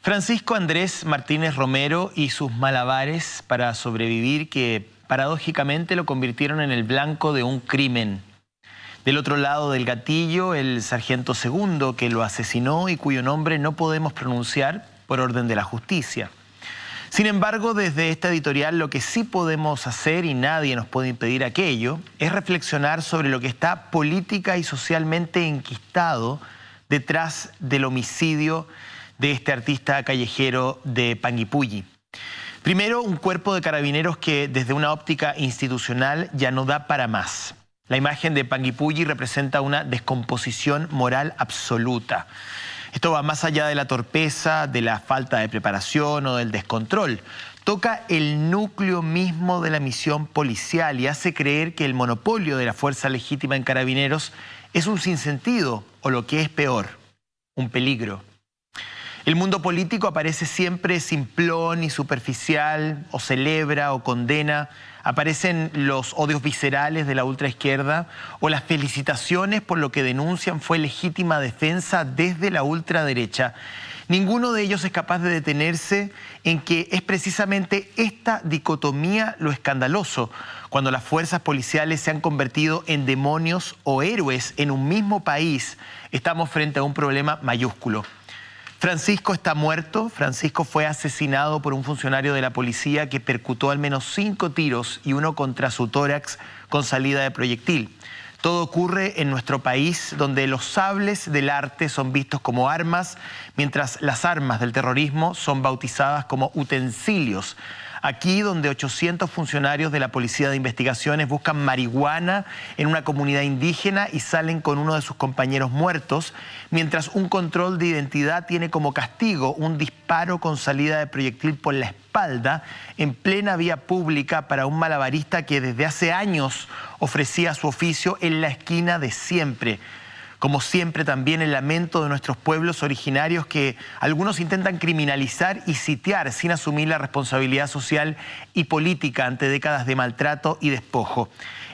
Francisco Andrés Martínez Romero y sus malabares para sobrevivir que paradójicamente lo convirtieron en el blanco de un crimen. Del otro lado del gatillo, el sargento segundo que lo asesinó y cuyo nombre no podemos pronunciar por orden de la justicia. Sin embargo, desde esta editorial lo que sí podemos hacer, y nadie nos puede impedir aquello, es reflexionar sobre lo que está política y socialmente enquistado detrás del homicidio de este artista callejero de Panguipulli. Primero, un cuerpo de carabineros que desde una óptica institucional ya no da para más. La imagen de Panguipulli representa una descomposición moral absoluta. Esto va más allá de la torpeza, de la falta de preparación o del descontrol. Toca el núcleo mismo de la misión policial y hace creer que el monopolio de la fuerza legítima en carabineros es un sinsentido o, lo que es peor, un peligro. El mundo político aparece siempre simplón y superficial, o celebra o condena. Aparecen los odios viscerales de la ultraizquierda o las felicitaciones por lo que denuncian fue legítima defensa desde la ultraderecha. Ninguno de ellos es capaz de detenerse en que es precisamente esta dicotomía lo escandaloso, cuando las fuerzas policiales se han convertido en demonios o héroes en un mismo país. Estamos frente a un problema mayúsculo. Francisco está muerto. Francisco fue asesinado por un funcionario de la policía que percutó al menos 5 tiros y uno contra su tórax con salida de proyectil. Todo ocurre en nuestro país, donde los sables del arte son vistos como armas, mientras las armas del terrorismo son bautizadas como utensilios. Aquí, donde 800 funcionarios de la Policía de Investigaciones buscan marihuana en una comunidad indígena y salen con uno de sus compañeros muertos, mientras un control de identidad tiene como castigo un disparo con salida de proyectil por la espalda en plena vía pública para un malabarista que desde hace años ofrecía su oficio en la esquina de siempre. Como siempre, también el lamento de nuestros pueblos originarios que algunos intentan criminalizar y sitiar sin asumir la responsabilidad social y política ante décadas de maltrato y despojo.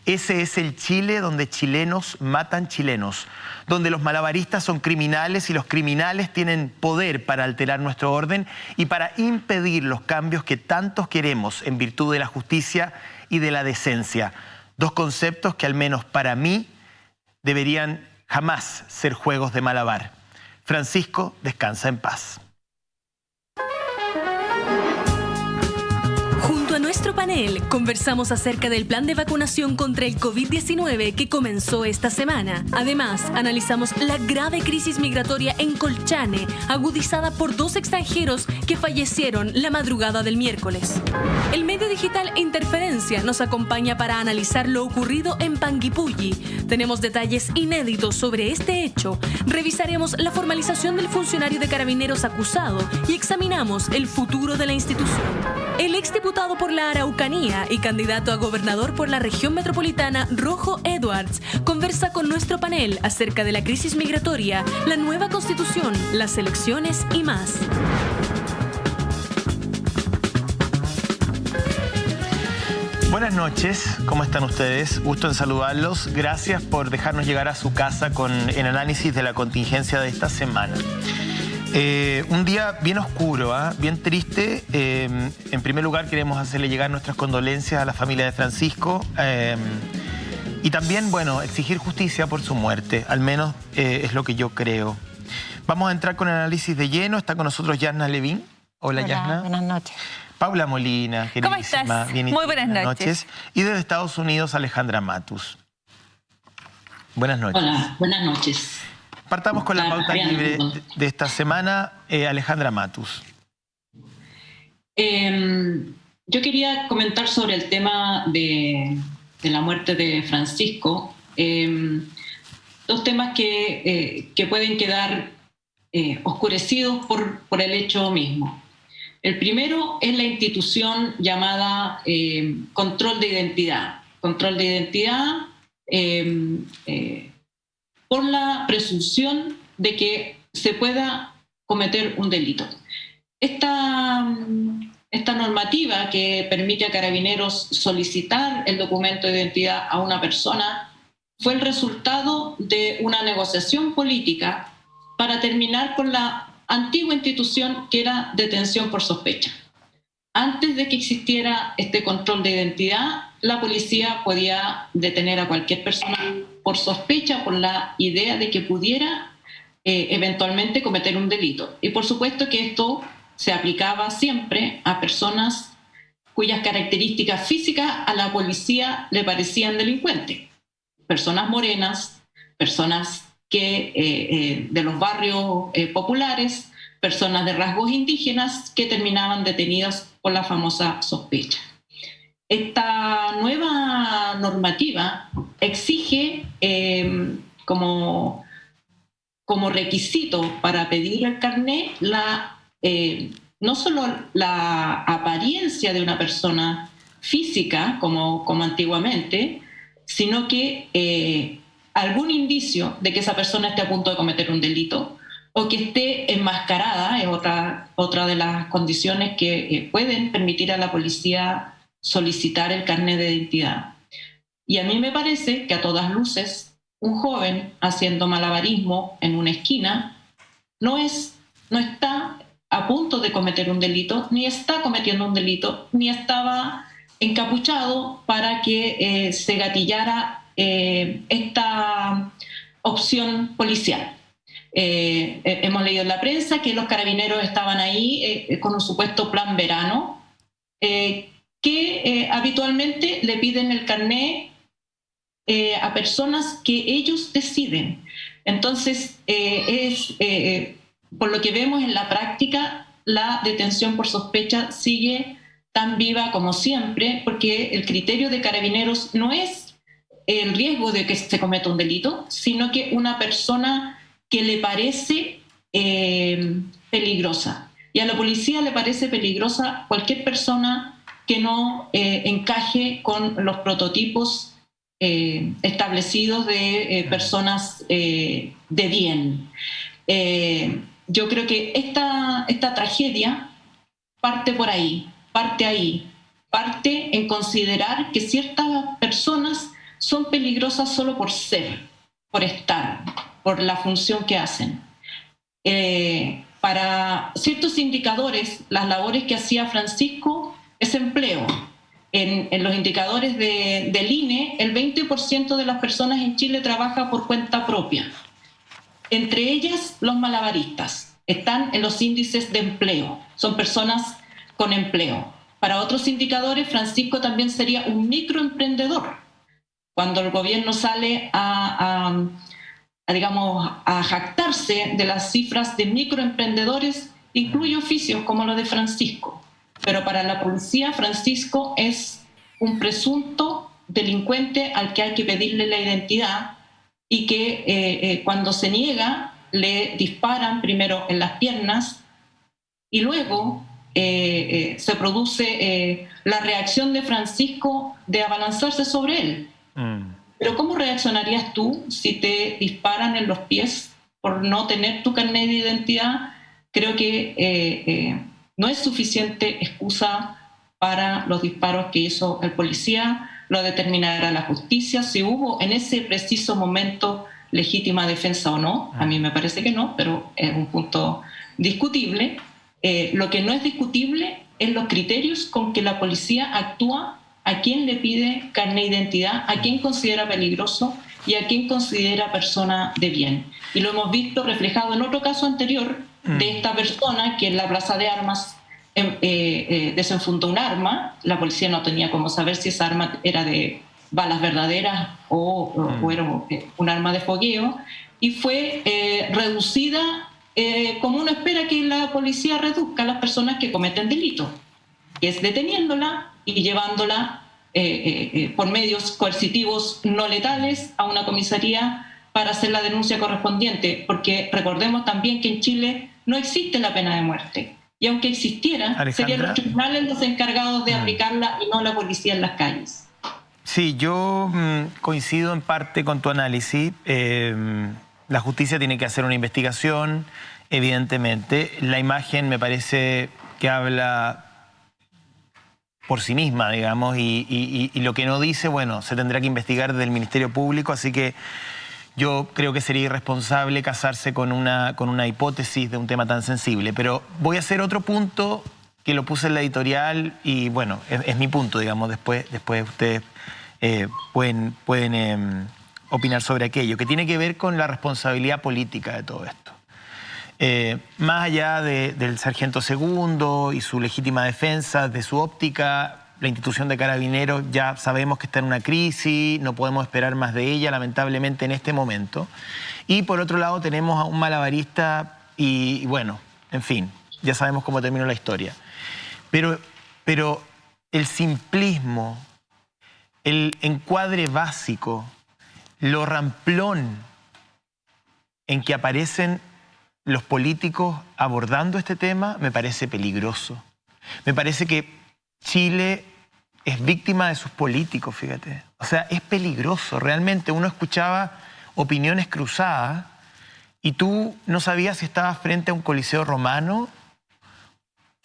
Ese es el Chile donde chilenos matan chilenos, donde los malabaristas son criminales y los criminales tienen poder para alterar nuestro orden y para impedir los cambios que tantos queremos en virtud de la justicia y de la decencia. Dos conceptos que al menos para mí deberían jamás ser juegos de malabar. Francisco, descansa en paz. Junto a nuestro panel, conversamos acerca del plan de vacunación contra el COVID-19 que comenzó esta semana. Además, analizamos la grave crisis migratoria en Colchane, agudizada por 2 extranjeros que fallecieron la madrugada del miércoles. El medio digital Interferencia nos acompaña para analizar lo ocurrido en Panguipulli. Tenemos detalles inéditos sobre este hecho. Revisaremos la formalización del funcionario de carabineros acusado y examinamos el futuro de la institución. El exdiputado por la Araucanía y candidato a gobernador por la región metropolitana, Rojo Edwards, conversa con nuestro panel acerca de la crisis migratoria, la nueva constitución, las elecciones y más. Buenas noches, ¿cómo están ustedes? Gusto en saludarlos. Gracias por dejarnos llegar a su casa con el análisis de la contingencia de esta semana. Un día bien oscuro, bien triste. En primer lugar, queremos hacerle llegar nuestras condolencias a la familia de Francisco y también, bueno, exigir justicia por su muerte. Al menos es lo que yo creo. Vamos a entrar con el análisis de lleno. Está con nosotros Yasna Levín. Hola, Yasna. Buenas noches. Paula Molina, ¿cómo estás? Bien, muy buenas noches. Y desde Estados Unidos, Alejandra Matus. Buenas noches. Hola, buenas noches. Partamos con la pauta libre de esta semana. Alejandra Matus. Yo quería comentar sobre el tema de la muerte de Francisco. 2 temas que pueden quedar oscurecidos por el hecho mismo. El primero es la institución llamada control de identidad. Control de identidad por la presunción de que se pueda cometer un delito. Esta normativa que permite a Carabineros solicitar el documento de identidad a una persona fue el resultado de una negociación política para terminar con la antigua institución que era detención por sospecha. Antes de que existiera este control de identidad, la policía podía detener a cualquier persona por sospecha, por la idea de que pudiera eventualmente cometer un delito. Y por supuesto que esto se aplicaba siempre a personas cuyas características físicas a la policía le parecían delincuentes. Personas morenas, personas que, de los barrios populares, personas de rasgos indígenas que terminaban detenidas por la famosa sospecha. Esta nueva normativa exige como requisito para pedir el carnet no solo la apariencia de una persona física, como antiguamente, sino que algún indicio de que esa persona esté a punto de cometer un delito o que esté enmascarada, es otra de las condiciones que pueden permitir a la policía solicitar el carnet de identidad. Y a mí me parece que a todas luces un joven haciendo malabarismo en una esquina no está a punto de cometer un delito, ni está cometiendo un delito, ni estaba encapuchado para que se gatillara esta opción policial. Hemos leído en la prensa que los carabineros estaban ahí con un supuesto plan verano, que habitualmente le piden el carnet a personas que ellos deciden. Entonces, por lo que vemos en la práctica, la detención por sospecha sigue tan viva como siempre, porque el criterio de carabineros no es el riesgo de que se cometa un delito, sino que una persona que le parece peligrosa. Y a la policía le parece peligrosa cualquier persona que no encaje con los prototipos establecidos de personas de bien. Yo creo que esta tragedia parte por ahí, parte en considerar que ciertas personas son peligrosas solo por ser, por estar, por la función que hacen. Para ciertos indicadores, las labores que hacía Francisco es empleo. En los indicadores del INE, el 20% de las personas en Chile trabaja por cuenta propia. Entre ellas, los malabaristas están en los índices de empleo, son personas con empleo. Para otros indicadores, Francisco también sería un microemprendedor. Cuando el gobierno sale a jactarse de las cifras de microemprendedores, incluye oficios como los de Francisco. Pero para la policía, Francisco es un presunto delincuente al que hay que pedirle la identidad y que cuando se niega le disparan primero en las piernas y luego se produce la reacción de Francisco de abalanzarse sobre él. Pero ¿cómo reaccionarías tú si te disparan en los pies por no tener tu carnet de identidad? Creo que no es suficiente excusa para los disparos que hizo el policía. Lo determinará la justicia si hubo en ese preciso momento legítima defensa o no. A mí me parece que no, pero es un punto discutible. Lo que no es discutible es los criterios con que la policía actúa, a quién le pide carnet de identidad, a quién considera peligroso y a quién considera persona de bien. Y lo hemos visto reflejado en otro caso anterior de esta persona que en la plaza de armas desenfundó un arma. La policía no tenía cómo saber si esa arma era de balas verdaderas o era un arma de fogueo, y fue reducida como uno espera que la policía reduzca a las personas que cometen delitos, que es deteniéndola y llevándola por medios coercitivos no letales a una comisaría para hacer la denuncia correspondiente, porque recordemos también que en Chile no existe la pena de muerte, y aunque existiera, Alejandra, serían los tribunales los encargados de aplicarla y no la policía en las calles. Sí, yo coincido en parte con tu análisis. La justicia tiene que hacer una investigación, evidentemente. La imagen me parece que habla por sí misma, digamos, y lo que no dice, bueno, se tendrá que investigar desde el Ministerio Público, así que yo creo que sería irresponsable casarse con una hipótesis de un tema tan sensible. Pero voy a hacer otro punto que lo puse en la editorial y bueno, es mi punto, digamos, después ustedes pueden opinar sobre aquello, que tiene que ver con la responsabilidad política de todo esto. Más allá del sargento segundo y su legítima defensa, de su óptica, la institución de Carabineros ya sabemos que está en una crisis, no podemos esperar más de ella, lamentablemente, en este momento. Y por otro lado tenemos a un malabarista y bueno, en fin, ya sabemos cómo terminó la historia. Pero el simplismo, el encuadre básico, lo ramplón en que aparecen los políticos abordando este tema me parece peligroso. Me parece que Chile es víctima de sus políticos, fíjate. O sea, es peligroso. Realmente uno escuchaba opiniones cruzadas y tú no sabías si estabas frente a un coliseo romano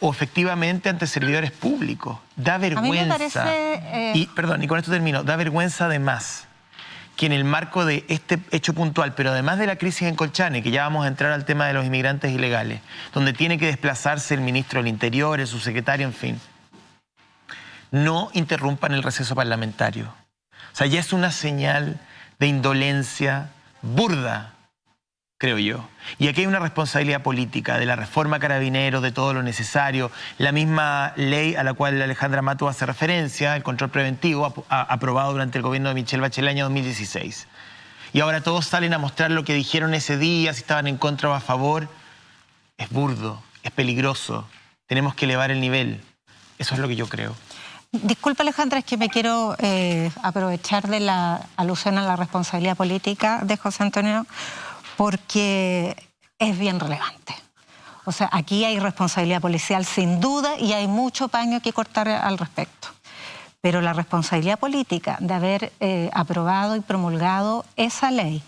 o efectivamente ante servidores públicos. Da vergüenza. A mí me parece... Y con esto termino. Da vergüenza además que en el marco de este hecho puntual, pero además de la crisis en Colchane, que ya vamos a entrar al tema de los inmigrantes ilegales, donde tiene que desplazarse el ministro del Interior, el subsecretario, en fin, no interrumpan el receso parlamentario. O sea, ya es una señal de indolencia burda, creo yo. Y aquí hay una responsabilidad política de la reforma Carabineros, de todo lo necesario, la misma ley a la cual Alejandra Mato hace referencia, el control preventivo, aprobado durante el gobierno de Michelle Bachelet año 2016. Y ahora todos salen a mostrar lo que dijeron ese día, si estaban en contra o a favor. Es burdo, es peligroso, tenemos que elevar el nivel. Eso es lo que yo creo. Disculpa, Alejandra, es que me quiero aprovechar de la alusión a la responsabilidad política de José Antonio, porque es bien relevante. O sea, aquí hay responsabilidad policial sin duda y hay mucho paño que cortar al respecto. Pero la responsabilidad política de haber aprobado y promulgado esa ley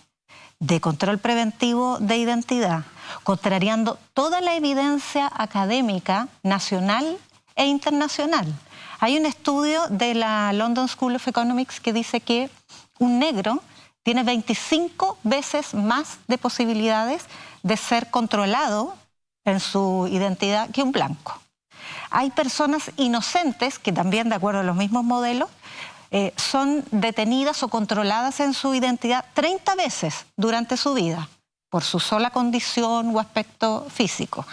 de control preventivo de identidad, contrariando toda la evidencia académica nacional e internacional. Hay un estudio de la London School of Economics que dice que un negro tiene 25 veces más de posibilidades de ser controlado en su identidad que un blanco. Hay personas inocentes que también, de acuerdo a los mismos modelos, son detenidas o controladas en su identidad 30 veces durante su vida por su sola condición o aspecto físico.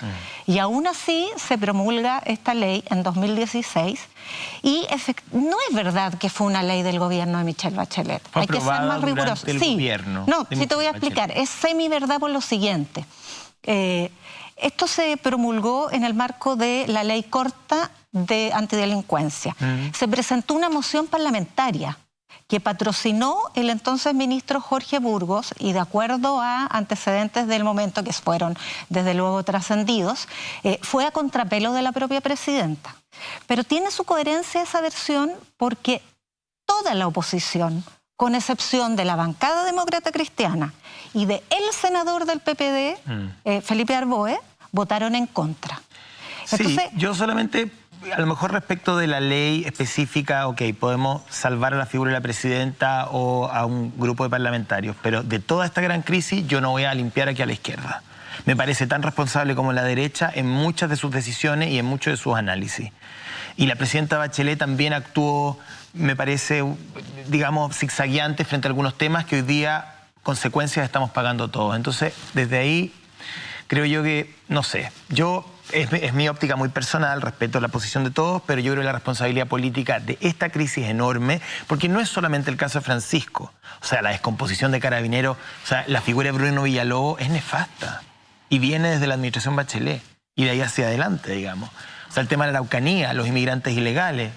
Y aún así se promulga esta ley en 2016 y no es verdad que fue una ley del gobierno de Michelle Bachelet. Hay que ser más riguroso. No, sí te voy a explicar. Es semi-verdad por lo siguiente. Esto se promulgó en el marco de la ley corta de antidelincuencia. Se presentó una moción parlamentaria que patrocinó el entonces ministro Jorge Burgos y, de acuerdo a antecedentes del momento que fueron desde luego trascendidos, fue a contrapelo de la propia presidenta. Pero tiene su coherencia esa versión porque toda la oposición, con excepción de la bancada demócrata cristiana y de el senador del PPD, Felipe Arboe, votaron en contra. Entonces, sí, yo solamente... A lo mejor respecto de la ley específica, ok, podemos salvar a la figura de la presidenta o a un grupo de parlamentarios, pero de toda esta gran crisis yo no voy a limpiar aquí a la izquierda. Me parece tan responsable como la derecha en muchas de sus decisiones y en muchos de sus análisis. Y la presidenta Bachelet también actuó, me parece, digamos, zigzagueante frente a algunos temas que hoy día consecuencias estamos pagando todos. Entonces, desde ahí, creo yo que, no sé, es mi óptica muy personal, respeto la posición de todos, pero yo creo que la responsabilidad política de esta crisis es enorme, porque no es solamente el caso de Francisco. O sea, la descomposición de Carabineros, o sea, la figura de Bruno Villalobos es nefasta y viene desde la administración Bachelet y de ahí hacia adelante, digamos. O sea, el tema de la Araucanía, los inmigrantes ilegales,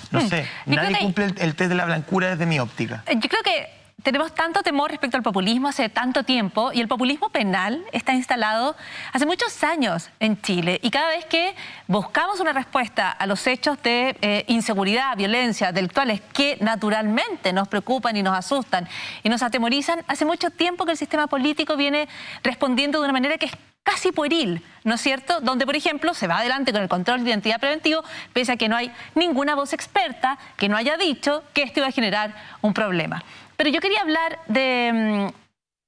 no sé, nadie cumple el test de la blancura desde mi óptica. Yo creo que tenemos tanto temor respecto al populismo hace tanto tiempo y el populismo penal está instalado hace muchos años en Chile y cada vez que buscamos una respuesta a los hechos de inseguridad, violencia, delictuales que naturalmente nos preocupan y nos asustan y nos atemorizan, hace mucho tiempo que el sistema político viene respondiendo de una manera que es casi pueril, ¿no es cierto? Donde, por ejemplo, se va adelante con el control de identidad preventivo, pese a que no hay ninguna voz experta que no haya dicho que esto iba a generar un problema. Pero yo quería hablar de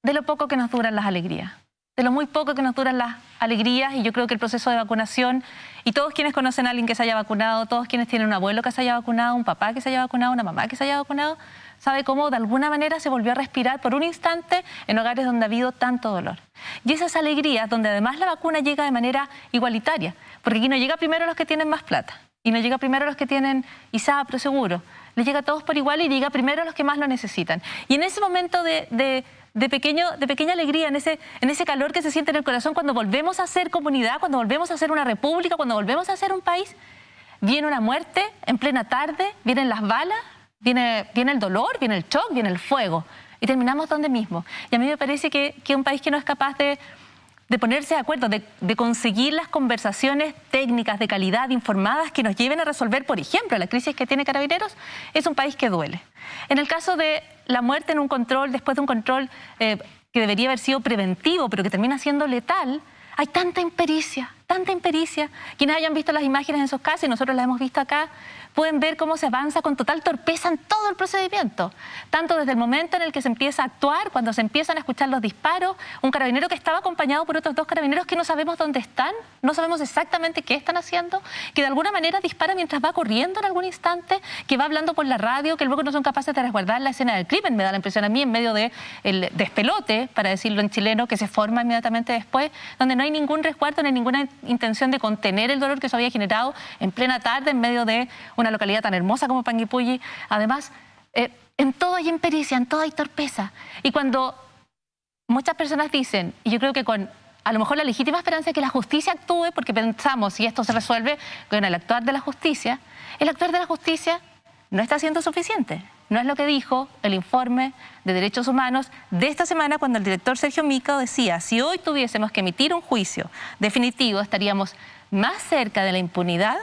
de lo poco que nos duran las alegrías, de lo muy poco que nos duran las alegrías, y yo creo que el proceso de vacunación, y todos quienes conocen a alguien que se haya vacunado, todos quienes tienen un abuelo que se haya vacunado, un papá que se haya vacunado, una mamá que se haya vacunado, sabe cómo de alguna manera se volvió a respirar por un instante en hogares donde ha habido tanto dolor. Y esas alegrías donde además la vacuna llega de manera igualitaria, porque aquí no llega primero a los que tienen más plata, y no llega primero a los que tienen ISAPRE seguro, les llega a todos por igual y llega primero a los que más lo necesitan. Y en ese momento de pequeña alegría, en ese calor que se siente en el corazón cuando volvemos a ser comunidad, cuando volvemos a ser una república, cuando volvemos a ser un país, viene una muerte en plena tarde, vienen las balas, viene el dolor, viene el shock, viene el fuego, y terminamos donde mismo. Y a mí me parece que un país que no es capaz de ponerse de acuerdo, de conseguir las conversaciones técnicas de calidad, informadas, que nos lleven a resolver, por ejemplo, la crisis que tiene Carabineros, es un país que duele. En el caso de la muerte en un control, después de un control que debería haber sido preventivo, pero que termina siendo letal, hay tanta impericia. Quienes hayan visto las imágenes en sus casas, y nosotros las hemos visto acá, pueden ver cómo se avanza con total torpeza en todo el procedimiento. Tanto desde el momento en el que se empieza a actuar, cuando se empiezan a escuchar los disparos, un carabinero que estaba acompañado por otros 2 carabineros que no sabemos dónde están, no sabemos exactamente qué están haciendo, que de alguna manera dispara mientras va corriendo en algún instante, que va hablando por la radio, que luego no son capaces de resguardar la escena del crimen, me da la impresión a mí, en medio del despelote, para decirlo en chileno, que se forma inmediatamente después, donde no hay ningún resguardo ni ninguna intención de contener el dolor que se había generado en plena tarde en medio de una localidad tan hermosa como Panguipulli. Además, en todo hay impericia, en todo hay torpeza. Y cuando muchas personas dicen, y yo creo que con a lo mejor la legítima esperanza de que la justicia actúe, porque pensamos, si esto se resuelve con el actuar de la justicia no está siendo suficiente. No es lo que dijo el informe de Derechos Humanos de esta semana, cuando el director Sergio Mico decía: si hoy tuviésemos que emitir un juicio definitivo, estaríamos más cerca de la impunidad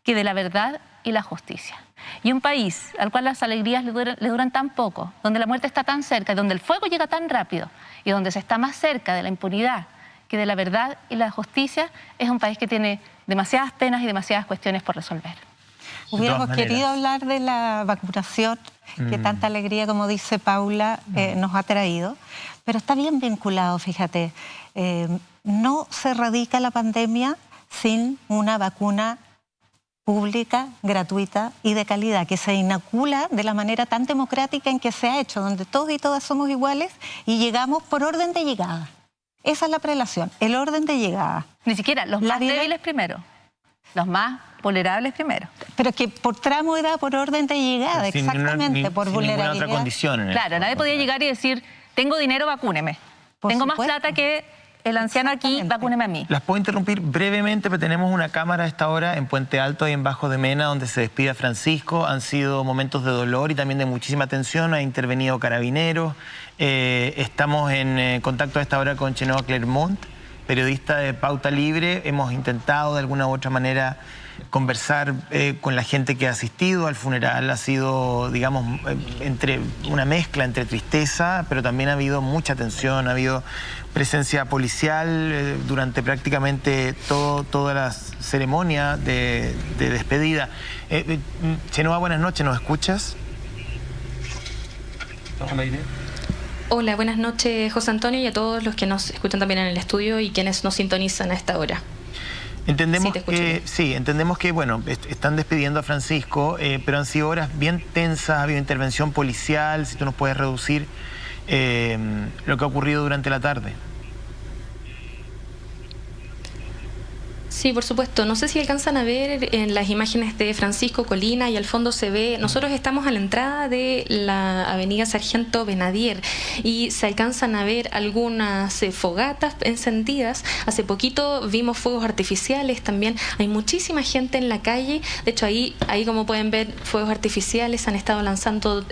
que de la verdad y la justicia. Y un país al cual las alegrías le duran tan poco, donde la muerte está tan cerca, donde el fuego llega tan rápido y donde se está más cerca de la impunidad que de la verdad y la justicia, es un país que tiene demasiadas penas y demasiadas cuestiones por resolver. Hubiéramos querido hablar de la vacunación, que tanta alegría, como dice Paula, nos ha traído, pero está bien vinculado, fíjate. No se erradica la pandemia sin una vacuna pública, gratuita y de calidad, que se inocula de la manera tan democrática en que se ha hecho, donde todos y todas somos iguales y llegamos por orden de llegada. Esa es la prelación, el orden de llegada. Ni siquiera los más débiles primero, los más vulnerables primero. Pero es que por tramo era por orden de llegada, sin exactamente, por sin vulnerabilidad. Ninguna otra condición. Claro, nadie podía llegar y decir: tengo dinero, vacúneme. Tengo más plata que el anciano aquí, vacúneme a mí. Las puedo interrumpir brevemente, pero tenemos una cámara a esta hora en Puente Alto y en Bajo de Mena, donde se despide a Francisco. Han sido momentos de dolor y también de muchísima tensión. Ha intervenido Carabineros. Estamos en contacto a esta hora con Chenoa Clermont, periodista de Pauta Libre. Hemos intentado de alguna u otra manera conversar con la gente que ha asistido al funeral. Ha sido, digamos, entre una mezcla entre tristeza, pero también ha habido mucha tensión, ha habido presencia policial durante prácticamente toda la ceremonia de despedida. Chenoa, buenas noches, ¿nos escuchas? Hola, buenas noches, José Antonio, y a todos los que nos escuchan también en el estudio y quienes nos sintonizan a esta hora. Entendemos entendemos que, bueno, están despidiendo a Francisco, pero han sido horas bien tensas, ha habido intervención policial. Si tú nos puedes reducir lo que ha ocurrido durante la tarde. Sí, por supuesto. No sé si alcanzan a ver en las imágenes de Francisco Colina, y al fondo se ve, nosotros estamos a la entrada de la avenida Sargento Benadier y se alcanzan a ver algunas fogatas encendidas. Hace poquito vimos fuegos artificiales también. Hay muchísima gente en la calle. De hecho, ahí como pueden ver, fuegos artificiales han estado lanzando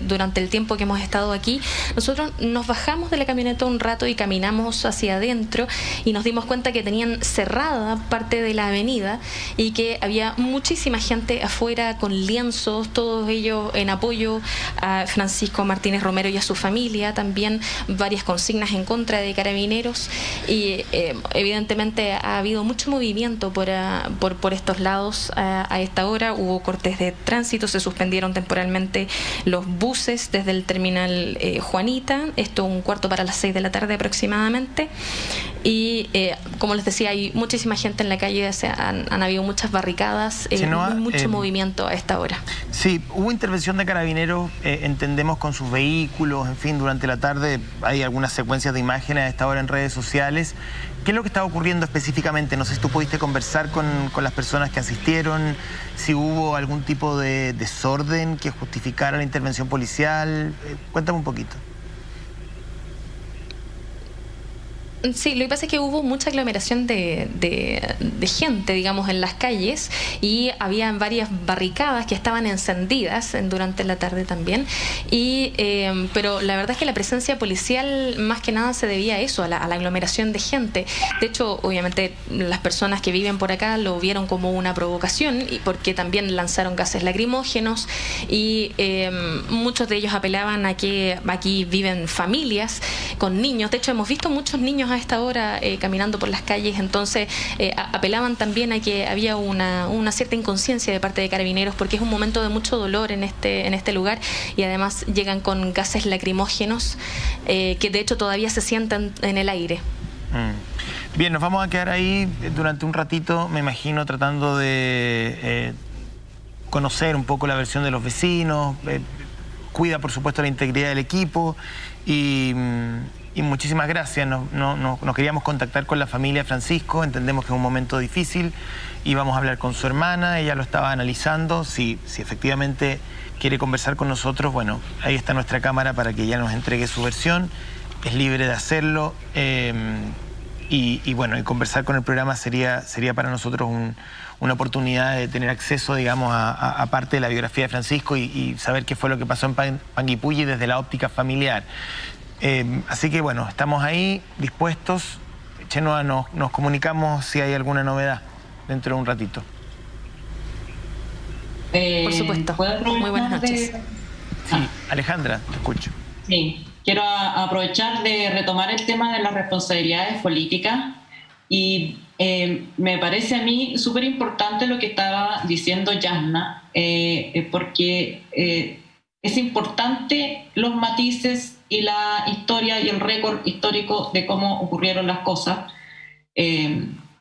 durante el tiempo que hemos estado aquí. Nosotros nos bajamos de la camioneta un rato y caminamos hacia adentro y nos dimos cuenta que tenían cerrada parte de la avenida y que había muchísima gente afuera con lienzos, todos ellos en apoyo a Francisco Martínez Romero y a su familia, también varias consignas en contra de Carabineros y evidentemente ha habido mucho movimiento por estos lados a esta hora. Hubo cortes de tránsito, se suspendieron temporalmente los buses desde el terminal Juanita, esto 5:45 de la tarde aproximadamente, y como les decía, hay muchísima gente en la calle, han habido muchas barricadas, mucho movimiento a esta hora. Sí, hubo intervención de Carabineros, entendemos, con sus vehículos, en fin, durante la tarde hay algunas secuencias de imágenes a esta hora en redes sociales. ¿Qué es lo que está ocurriendo específicamente? No sé si tú pudiste conversar con las personas que asistieron, si hubo algún tipo de desorden que justificara la intervención policial. Cuéntame un poquito. Sí, lo que pasa es que hubo mucha aglomeración de gente, digamos, en las calles, y había varias barricadas que estaban encendidas durante la tarde también, pero la verdad es que la presencia policial más que nada se debía a eso, a la aglomeración de gente. De hecho, obviamente las personas que viven por acá lo vieron como una provocación, y porque también lanzaron gases lacrimógenos, y muchos de ellos apelaban a que aquí viven familias con niños. De hecho, hemos visto muchos niños a esta hora caminando por las calles, entonces apelaban también a que había una cierta inconsciencia de parte de Carabineros, porque es un momento de mucho dolor en este lugar, y además llegan con gases lacrimógenos que de hecho todavía se sienten en el aire. Bien, nos vamos a quedar ahí durante un ratito, me imagino, tratando de conocer un poco la versión de los vecinos. Cuida, por supuesto, la integridad del equipo y muchísimas gracias. Nos queríamos contactar con la familia Francisco, entendemos que es un momento difícil, y vamos a hablar con su hermana, ella lo estaba analizando, si efectivamente quiere conversar con nosotros, bueno, ahí está nuestra cámara para que ella nos entregue su versión, es libre de hacerlo, y bueno, y conversar con el programa sería para nosotros una oportunidad de tener acceso, digamos, a parte de la biografía de Francisco y saber qué fue lo que pasó en Panguipulli desde la óptica familiar. Así que bueno, estamos ahí dispuestos. Chenoa, nos comunicamos si hay alguna novedad dentro de un ratito. Por supuesto. Muy buenas noches. Sí, Alejandra, te escucho. Sí, quiero aprovechar de retomar el tema de las responsabilidades políticas y me parece a mí súper importante lo que estaba diciendo Yasna, porque es importante los matices y la historia y el récord histórico de cómo ocurrieron las cosas,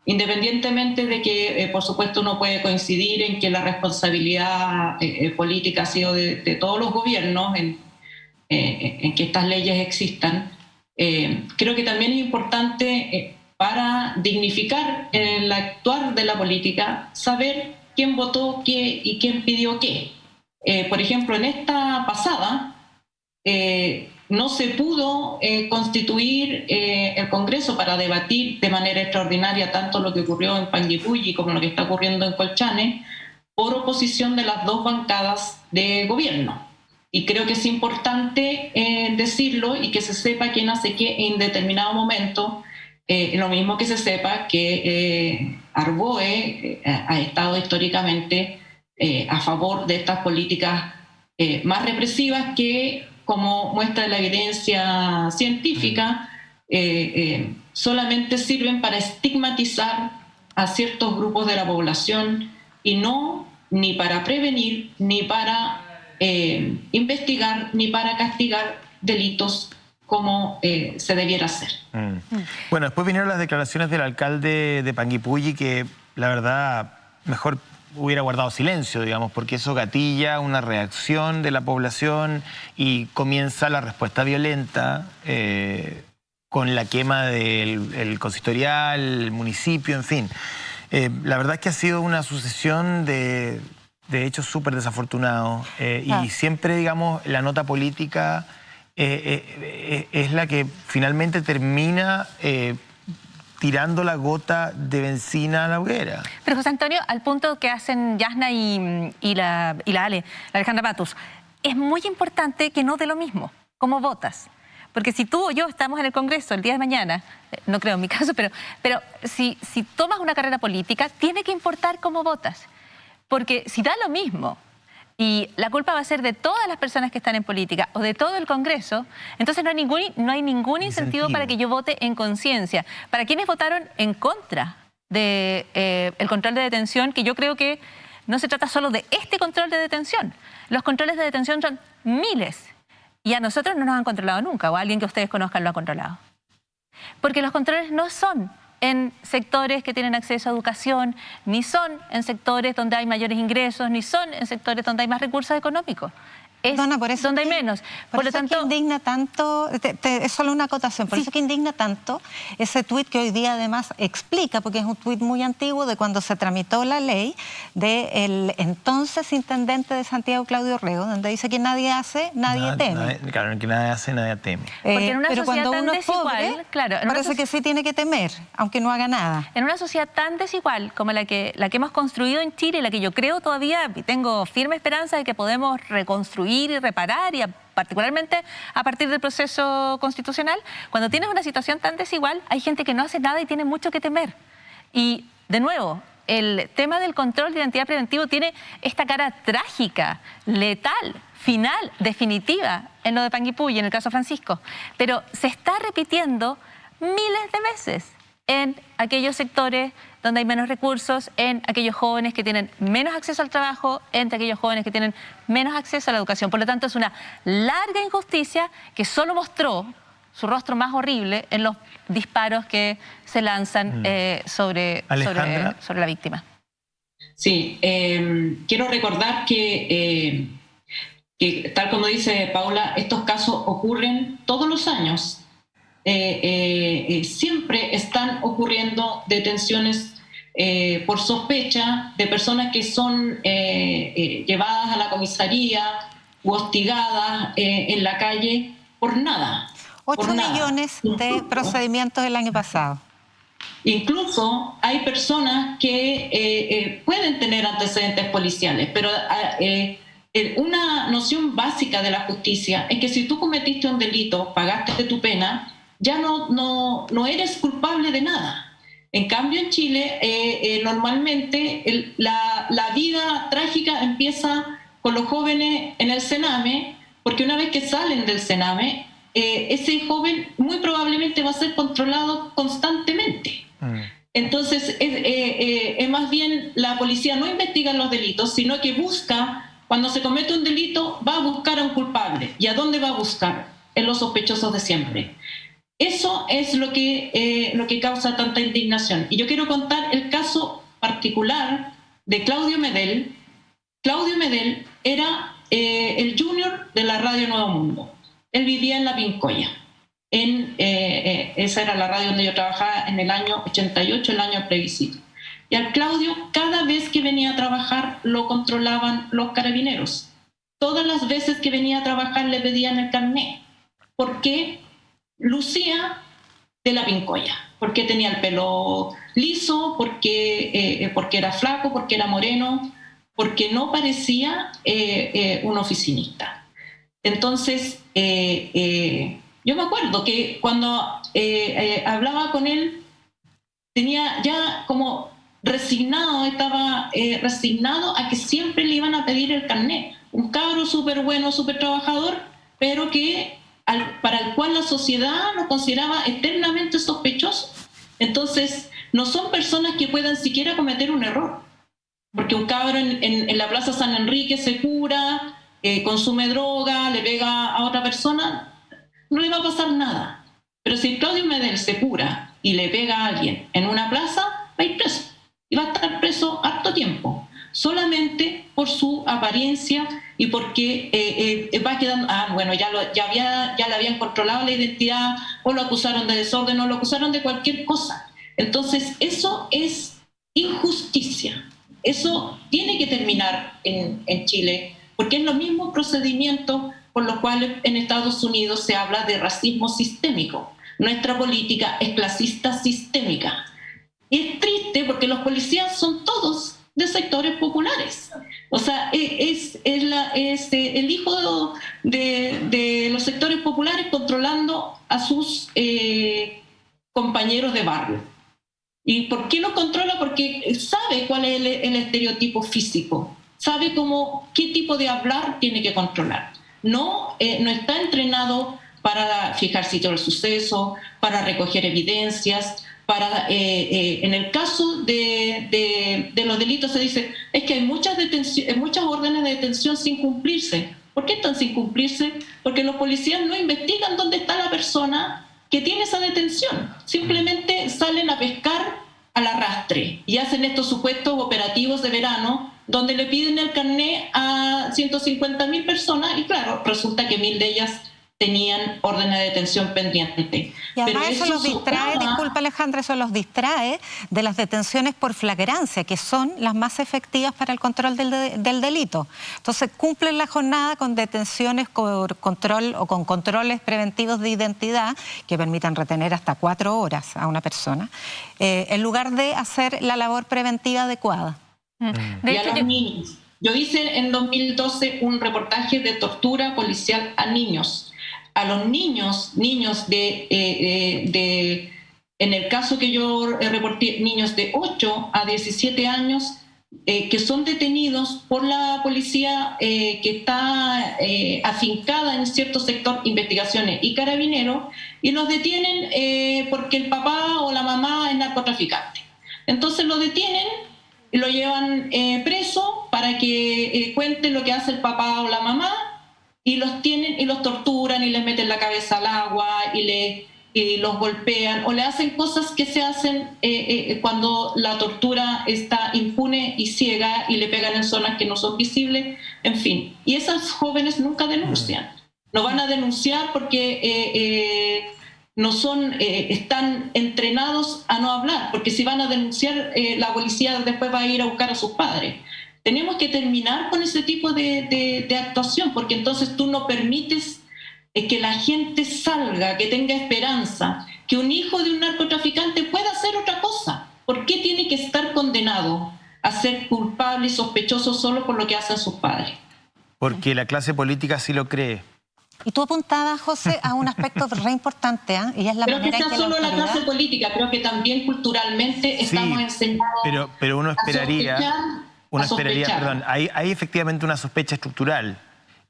independientemente de que, por supuesto, uno puede coincidir en que la responsabilidad política ha sido de todos los gobiernos en que estas leyes existan. Creo que también es importante para dignificar el actuar de la política saber quién votó qué y quién pidió qué. Por ejemplo, en esta pasada no se pudo constituir el Congreso para debatir de manera extraordinaria tanto lo que ocurrió en Panguipulli como lo que está ocurriendo en Colchane, por oposición de las dos bancadas de gobierno. Y creo que es importante decirlo y que se sepa quién hace qué en determinado momento, lo mismo que se sepa que Arboe ha estado históricamente a favor de estas políticas más represivas que, como muestra la evidencia científica, solamente sirven para estigmatizar a ciertos grupos de la población y no ni para prevenir, ni para investigar, ni para castigar delitos como se debiera hacer. Bueno, después vinieron las declaraciones del alcalde de Panguipulli, que la verdad mejor hubiera guardado silencio, digamos, porque eso gatilla una reacción de la población y comienza la respuesta violenta con la quema del consistorial, el municipio, en fin. La verdad es que ha sido una sucesión de hechos súper desafortunados y siempre, digamos, la nota política es la que finalmente termina tirando la gota de benzina a la hoguera. Pero José Antonio, al punto que hacen Yasna y la Alejandra Matus, es muy importante que no dé lo mismo, cómo votas. Porque si tú o yo estamos en el Congreso el día de mañana, no creo en mi caso, pero si tomas una carrera política, tiene que importar cómo votas. Porque si da lo mismo y la culpa va a ser de todas las personas que están en política o de todo el Congreso, entonces no hay ningún incentivo para que yo vote en conciencia. Para quienes votaron en contra del control de detención, que yo creo que no se trata solo de este control de detención. Los controles de detención son miles y a nosotros no nos han controlado nunca, o a alguien que ustedes conozcan lo ha controlado. Porque los controles no son en sectores que tienen acceso a educación, ni son en sectores donde hay mayores ingresos, ni son en sectores donde hay más recursos económicos. Es por eso donde hay menos. Por lo tanto, que indigna tanto, es solo una acotación, por eso que indigna tanto ese tuit que hoy día además explica, porque es un tuit muy antiguo de cuando se tramitó la ley del entonces intendente de Santiago, Claudio Rego, donde dice que nadie hace, nadie teme. Claro, que nadie hace, nadie teme. Porque en una pero sociedad cuando tan uno es desigual, pobre, claro, parece que sí tiene que temer, aunque no haga nada. En una sociedad tan desigual como la que hemos construido en Chile, la que yo creo todavía, y tengo firme esperanza de que podemos reconstruir y reparar, y particularmente a partir del proceso constitucional, cuando tienes una situación tan desigual, hay gente que no hace nada y tiene mucho que temer. Y, de nuevo, el tema del control de identidad preventivo tiene esta cara trágica, letal, final, definitiva, en lo de Panguipulli, en el caso Francisco. Pero se está repitiendo miles de veces en aquellos sectores donde hay menos recursos, en aquellos jóvenes que tienen menos acceso al trabajo, entre aquellos jóvenes que tienen menos acceso a la educación. Por lo tanto, es una larga injusticia que solo mostró su rostro más horrible en los disparos que se lanzan sobre la víctima. Sí, quiero recordar que tal como dice Paula, estos casos ocurren todos los años. Siempre están ocurriendo detenciones por sospecha de personas que son llevadas a la comisaría u hostigadas en la calle por nada. 8 millones de procedimientos el año pasado. Incluso hay personas que pueden tener antecedentes policiales, pero una noción básica de la justicia es que si tú cometiste un delito, pagaste tu pena, ya no eres culpable de nada. En cambio, en Chile, normalmente la vida trágica empieza con los jóvenes en el Sename, porque una vez que salen del Sename, ese joven muy probablemente va a ser controlado constantemente. Entonces, es más bien la policía no investiga los delitos, sino que busca, cuando se comete un delito, va a buscar a un culpable. ¿Y a dónde va a buscar? En los sospechosos de siempre. Eso es lo que causa tanta indignación. Y yo quiero contar el caso particular de Claudio Medel. Claudio Medel era el junior de la radio Nuevo Mundo. Él vivía en La Pincoya. Esa era la radio donde yo trabajaba en el año 88, el año del plebiscito. Y al Claudio, cada vez que venía a trabajar, lo controlaban los carabineros. Todas las veces que venía a trabajar le pedían el carnet. ¿Por qué? Lucía de La Pincoya, porque tenía el pelo liso, porque era flaco, porque era moreno, porque no parecía un oficinista. Entonces, yo me acuerdo que cuando hablaba con él, tenía ya como estaba resignado a que siempre le iban a pedir el carnet. Un cabro súper bueno, súper trabajador, pero que para el cual la sociedad lo consideraba eternamente sospechoso. Entonces, no son personas que puedan siquiera cometer un error. Porque un cabro en la Plaza San Enrique se cura, consume droga, le pega a otra persona, no le va a pasar nada. Pero si Claudio Medel se cura y le pega a alguien en una plaza, va a ir preso. Y va a estar preso harto tiempo, solamente por su apariencia y porque va quedando, ya le habían controlado la identidad, o lo acusaron de desorden, o lo acusaron de cualquier cosa. Entonces, eso es injusticia. Eso tiene que terminar en Chile, porque es los mismos procedimientos por los cuales en Estados Unidos se habla de racismo sistémico. Nuestra política es clasista sistémica. Y es triste porque los policías son todos de sectores populares. O sea, es el hijo de los sectores populares populares controlando a sus compañeros de barrio. ¿Y por qué los controla? Porque sabe cuál es el estereotipo físico, sabe qué tipo de hablar tiene que controlar. No está entrenado para fijar sitio del suceso, para recoger evidencias, en el caso de los delitos se dice es que hay muchas órdenes de detención sin cumplirse. ¿Por qué están sin cumplirse? Porque los policías no investigan dónde está la persona que tiene esa detención. Simplemente salen a pescar al arrastre y hacen estos supuestos operativos de verano donde le piden el carné a 150.000 personas y claro, resulta que 1.000 de ellas tenían orden de detención pendiente. Y además eso los distrae, disculpa Alejandra, eso los distrae de las detenciones por flagrancia, que son las más efectivas para el control del delito. Entonces cumplen la jornada con detenciones por control o con controles preventivos de identidad que permitan retener hasta 4 horas a una persona, en lugar de hacer la labor preventiva adecuada. Y a los niños. Yo hice en 2012 un reportaje de tortura policial a niños. A los niños en el caso que yo reporté, niños de 8 a 17 años que son detenidos por la policía que está afincada en cierto sector, investigaciones y carabineros, y los detienen porque el papá o la mamá es narcotraficante. Entonces lo detienen y lo llevan preso para que cuenten lo que hace el papá o la mamá, y los tienen y los torturan y les meten la cabeza al agua y los golpean o le hacen cosas que se hacen cuando la tortura está impune y ciega y le pegan en zonas que no son visibles, en fin. Y esas jóvenes nunca denuncian. No van a denunciar porque no son, están entrenados a no hablar, porque si van a denunciar, la policía después va a ir a buscar a sus padres. Tenemos que terminar con ese tipo de actuación, porque entonces tú no permites que la gente salga, que tenga esperanza, que un hijo de un narcotraficante pueda hacer otra cosa. ¿Por qué tiene que estar condenado a ser culpable y sospechoso solo por lo que hacen sus padres? Porque la clase política sí lo cree. Y tú apuntabas, José, a un aspecto re importante, y es la pero manera que sea solo la clase política, creo que también culturalmente estamos enseñados pero uno esperaría... Perdón, hay efectivamente una sospecha estructural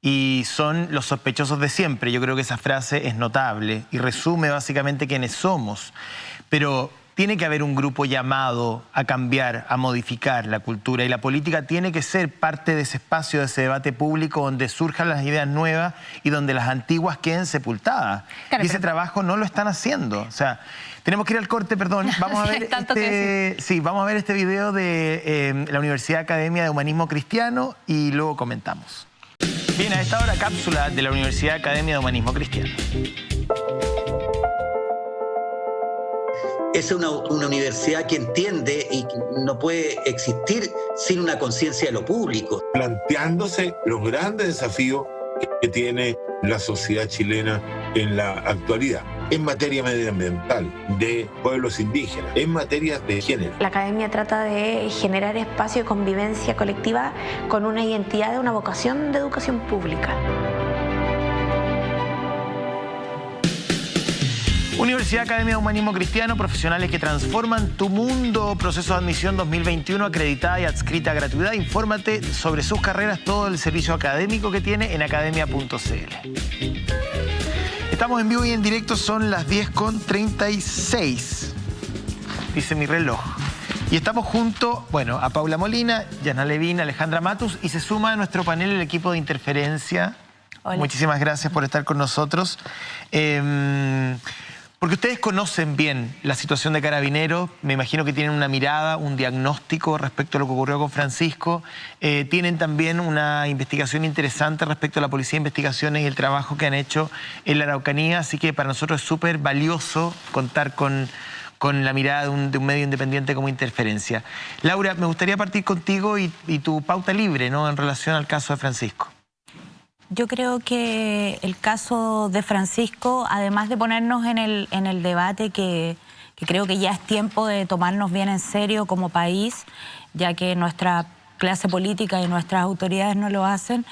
y son los sospechosos de siempre. Yo creo que esa frase es notable y resume básicamente quiénes somos. Pero tiene que haber un grupo llamado a cambiar, a modificar la cultura, y la política tiene que ser parte de ese espacio, de ese debate público donde surjan las ideas nuevas y donde las antiguas queden sepultadas. Claro, y ese trabajo no lo están haciendo. O sea, tenemos que ir al corte, perdón. Vamos a ver vamos a ver este video de la Universidad Academia de Humanismo Cristiano y luego comentamos. Bien, a esta hora cápsula de la Universidad Academia de Humanismo Cristiano. Es una universidad que entiende y no puede existir sin una conciencia de lo público. Planteándose los grandes desafíos que tiene la sociedad chilena en la actualidad, en materia medioambiental, de pueblos indígenas, en materia de género. La academia trata de generar espacio de convivencia colectiva con una identidad, una vocación de educación pública. Universidad Academia de Humanismo Cristiano, profesionales que transforman tu mundo. Proceso de admisión 2021, acreditada y adscrita a gratuidad. Infórmate sobre sus carreras, todo el servicio académico que tiene en academia.cl. Estamos en vivo y en directo, son las 10:36, dice mi reloj. Y estamos junto, a Paula Molina, Yana Levin, Alejandra Matus, y se suma a nuestro panel el equipo de Interferencia. Hola. Muchísimas gracias por estar con nosotros. Porque ustedes conocen bien la situación de Carabineros, me imagino que tienen una mirada, un diagnóstico respecto a lo que ocurrió con Francisco, tienen también una investigación interesante respecto a la Policía de Investigaciones y el trabajo que han hecho en la Araucanía, así que para nosotros es súper valioso contar con la mirada de un medio independiente como Interferencia. Laura, me gustaría partir contigo y tu pauta libre, ¿no?, en relación al caso de Francisco. Yo creo que el caso de Francisco, además de ponernos en el debate que creo que ya es tiempo de tomarnos bien en serio como país, ya que nuestra clase política y nuestras autoridades no lo hacen,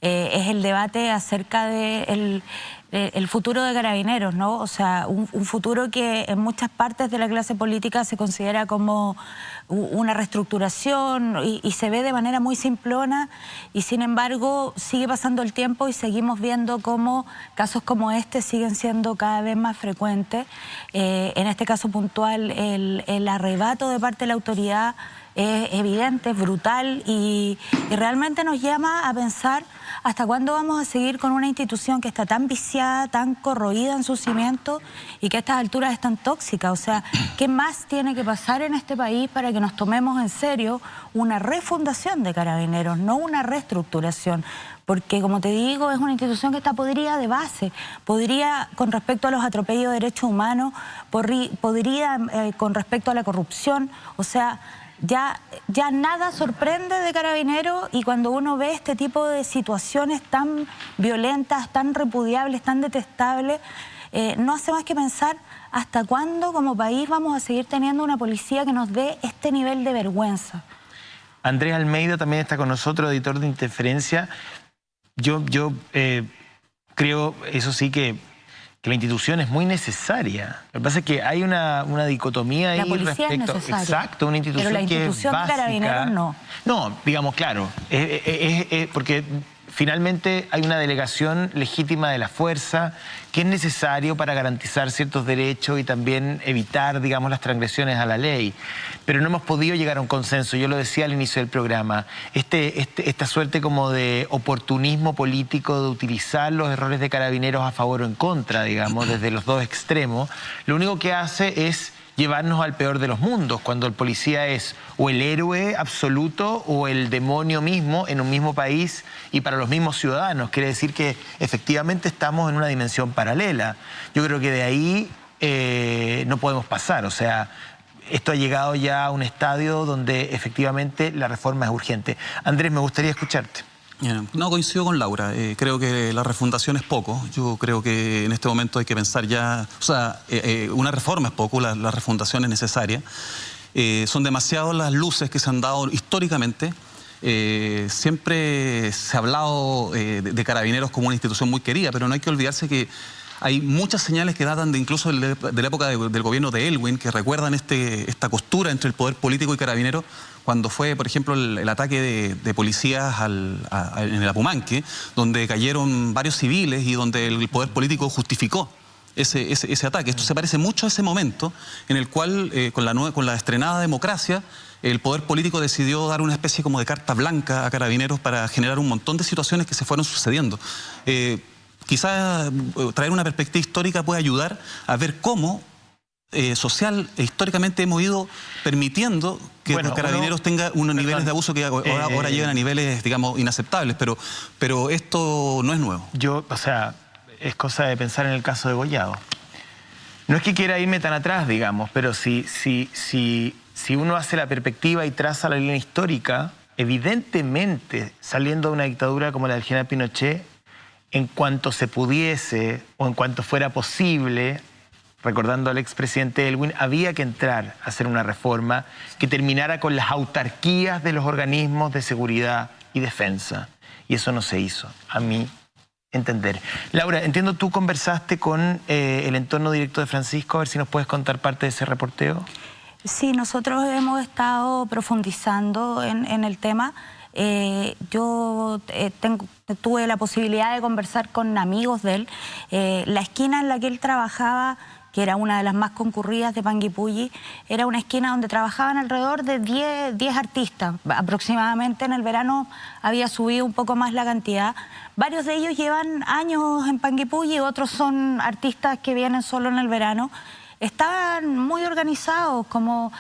es el debate acerca de el futuro de Carabineros, ¿no? O sea, un futuro que en muchas partes de la clase política se considera como una reestructuración y se ve de manera muy simplona, y sin embargo sigue pasando el tiempo y seguimos viendo cómo casos como este siguen siendo cada vez más frecuentes. En este caso puntual, el arrebato de parte de la autoridad es evidente, es brutal y realmente nos llama a pensar hasta cuándo vamos a seguir con una institución que está tan viciada, tan corroída en sus cimientos y que a estas alturas es tan tóxica. O sea, ¿qué más tiene que pasar en este país para que nos tomemos en serio una refundación de Carabineros, no una reestructuración? Porque, como te digo, es una institución que está podrida de base, podría con respecto a los atropellos de derechos humanos, podría con respecto a la corrupción, o sea, ya nada sorprende de Carabineros, y cuando uno ve este tipo de situaciones tan violentas, tan repudiables, tan detestables, no hace más que pensar hasta cuándo como país vamos a seguir teniendo una policía que nos dé este nivel de vergüenza. Andrés Almeida también está con nosotros, editor de Interferencia. Yo creo, eso sí, que la institución es muy necesaria. Lo que pasa es que hay una dicotomía ahí. La policía es necesaria. Exacto, una institución, pero la institución que es básica. de Carabineros no. No, digamos, claro, porque finalmente hay una delegación legítima de la fuerza que es necesario para garantizar ciertos derechos y también evitar, digamos, las transgresiones a la ley. Pero no hemos podido llegar a un consenso. Yo lo decía al inicio del programa, esta suerte como de oportunismo político de utilizar los errores de Carabineros a favor o en contra, digamos, desde los dos extremos, lo único que hace es llevarnos al peor de los mundos, cuando el policía es o el héroe absoluto o el demonio mismo en un mismo país y para los mismos ciudadanos. Quiere decir que efectivamente estamos en una dimensión paralela. Yo creo que de ahí no podemos pasar. O sea, esto ha llegado ya a un estadio donde efectivamente la reforma es urgente. Andrés, me gustaría escucharte. No, coincido con Laura. Creo que la refundación es poco. Yo creo que en este momento hay que pensar ya... O sea, una reforma es poco, la refundación es necesaria. Son demasiadas las luces que se han dado históricamente. Siempre se ha hablado de Carabineros como una institución muy querida, pero no hay que olvidarse que hay muchas señales que datan incluso de la época del gobierno de Elwin, que recuerdan esta costura entre el poder político y Carabineros, cuando fue, por ejemplo, el ataque de policías en el Apumanque, donde cayeron varios civiles y donde el poder político justificó ese ataque. Esto se parece mucho a ese momento en el cual, con la estrenada democracia, el poder político decidió dar una especie como de carta blanca a Carabineros para generar un montón de situaciones que se fueron sucediendo. Quizás traer una perspectiva histórica puede ayudar a ver cómo social e históricamente hemos ido permitiendo que Carabineros tenga unos niveles de abuso que ahora llegan a niveles, digamos, inaceptables, pero esto no es nuevo. O sea, es cosa de pensar en el caso de Gollado. No es que quiera irme tan atrás, digamos, pero si uno hace la perspectiva y traza la línea histórica, evidentemente, saliendo de una dictadura como la del general Pinochet, en cuanto se pudiese o en cuanto fuera posible, recordando al expresidente Elwin, había que entrar a hacer una reforma que terminara con las autarquías de los organismos de seguridad y defensa. Y eso no se hizo, a mi entender. Laura, entiendo tú conversaste con el entorno directo de Francisco, a ver si nos puedes contar parte de ese reporteo. Sí, nosotros hemos estado profundizando en el tema. Yo tuve la posibilidad de conversar con amigos de él. La esquina en la que él trabajaba, que era una de las más concurridas de Panguipulli, era una esquina donde trabajaban alrededor de 10 artistas. Aproximadamente en el verano había subido un poco más la cantidad. Varios de ellos llevan años en Panguipulli, otros son artistas que vienen solo en el verano. Estaban muy organizados, como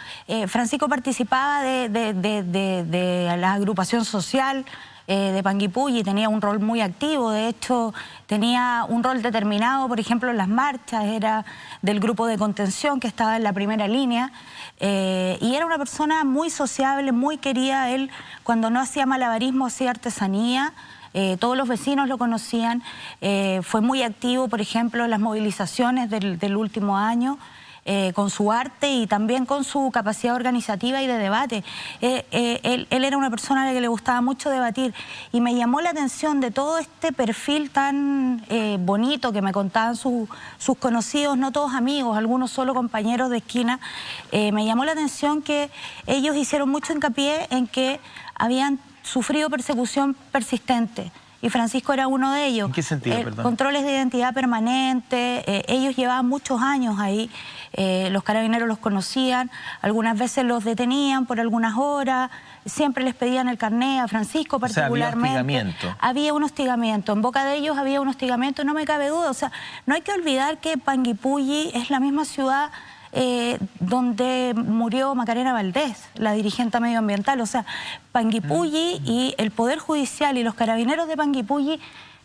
Francisco participaba de la agrupación social de Panguipulli, tenía un rol muy activo, de hecho tenía un rol determinado, por ejemplo en las marchas, era del grupo de contención que estaba en la primera línea, y era una persona muy sociable, muy querida. Él, cuando no hacía malabarismo, hacía artesanía. Todos los vecinos lo conocían, fue muy activo, por ejemplo, en las movilizaciones del último año. con su arte y también con su capacidad organizativa y de debate. Él era una persona a la que le gustaba mucho debatir y me llamó la atención de todo este perfil tan bonito que me contaban sus conocidos, no todos amigos, algunos solo compañeros de esquina. Me llamó la atención que ellos hicieron mucho hincapié en que habían sufrido persecución persistente. Y Francisco era uno de ellos. ¿En qué sentido, perdón? Controles de identidad permanente, ellos llevaban muchos años ahí, los carabineros los conocían, algunas veces los detenían por algunas horas, siempre les pedían el carné a Francisco particularmente. O sea, había hostigamiento. Había un hostigamiento, en boca de ellos había un hostigamiento, no me cabe duda. O sea, no hay que olvidar que Panguipulli es la misma ciudad donde murió Macarena Valdés, la dirigente medioambiental. O sea, Panguipulli y el Poder Judicial y los carabineros de Panguipulli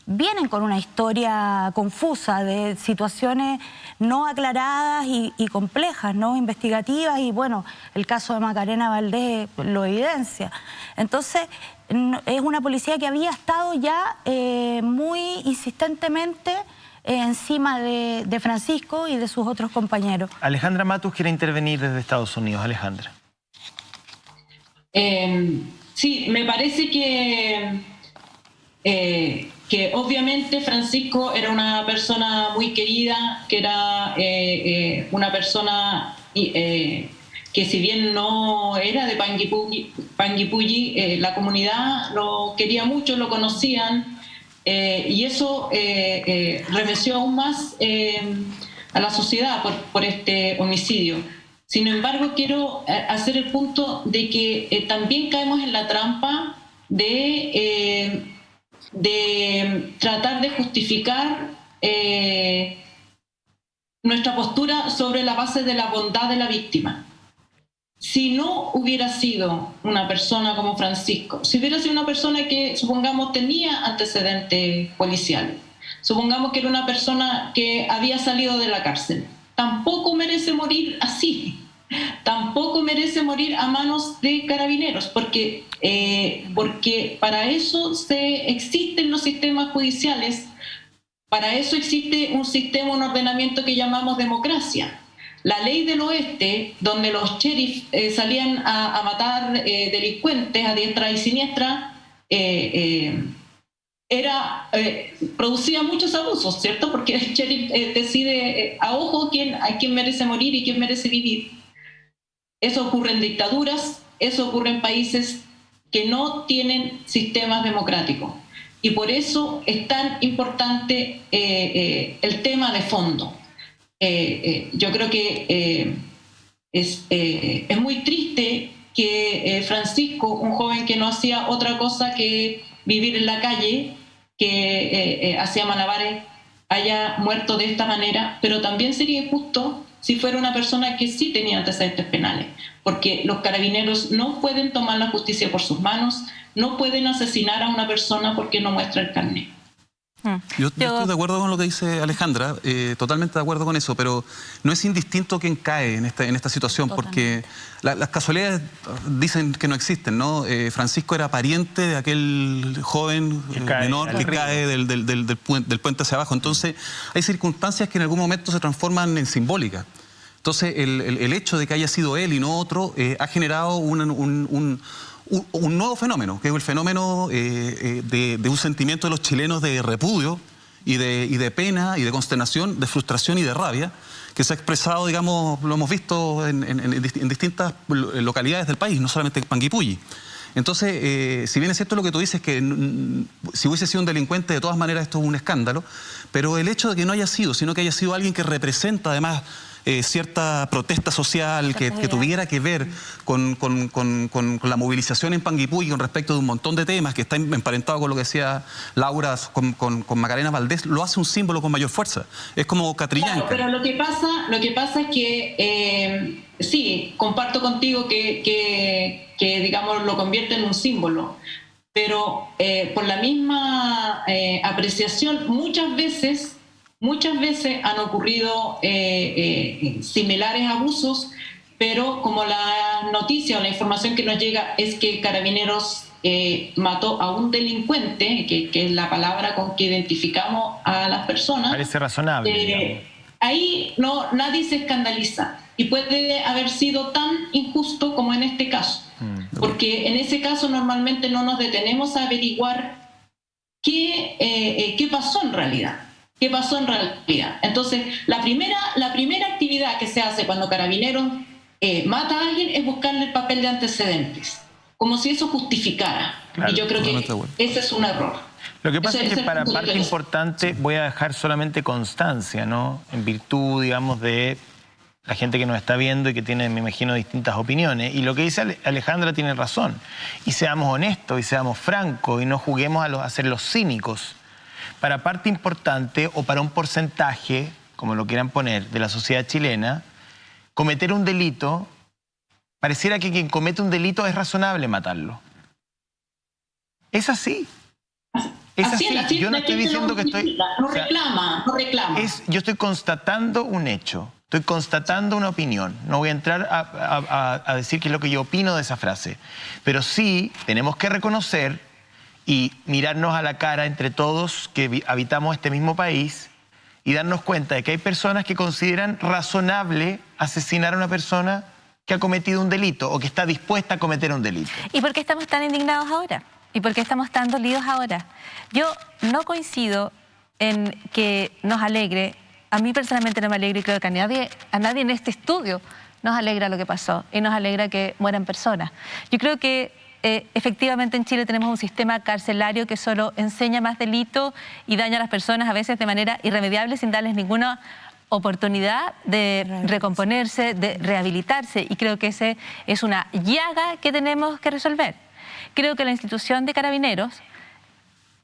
vienen con una historia confusa de situaciones no aclaradas y complejas, ¿no? Investigativas, y bueno, el caso de Macarena Valdés lo evidencia. Entonces, es una policía que había estado ya muy insistentemente encima de Francisco y de sus otros compañeros. Alejandra Matus quiere intervenir desde Estados Unidos. Alejandra. Sí, me parece que obviamente Francisco era una persona muy querida, que era una persona que si bien no era de Panguipulli, la comunidad lo quería mucho, lo conocían. Y eso remeció aún más a la sociedad por este homicidio. Sin embargo, quiero hacer el punto de que también caemos en la trampa de tratar de justificar nuestra postura sobre la base de la bondad de la víctima. Si no hubiera sido una persona como Francisco, si hubiera sido una persona que, supongamos, tenía antecedentes policiales, supongamos que era una persona que había salido de la cárcel, tampoco merece morir así, tampoco merece morir a manos de carabineros, porque para eso existen los sistemas judiciales, para eso existe un sistema, un ordenamiento que llamamos democracia. La ley del oeste, donde los sheriffs salían a matar delincuentes a diestra y siniestra, producía muchos abusos, ¿cierto? Porque el sheriff decide a ojo a quién merece morir y quién merece vivir. Eso ocurre en dictaduras, eso ocurre en países que no tienen sistemas democráticos. Y por eso es tan importante el tema de fondo. Yo creo que es muy triste que Francisco, un joven que no hacía otra cosa que vivir en la calle, que hacía malabares, haya muerto de esta manera, pero también sería injusto si fuera una persona que sí tenía antecedentes penales, porque los carabineros no pueden tomar la justicia por sus manos, no pueden asesinar a una persona porque no muestra el carnet. Yo estoy de acuerdo con lo que dice Alejandra, totalmente de acuerdo con eso, pero no es indistinto quién cae en esta situación, porque las casualidades dicen que no existen, ¿no? Francisco era pariente de aquel joven menor que cae del puente hacia abajo, entonces hay circunstancias que en algún momento se transforman en simbólicas. Entonces el hecho de que haya sido él y no otro ha generado un nuevo fenómeno, que es el fenómeno de un sentimiento de los chilenos de repudio y de pena y de consternación, de frustración y de rabia, que se ha expresado, digamos, lo hemos visto en distintas localidades del país, no solamente en Panguipulli. Entonces, si bien es cierto lo que tú dices, que si hubiese sido un delincuente, de todas maneras esto es un escándalo, pero el hecho de que no haya sido, sino que haya sido alguien que representa además cierta protesta social que tuviera que ver con la movilización en Panguipulli con respecto de un montón de temas, que está emparentado con lo que decía Laura con Macarena Valdés, lo hace un símbolo con mayor fuerza. Es como Catrillanca. Claro, pero lo que pasa es que sí, comparto contigo que digamos lo convierte en un símbolo, pero por la misma apreciación muchas veces han ocurrido similares abusos, pero como la noticia o la información que nos llega es que Carabineros mató a un delincuente, que es la palabra con que identificamos a las personas. Parece razonable. ahí nadie se escandaliza y puede haber sido tan injusto como en este caso, porque en ese caso normalmente no nos detenemos a averiguar qué pasó en realidad. ¿Qué pasó en realidad? Entonces, la primera actividad que se hace cuando Carabineros mata a alguien es buscarle el papel de antecedentes, como si eso justificara. Claro, y yo creo que ese es un error. Lo que pasa es que para parte importante voy a dejar solamente constancia, ¿no? En virtud, digamos, de la gente que nos está viendo y que tiene, me imagino, distintas opiniones. Y lo que dice Alejandra tiene razón. Y seamos honestos y seamos francos y no juguemos a ser los cínicos. Para parte importante o para un porcentaje, como lo quieran poner, de la sociedad chilena, cometer un delito, pareciera que quien comete un delito es razonable matarlo. Es así. Es así. Yo no estoy diciendo que estoy... No reclama. Yo estoy constatando un hecho, estoy constatando una opinión. No voy a entrar a decir qué es lo que yo opino de esa frase. Pero sí tenemos que reconocer y mirarnos a la cara entre todos que habitamos este mismo país y darnos cuenta de que hay personas que consideran razonable asesinar a una persona que ha cometido un delito o que está dispuesta a cometer un delito. ¿Y por qué estamos tan indignados ahora? ¿Y por qué estamos tan dolidos ahora? Yo no coincido en que nos alegre, a mí personalmente no me alegra y creo que a nadie en este estudio nos alegra lo que pasó y nos alegra que mueran personas. Yo creo que efectivamente en Chile tenemos un sistema carcelario que solo enseña más delito y daña a las personas a veces de manera irremediable sin darles ninguna oportunidad de recomponerse, de rehabilitarse, y creo que esa es una llaga que tenemos que resolver. Creo que la institución de Carabineros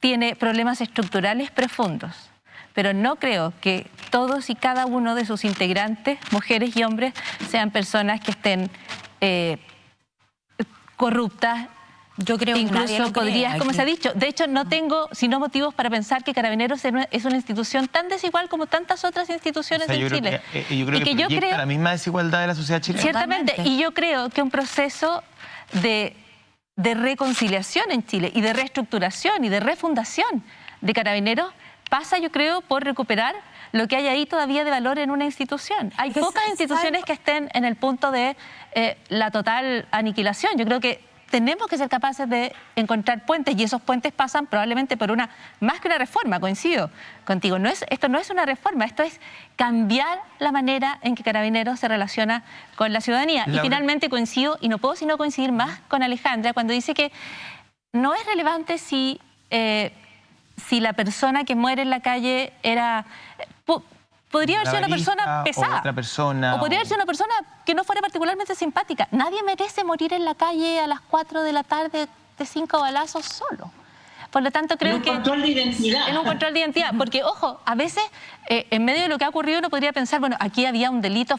tiene problemas estructurales profundos, pero no creo que todos y cada uno de sus integrantes, mujeres y hombres, sean personas que estén corruptas. Yo creo que incluso podrías, como se ha dicho, de hecho no tengo sino motivos para pensar que Carabineros es una institución tan desigual como tantas otras instituciones en Chile. Yo creo que proyecta la misma desigualdad de la sociedad chilena. Ciertamente, y yo creo que un proceso de reconciliación en Chile y de reestructuración y de refundación de Carabineros pasa, yo creo, por recuperar lo que hay ahí todavía de valor en una institución. Hay pocas instituciones que estén en el punto de la total aniquilación. Yo creo que tenemos que ser capaces de encontrar puentes, y esos puentes pasan probablemente por más que una reforma, coincido contigo. Esto no es una reforma, esto es cambiar la manera en que Carabineros se relaciona con la ciudadanía. Y finalmente coincido, y no puedo sino coincidir más con Alejandra, cuando dice que no es relevante si la persona que muere en la calle era... Podría haber sido una persona pesada. O podría haber sido una persona que no fuera particularmente simpática. Nadie merece morir en la calle a las 4 de la tarde de 5 balazos solo. Por lo tanto, creo que... En un control de identidad. En un control de identidad. Porque, ojo, a veces, en medio de lo que ha ocurrido, uno podría pensar, bueno, aquí había un delito,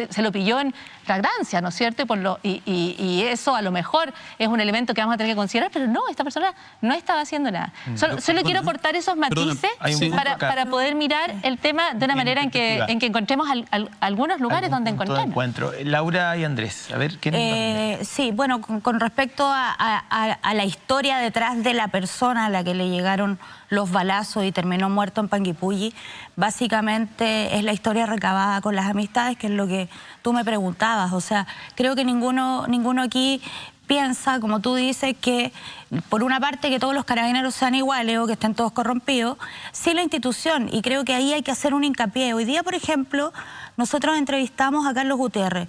se lo pilló en flagrancia, ¿no es cierto? Y eso a lo mejor es un elemento que vamos a tener que considerar, pero no, esta persona no estaba haciendo nada. Solo quiero aportar esos matices para poder mirar el tema de una manera en que encontremos algunos lugares donde encontrarnos. Laura y Andrés, a ver, ¿qué sí, bueno, con respecto a la historia detrás de la persona a la que le llegaron los balazos y terminó muerto en Panguipulli, básicamente es la historia recabada con las amistades, que es lo que tú me preguntabas. O sea, creo que ninguno aquí piensa, como tú dices, que por una parte que todos los carabineros sean iguales o que estén todos corrompidos, sí la institución, y creo que ahí hay que hacer un hincapié. Hoy día, por ejemplo, nosotros entrevistamos a Carlos Gutiérrez,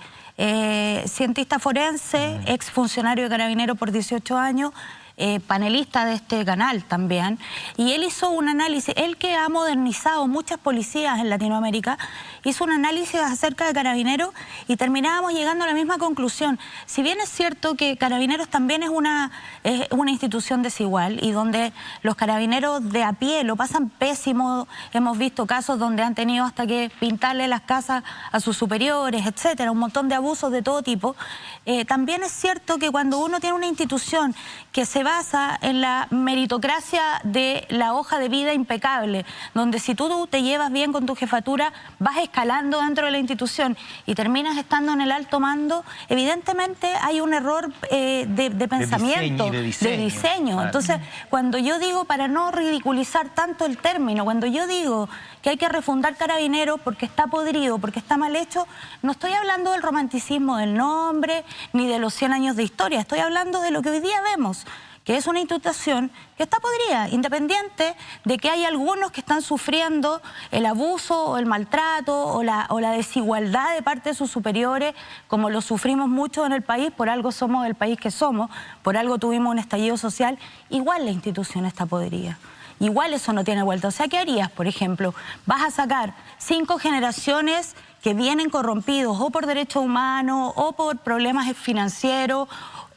cientista forense, exfuncionario de Carabineros por 18 años, panelista de este canal también, y él hizo un análisis, él que ha modernizado muchas policías en Latinoamérica, hizo un análisis acerca de Carabineros y terminábamos llegando a la misma conclusión. Si bien es cierto que Carabineros también es una institución desigual y donde los carabineros de a pie lo pasan pésimo, hemos visto casos donde han tenido hasta que pintarle las casas a sus superiores, etcétera, un montón de abusos de todo tipo, también es cierto que cuando uno tiene una institución que se va basa en la meritocracia de la hoja de vida impecable, donde si tú te llevas bien con tu jefatura, vas escalando dentro de la institución y terminas estando en el alto mando, evidentemente hay un error de pensamiento, de diseño. Claro. Entonces, cuando yo digo, para no ridiculizar tanto el término, cuando yo digo que hay que refundar Carabineros porque está podrido, porque está mal hecho, no estoy hablando del romanticismo del nombre, ni de los 100 años de historia, estoy hablando de lo que hoy día vemos, que es una institución que está podrida, independiente de que hay algunos que están sufriendo el abuso o el maltrato o la desigualdad de parte de sus superiores, como lo sufrimos mucho en el país, por algo somos el país que somos, por algo tuvimos un estallido social, igual la institución está podrida. Igual eso no tiene vuelta. O sea, ¿qué harías, por ejemplo? Vas a sacar 5 generaciones que vienen corrompidos o por derechos humanos o por problemas financieros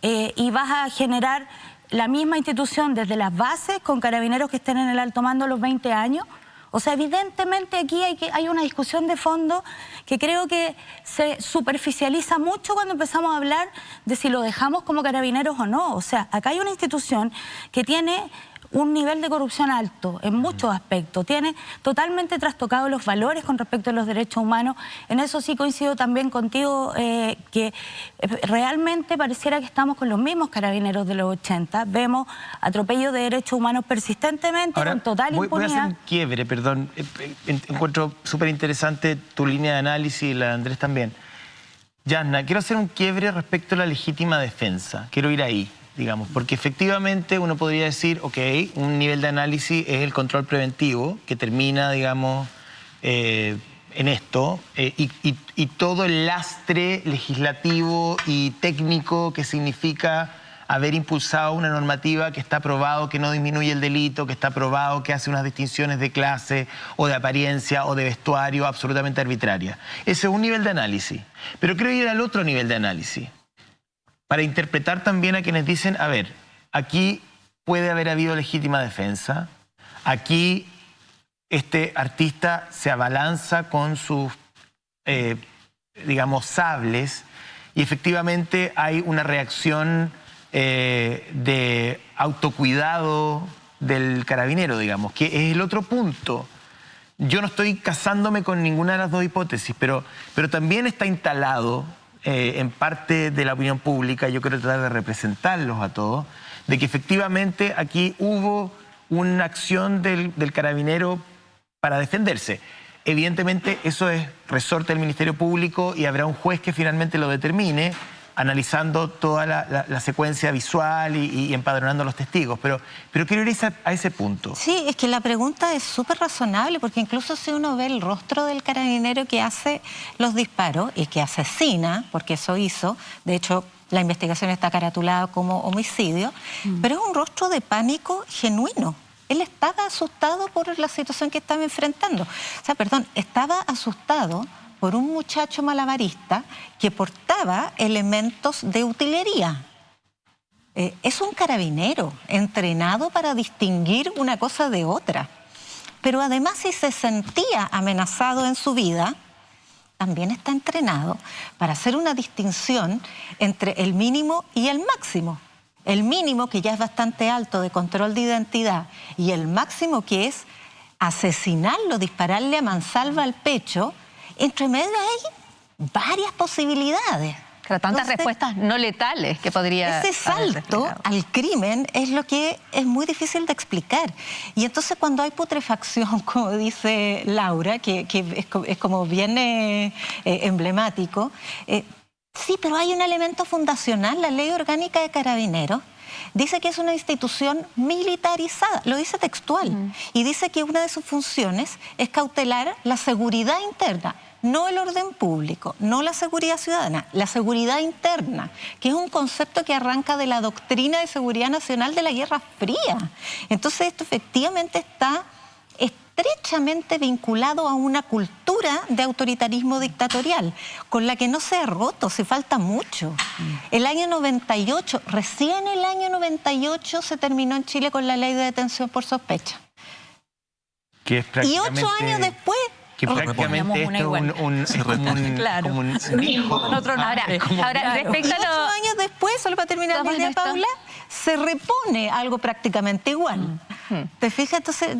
y vas a generar la misma institución desde las bases con Carabineros que estén en el alto mando a los 20 años. O sea, evidentemente aquí hay una discusión de fondo que creo que se superficializa mucho cuando empezamos a hablar de si lo dejamos como Carabineros o no. O sea, acá hay una institución que tiene un nivel de corrupción alto en muchos aspectos, tiene totalmente trastocados los valores con respecto a los derechos humanos. En eso sí coincido también contigo, que realmente pareciera que estamos con los mismos Carabineros de los 80, vemos atropellos de derechos humanos persistentemente. Ahora, con total impunidad. Voy a hacer un quiebre, perdón, encuentro súper interesante tu línea de análisis y la de Andrés también. Yasna, quiero hacer un quiebre respecto a la legítima defensa, quiero ir ahí, digamos, porque efectivamente uno podría decir, ok, un nivel de análisis es el control preventivo, que termina, digamos, en esto, y todo el lastre legislativo y técnico que significa haber impulsado una normativa que está probado que no disminuye el delito, que está probado que hace unas distinciones de clase o de apariencia o de vestuario absolutamente arbitrarias. Ese es un nivel de análisis. Pero quiero ir al otro nivel de análisis, para interpretar también a quienes dicen, a ver, aquí puede haber habido legítima defensa, aquí este artista se abalanza con sus, digamos, sables, y efectivamente hay una reacción de autocuidado del carabinero, digamos, que es el otro punto. Yo no estoy casándome con ninguna de las dos hipótesis, pero también está instalado en parte de la opinión pública, yo quiero tratar de representarlos a todos, de que efectivamente aquí hubo una acción del carabinero para defenderse. Evidentemente eso es resorte del Ministerio Público y habrá un juez que finalmente lo determine, analizando toda la secuencia visual y empadronando a los testigos. Pero quiero ir a ese punto. Sí, es que la pregunta es súper razonable, porque incluso si uno ve el rostro del carabinero que hace los disparos y que asesina, porque eso hizo, de hecho la investigación está caratulada como homicidio, pero es un rostro de pánico genuino. Él estaba asustado por la situación que estaba enfrentando. O sea, perdón, estaba asustado por un muchacho malabarista que portaba elementos de utilería. Es un carabinero entrenado para distinguir una cosa de otra. Pero además, si se sentía amenazado en su vida, también está entrenado para hacer una distinción entre el mínimo y el máximo. El mínimo, que ya es bastante alto, de control de identidad, y el máximo, que es asesinarlo, dispararle a mansalva al pecho. Entre medio hay varias posibilidades. Pero tantas respuestas no letales que podría... Ese salto al crimen es lo que es muy difícil de explicar. Y entonces cuando hay putrefacción, como dice Laura, que es como bien emblemático, sí, pero hay un elemento fundacional. La Ley Orgánica de Carabineros dice que es una institución militarizada, lo dice textual, y dice que una de sus funciones es cautelar la seguridad interna, no el orden público, no la seguridad ciudadana, la seguridad interna, que es un concepto que arranca de la doctrina de seguridad nacional de la Guerra Fría. Entonces esto efectivamente está estrechamente vinculado a una cultura de autoritarismo dictatorial, con la que no se ha roto, se falta mucho. El año 98, recién el año 98 se terminó en Chile con la ley de detención por sospecha. Que es prácticamente... Y 8 años después Que prácticamente esto es como un hijo. Con otro nombre. Ahora, respecto a 8 años después, solo para terminar la idea, Paula, se repone algo prácticamente igual. ¿Te fijas? Entonces,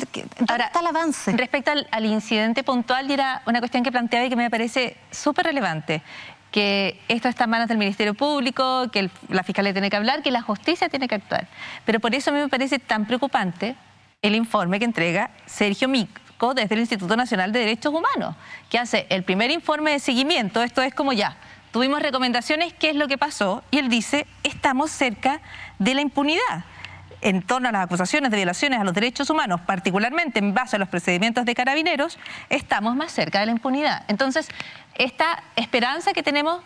ahora está el avance. Respecto al incidente puntual, y era una cuestión que planteaba y que me parece súper relevante, que esto está en manos del Ministerio Público, que la Fiscalía tiene que hablar, que la justicia tiene que actuar. Pero por eso a mí me parece tan preocupante el informe que entrega Sergio Mico desde el Instituto Nacional de Derechos Humanos, que hace el primer informe de seguimiento. Esto es como ya, tuvimos recomendaciones, ¿qué es lo que pasó? Y él dice, estamos cerca de la impunidad en torno a las acusaciones de violaciones a los derechos humanos, particularmente en base a los procedimientos de Carabineros, estamos más cerca de la impunidad. Entonces, esta esperanza que tenemos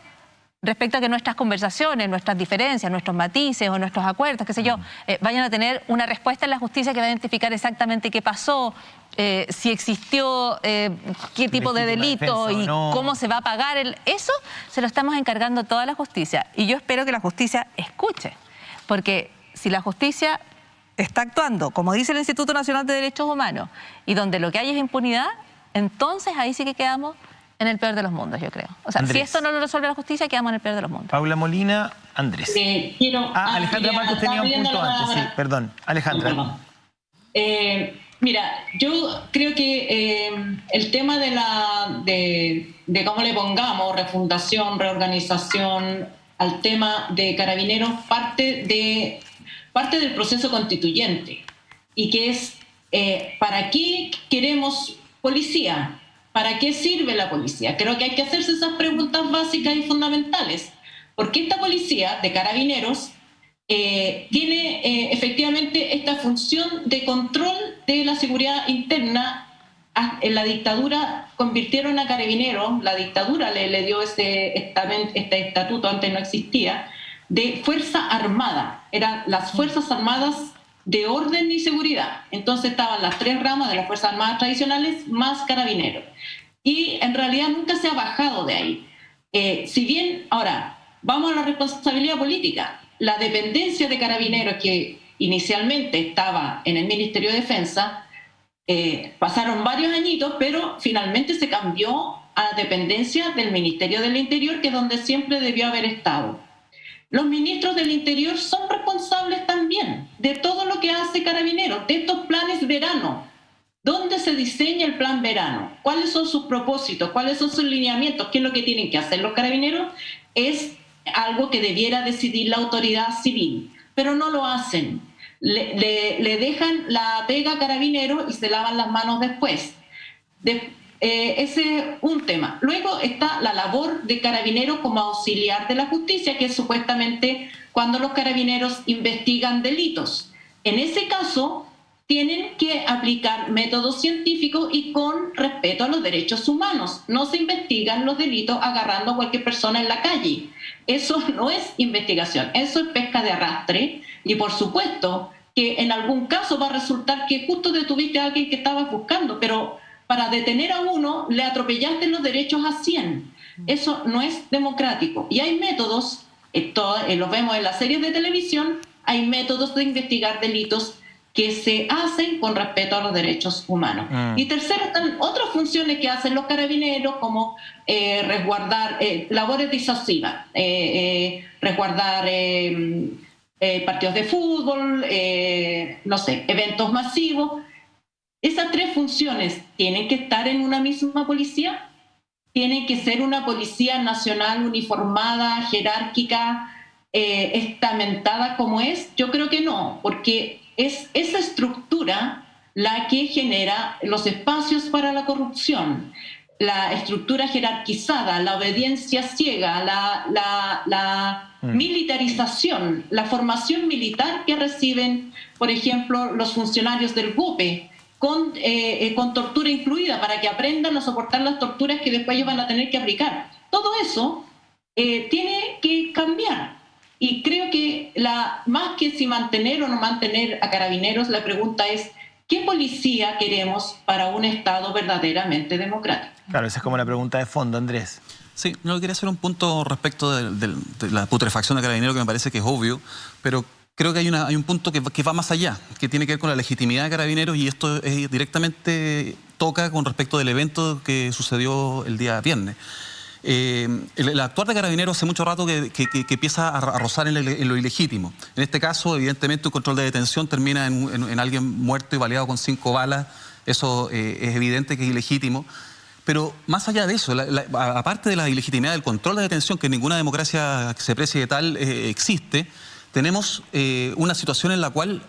respecto a que nuestras conversaciones, nuestras diferencias, nuestros matices o nuestros acuerdos, qué sé yo, vayan a tener una respuesta en la justicia que va a identificar exactamente qué pasó, si existió, qué tipo de delito y cómo se va a pagar. Eso se lo estamos encargando toda la justicia. Y yo espero que la justicia escuche, porque si la justicia está actuando, como dice el Instituto Nacional de Derechos Humanos, y donde lo que hay es impunidad, entonces ahí sí que quedamos en el peor de los mundos, yo creo. O sea, Andrés. si esto no lo resuelve la justicia, quedamos en el peor de los mundos. Paula Molina, Andrés. Alejandra Marcos tenía un punto antes, sí, perdón. Alejandra. Mira, yo creo que el tema de cómo le pongamos refundación, reorganización al tema de Carabineros parte del proceso constituyente, y que es ¿para qué queremos policía? ¿Para qué sirve la policía? Creo que hay que hacerse esas preguntas básicas y fundamentales. Porque esta policía de Carabineros tiene efectivamente esta función de control de la seguridad interna. En la dictadura convirtieron a Carabineros, la dictadura le dio este estatuto, antes no existía, de Fuerza Armada. Eran las Fuerzas Armadas de orden y seguridad. Entonces estaban las 3 ramas de las Fuerzas Armadas tradicionales más Carabineros. Y en realidad nunca se ha bajado de ahí. Si bien, ahora, vamos a la responsabilidad política. La dependencia de Carabineros, que inicialmente estaba en el Ministerio de Defensa, pasaron varios añitos, pero finalmente se cambió a dependencia del Ministerio del Interior, que es donde siempre debió haber estado. Los ministros del Interior son responsables también de todo lo que hace Carabineros, de estos planes verano. ¿Dónde se diseña el plan verano? ¿Cuáles son sus propósitos? ¿Cuáles son sus lineamientos? ¿Qué es lo que tienen que hacer los Carabineros? Es algo que debiera decidir la autoridad civil, pero no lo hacen. Le dejan la pega a Carabineros y se lavan las manos después. Ese es un tema. Luego está la labor de Carabineros como auxiliar de la justicia, que es supuestamente cuando los Carabineros investigan delitos. En ese caso, tienen que aplicar métodos científicos y con respeto a los derechos humanos. No se investigan los delitos agarrando a cualquier persona en la calle. Eso no es investigación, eso es pesca de arrastre. Y por supuesto que en algún caso va a resultar que justo detuviste a alguien que estabas buscando, pero para detener a uno le atropellaste los derechos a 100. Eso no es democrático. Y hay métodos, los vemos en las series de televisión, hay métodos de investigar delitos que se hacen con respeto a los derechos humanos. Y tercero, están otras funciones que hacen los Carabineros, como resguardar labores disuasivas, resguardar partidos de fútbol, no sé, eventos masivos. Esas 3 funciones tienen que estar en una misma policía, tienen que ser una policía nacional uniformada, jerárquica, estamentada como es. Yo creo que no, porque es esa estructura la que genera los espacios para la corrupción, la estructura jerarquizada, la obediencia ciega, la militarización, la formación militar que reciben, por ejemplo, los funcionarios del GOPE, con tortura incluida, para que aprendan a soportar las torturas que después ellos van a tener que aplicar. Todo eso tiene que cambiar. Y creo que más que si mantener o no mantener a Carabineros, la pregunta es ¿qué policía queremos para un Estado verdaderamente democrático? Claro, esa es como la pregunta de fondo, Andrés. Sí, yo quería hacer un punto respecto de la putrefacción de Carabineros, que me parece que es obvio, pero creo que hay un punto que va más allá, que tiene que ver con la legitimidad de Carabineros, y esto es directamente toca con respecto del evento que sucedió el día viernes. El actuar de Carabineros hace mucho rato que empieza a rozar en lo ilegítimo. En este caso, evidentemente, un control de detención termina en alguien muerto y baleado con 5 balas. Eso es evidente que es ilegítimo. Pero más allá de eso, aparte de la ilegitimidad del control de detención, que en ninguna democracia que se precie de tal existe, tenemos una situación en la cual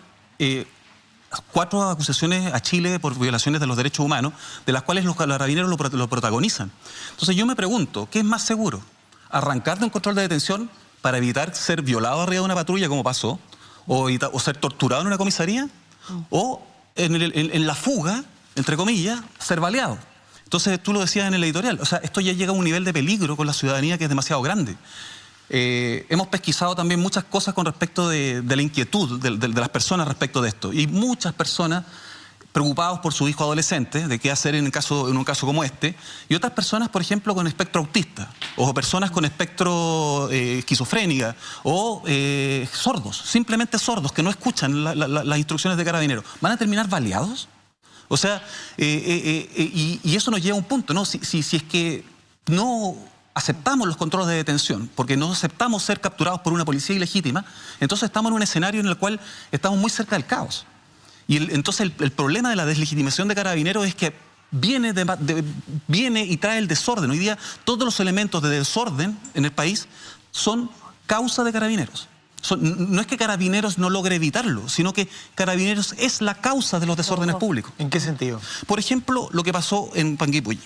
4 acusaciones a Chile por violaciones de los derechos humanos, de las cuales los carabineros lo protagonizan. Entonces yo me pregunto, ¿qué es más seguro? ¿Arrancar de un control de detención para evitar ser violado arriba de una patrulla, como pasó, o ser torturado en una comisaría, o en la fuga, entre comillas, ser baleado? Entonces tú lo decías en el editorial, o sea, esto ya llega a un nivel de peligro con la ciudadanía que es demasiado grande. Hemos pesquisado también muchas cosas con respecto de la inquietud de las personas respecto de esto. Y muchas personas preocupados por su hijo adolescente, de qué hacer en un caso como este, y otras personas, por ejemplo, con espectro autista, o personas con espectro esquizofrénica, o sordos, simplemente sordos, que no escuchan las instrucciones de Carabineros. ¿Van a terminar baleados? O sea, y eso nos lleva a un punto, ¿no? Si es que no aceptamos los controles de detención, porque no aceptamos ser capturados por una policía ilegítima, entonces estamos en un escenario en el cual estamos muy cerca del caos. Y entonces el problema de la deslegitimación de Carabineros es que viene y trae el desorden. Hoy día todos los elementos de desorden en el país son causa de Carabineros. No es que Carabineros no logre evitarlo, sino que Carabineros es la causa de los desórdenes públicos. ¿En qué sentido? Por ejemplo, lo que pasó en Panguipulli.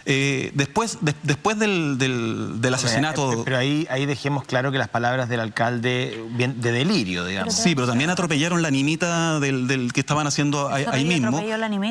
Después del asesinato... Pero ahí dejemos claro que las palabras del alcalde de delirio, digamos. Sí, pero también atropellaron la nimita del que estaban haciendo ahí mismo.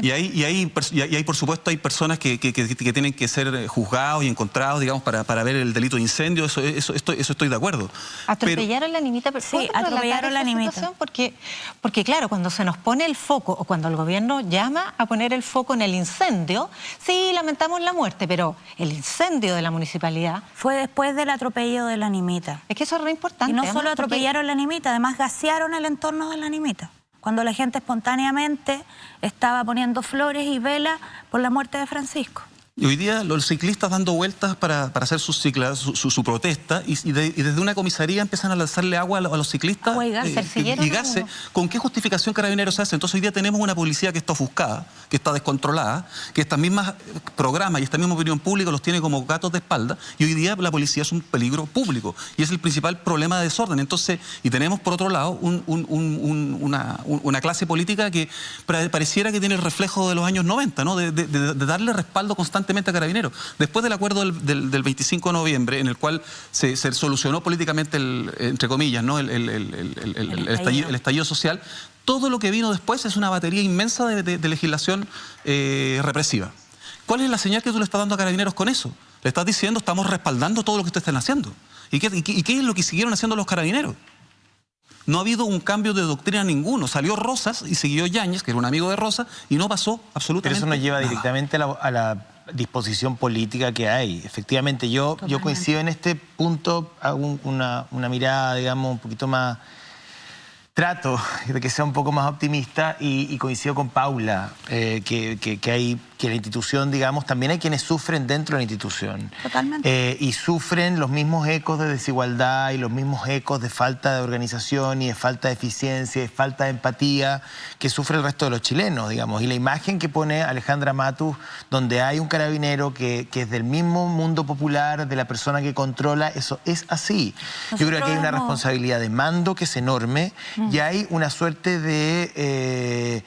Y ahí, por supuesto, hay personas que tienen que ser juzgados y encontrados, digamos, para ver el delito de incendio. Eso estoy de acuerdo. ¿Atropellaron la nimita? Sí, atropellaron la nimita. Porque, claro, cuando se nos pone el foco, o cuando el gobierno llama a poner el foco en el incendio, sí, lamentamos la muerte, pero el incendio de la municipalidad fue después del atropello de la nimita. Es que eso es re importante. Y no solo atropellaron la nimita, además gasearon el entorno de la nimita, cuando la gente espontáneamente estaba poniendo flores y velas por la muerte de Francisco. Y hoy día los ciclistas dando vueltas para hacer su protesta y desde una comisaría empiezan a lanzarle agua a los ciclistas. Agua y gases. ¿Con qué justificación Carabineros hace? Entonces hoy día tenemos una policía que está ofuscada, que está descontrolada, que estas mismas programas y esta misma opinión pública los tiene como gatos de espalda, y hoy día la policía es un peligro público y es el principal problema de desorden. Entonces, y tenemos por otro lado una clase política que pareciera que tiene el reflejo de los años 90, ¿no? de darle respaldo constantemente a Carabineros. Después del acuerdo del 25 de noviembre, en el cual se solucionó políticamente, entre comillas, ¿no? el estallido social, todo lo que vino después es una batería inmensa de legislación represiva. ¿Cuál es la señal que tú le estás dando a Carabineros con eso? Le estás diciendo, estamos respaldando todo lo que ustedes están haciendo. ¿Y qué es lo que siguieron haciendo los Carabineros? No ha habido un cambio de doctrina ninguno. Salió Rosas y siguió Yáñez, que era un amigo de Rosas, y no pasó absolutamente nada. Pero eso nos lleva directamente a la disposición política que hay. Efectivamente, yo coincido en este punto, hago una mirada, digamos, un poquito más... Trato de que sea un poco más optimista y coincido con Paula, que la institución, digamos, también hay quienes sufren dentro de la institución. Totalmente. Y sufren los mismos ecos de desigualdad y los mismos ecos de falta de organización y de falta de eficiencia y de falta de empatía que sufre el resto de los chilenos, digamos. Y la imagen que pone Alejandra Matus, donde hay un carabinero que es del mismo mundo popular, de la persona que controla, eso es así. Yo creo que hay una responsabilidad de mando que es enorme. Y hay una suerte de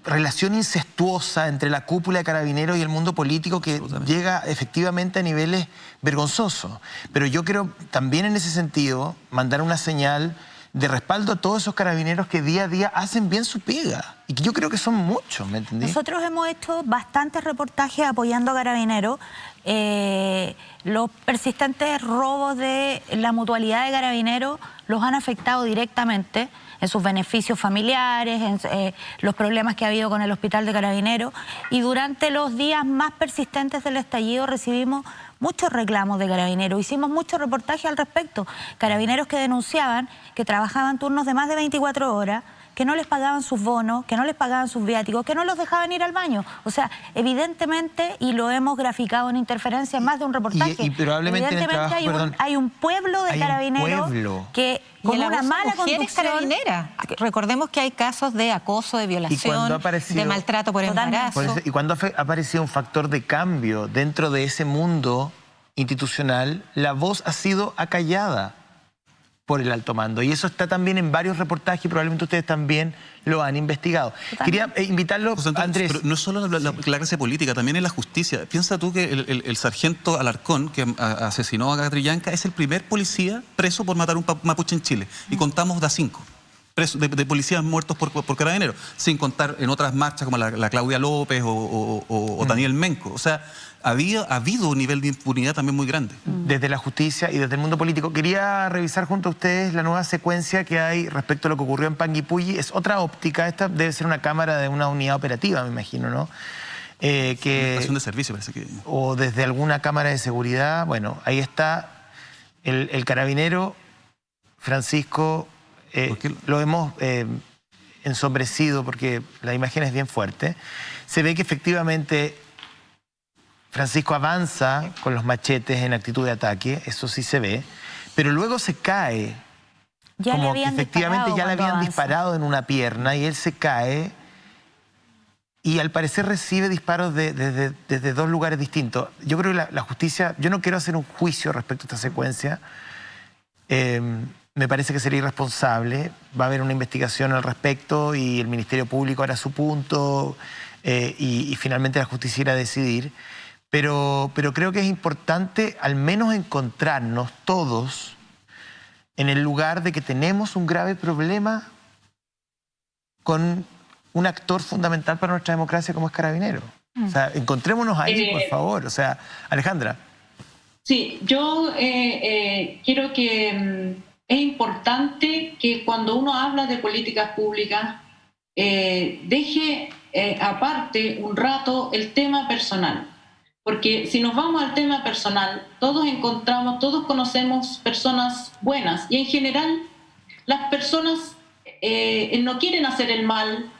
relación incestuosa entre la cúpula de Carabineros y el mundo político que llega efectivamente a niveles vergonzosos. Pero yo quiero también en ese sentido mandar una señal de respaldo a todos esos carabineros que día a día hacen bien su pega. Y que yo creo que son muchos, ¿me entendí? Nosotros hemos hecho bastantes reportajes apoyando a Carabineros. Los persistentes robos de la mutualidad de Carabineros los han afectado directamente en sus beneficios familiares, en los problemas que ha habido con el hospital de Carabineros. Y durante los días más persistentes del estallido recibimos muchos reclamos de Carabineros. Hicimos muchos reportajes al respecto. Carabineros que denunciaban que trabajaban turnos de más de 24 horas, que no les pagaban sus bonos, que no les pagaban sus viáticos, que no los dejaban ir al baño. O sea, evidentemente, y lo hemos graficado en Interferencia en más de un reportaje, y probablemente evidentemente en el trabajo, hay un pueblo de carabineros que con una mala conducción... carabinera. Recordemos que hay casos de acoso, de violación, de maltrato por embarazo. Y cuando ha aparecido un factor de cambio dentro de ese mundo institucional, la voz ha sido acallada por el alto mando. Y eso está también en varios reportajes y probablemente ustedes también lo han investigado. Quería invitarlo, Andrés. Pero no es solo la clase política, también en la justicia. Piensa tú que el sargento Alarcón, que asesinó a Catrillanca, es el primer policía preso por matar a un mapuche en Chile. Y contamos de a 5 de policías muertos por carabineros, sin contar en otras marchas como la Claudia López o Daniel Menco. O sea, ha habido un nivel de impunidad también muy grande. Desde la justicia y desde el mundo político. Quería revisar junto a ustedes la nueva secuencia que hay respecto a lo que ocurrió en Panguipulli. Es otra óptica. Esta debe ser una cámara de una unidad operativa, me imagino, ¿no? Estación de servicio, parece que... O desde alguna cámara de seguridad. Bueno, ahí está el carabinero Francisco. Lo hemos ensombrecido porque la imagen es bien fuerte. Se ve que efectivamente Francisco avanza con los machetes en actitud de ataque, eso sí se ve, pero luego se cae. Como que efectivamente ya le habían disparado en una pierna y él se cae y al parecer recibe disparos desde 2 lugares distintos. Yo creo que la justicia, yo no quiero hacer un juicio respecto a esta secuencia, me parece que sería irresponsable, va a haber una investigación al respecto y el Ministerio Público hará su punto y finalmente la justicia irá a decidir. Pero creo que es importante al menos encontrarnos todos en el lugar de que tenemos un grave problema con un actor fundamental para nuestra democracia como es Carabinero. O sea, encontrémonos ahí, por favor. O sea, Alejandra. Sí, yo quiero que es importante que cuando uno habla de políticas públicas deje aparte un rato el tema personal. Porque si nos vamos al tema personal, todos conocemos personas buenas y en general las personas no quieren hacer el mal,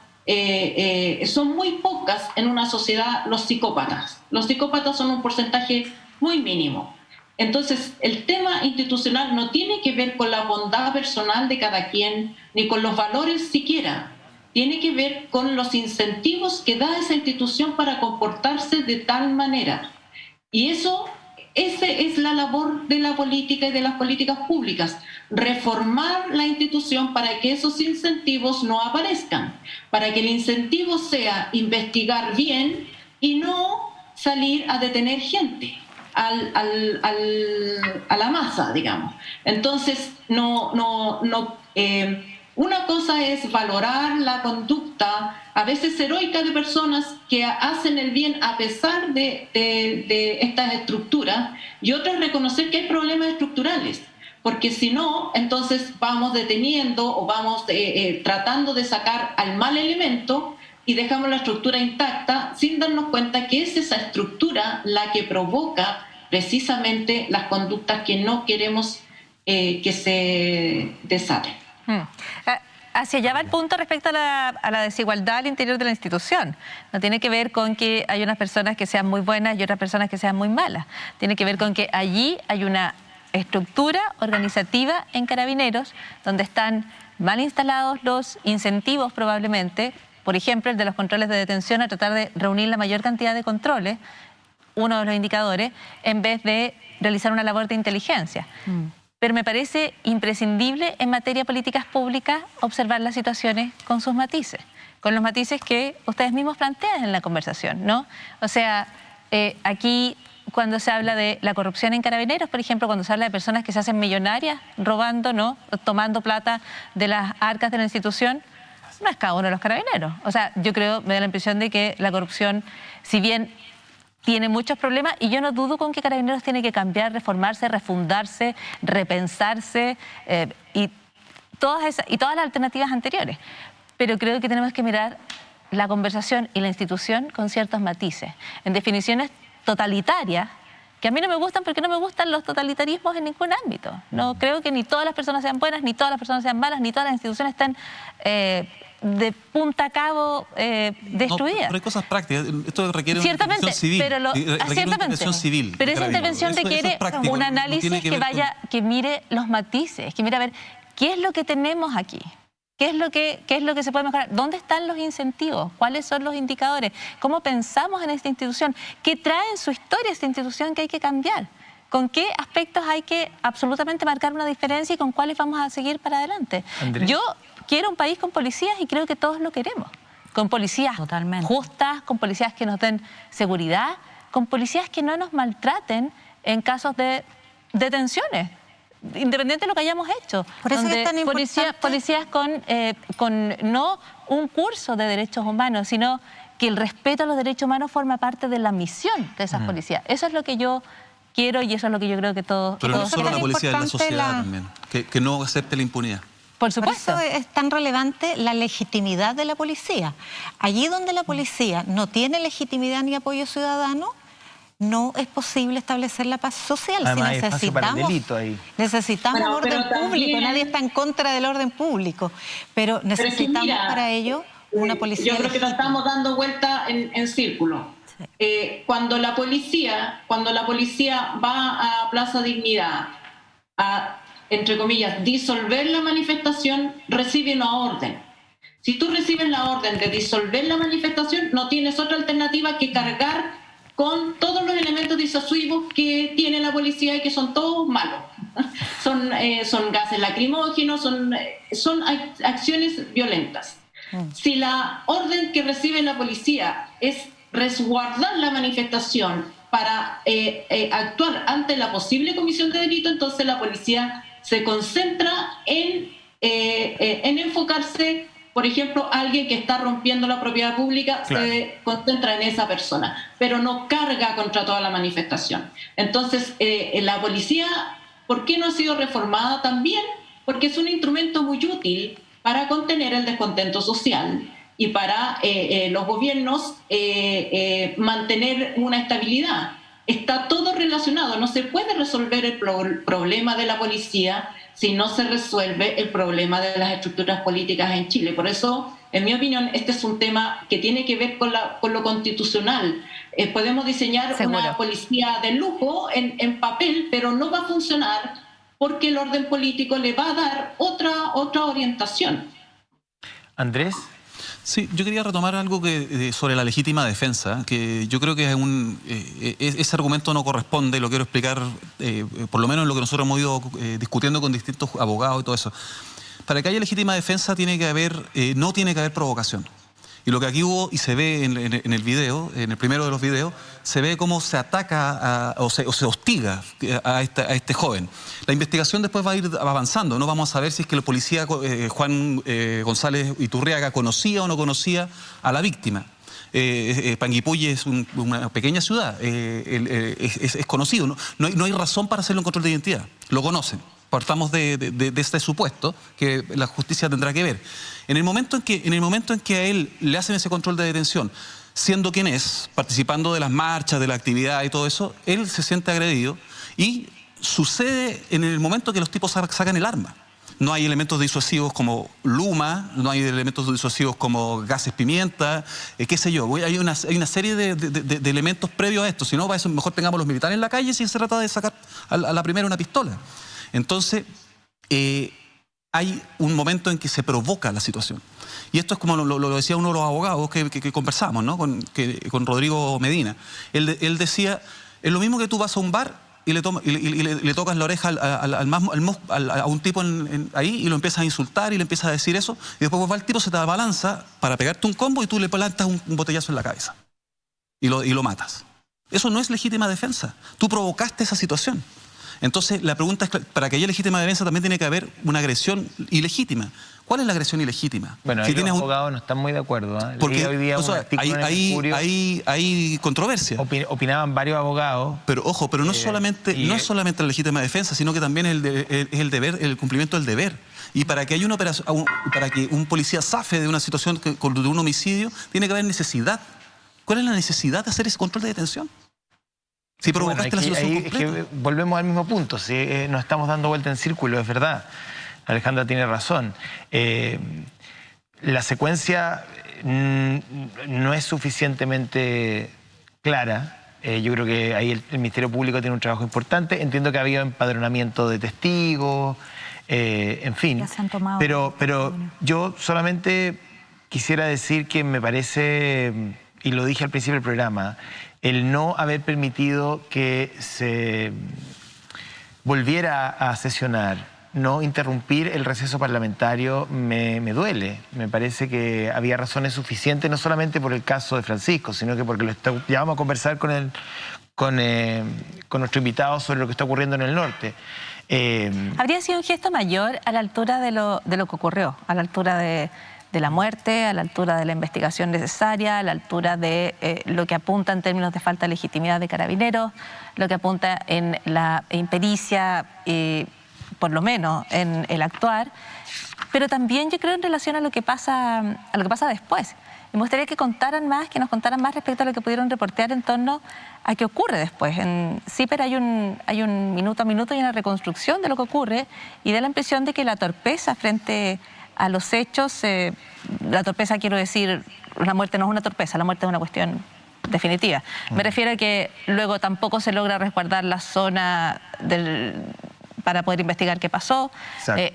son muy pocas en una sociedad los psicópatas. Los psicópatas son un porcentaje muy mínimo. Entonces, el tema institucional no tiene que ver con la bondad personal de cada quien, ni con los valores siquiera. Tiene que ver con los incentivos que da esa institución para comportarse de tal manera. Y esa es la labor de la política y de las políticas públicas. Reformar la institución para que esos incentivos no aparezcan, para que el incentivo sea investigar bien y no salir a detener gente. A la masa, digamos. Entonces, una cosa es valorar la conducta, a veces heroica, de personas que hacen el bien a pesar de estas estructuras, y otra es reconocer que hay problemas estructurales, porque si no, entonces vamos deteniendo o vamos tratando de sacar al mal elemento y dejamos la estructura intacta sin darnos cuenta que es esa estructura la que provoca precisamente las conductas que no queremos que se desaten. Hacia allá va el punto respecto a la desigualdad al interior de la institución. No tiene que ver con que hay unas personas que sean muy buenas y otras personas que sean muy malas. Tiene que ver con que allí hay una estructura organizativa en Carabineros donde están mal instalados los incentivos probablemente. Por ejemplo, el de los controles de detención, a tratar de reunir la mayor cantidad de controles, uno de los indicadores, en vez de realizar una labor de inteligencia. Pero me parece imprescindible en materia de políticas públicas observar las situaciones con sus matices, con los matices que ustedes mismos plantean en la conversación, ¿no? O sea, aquí cuando se habla de la corrupción en Carabineros, por ejemplo, cuando se habla de personas que se hacen millonarias robando, ¿no?, tomando plata de las arcas de la institución, no es cada uno de los Carabineros. O sea, yo creo, me da la impresión de que la corrupción, si bien tiene muchos problemas, y yo no dudo con que Carabineros tiene que cambiar, reformarse, refundarse, repensarse y todas las alternativas anteriores. Pero creo que tenemos que mirar la conversación y la institución con ciertos matices. En definiciones totalitarias, que a mí no me gustan porque no me gustan los totalitarismos en ningún ámbito. No creo que ni todas las personas sean buenas, ni todas las personas sean malas, ni todas las instituciones estén de punta a cabo destruidas. No, pero hay cosas prácticas. Esto requiere una intervención civil. Intervención civil. Pero esa intervención requiere un análisis que mire los matices, que mire a ver qué es lo que tenemos aquí. ¿Qué es lo que se puede mejorar? ¿Dónde están los incentivos? ¿Cuáles son los indicadores? ¿Cómo pensamos en esta institución? ¿Qué trae en su historia esta institución que hay que cambiar? ¿Con qué aspectos hay que absolutamente marcar una diferencia y con cuáles vamos a seguir para adelante? Andrés. Yo quiero un país con policías y creo que todos lo queremos. Con policías justas, con policías que nos den seguridad, con policías que no nos maltraten en casos de detenciones, independiente de lo que hayamos hecho. Por eso es tan importante. Policías con no un curso de derechos humanos, sino que el respeto a los derechos humanos forma parte de la misión de esas policías. Eso es lo que yo quiero y eso es lo que yo creo que todos... Pero no solo la policía, es la sociedad también, que no acepte la impunidad. Por supuesto. Por eso es tan relevante la legitimidad de la policía. Allí donde la policía no tiene legitimidad ni apoyo ciudadano, no es posible establecer la paz social. Además, si necesitamos orden público, nadie está en contra del orden público, pero necesitamos para ello una policía. Yo creo que nos estamos dando vuelta en círculo. Sí. Cuando la policía va a Plaza Dignidad a, entre comillas, disolver la manifestación, recibe una orden. Si tú recibes la orden de disolver la manifestación, no tienes otra alternativa que cargar con todos los elementos disuasivos que tiene la policía y que son todos malos. Son gases lacrimógenos, son acciones violentas. Si la orden que recibe la policía es resguardar la manifestación para actuar ante la posible comisión de delito, entonces la policía se concentra en enfocarse. Por ejemplo, alguien que está rompiendo la propiedad pública, claro, se concentra en esa persona, pero no carga contra toda la manifestación. Entonces, la policía, ¿por qué no ha sido reformada también? Porque es un instrumento muy útil para contener el descontento social y para los gobiernos mantener una estabilidad. Está todo relacionado, no se puede resolver el problema de la policía si no se resuelve el problema de las estructuras políticas en Chile. Por eso, en mi opinión, este es un tema que tiene que ver con lo constitucional. Podemos diseñar una policía de lujo en papel, pero no va a funcionar porque el orden político le va a dar otra orientación. Andrés. Sí, yo quería retomar algo sobre la legítima defensa, que yo creo que ese argumento no corresponde, lo quiero explicar por lo menos en lo que nosotros hemos ido discutiendo con distintos abogados y todo eso. Para que haya legítima defensa no tiene que haber provocación. Y lo que aquí hubo, y se ve en el video, en el primero de los videos, se ve cómo se ataca o se hostiga a este joven. La investigación después va a ir avanzando, no vamos a saber si es que el policía Juan González Iturriaga conocía o no conocía a la víctima. Panguipulli es una pequeña ciudad, es conocido, no hay razón para hacerle un control de identidad, lo conocen. Partamos de este supuesto que la justicia tendrá que ver. En el momento en que a él le hacen ese control de detención, siendo quien es, participando de las marchas, de la actividad y todo eso, él se siente agredido y sucede en el momento que los tipos sacan el arma. No hay elementos disuasivos como luma, no hay elementos disuasivos como gases pimienta, qué sé yo. Hay una serie de elementos previos a esto. Si no, para eso mejor tengamos los militares en la calle si se trata de sacar a la primera una pistola. Entonces, hay un momento en que se provoca la situación. Y esto es como lo decía uno de los abogados que conversamos, ¿no? con Rodrigo Medina. Él decía, es lo mismo que tú vas a un bar y le tocas la oreja a un tipo ahí y lo empiezas a insultar y le empiezas a decir eso, y después va el tipo, se te abalanza para pegarte un combo y tú le plantas un botellazo en la cabeza y lo matas. Eso no es legítima defensa. Tú provocaste esa situación. Entonces, la pregunta es, para que haya legítima defensa también tiene que haber una agresión ilegítima. ¿Cuál es la agresión ilegítima? Bueno, ahí los abogados no están muy de acuerdo. Porque hoy día hay controversia. Opinaban varios abogados. Pero ojo, no es solamente la legítima defensa, sino que también es el cumplimiento del deber. Y para que haya para que un policía zafe de una situación de un homicidio, tiene que haber necesidad. ¿Cuál es la necesidad de hacer ese control de detención? Si provocaste la situación completa. Es que volvemos al mismo punto, ¿sí? Nos estamos dando vuelta en círculo, es verdad. Alejandra tiene razón. La secuencia no es suficientemente clara. Yo creo que ahí el Ministerio Público tiene un trabajo importante. Entiendo que ha habido empadronamiento de testigos, en fin. Ya se han tomado. Pero yo solamente quisiera decir que me parece, y lo dije al principio del programa, el no haber permitido que se volviera a sesionar, no interrumpir el receso parlamentario, me duele. Me parece que había razones suficientes, no solamente por el caso de Francisco, sino que porque ya vamos a conversar con nuestro invitado sobre lo que está ocurriendo en el norte. ¿Habría sido un gesto mayor a la altura de lo que ocurrió? A la altura de la muerte, a la altura de la investigación necesaria, a la altura de lo que apunta en términos de falta de legitimidad de Carabineros, lo que apunta en la impericia, por lo menos en el actuar, pero también yo creo en relación a lo que pasa después. Y me gustaría que nos contaran más respecto a lo que pudieron reportear en torno a qué ocurre después. En CIPER hay un minuto a minuto y una reconstrucción de lo que ocurre y da la impresión de que la torpeza frente a los hechos, la torpeza quiero decir, la muerte no es una torpeza, la muerte es una cuestión definitiva. Me refiero a que luego tampoco se logra resguardar la zona para poder investigar qué pasó.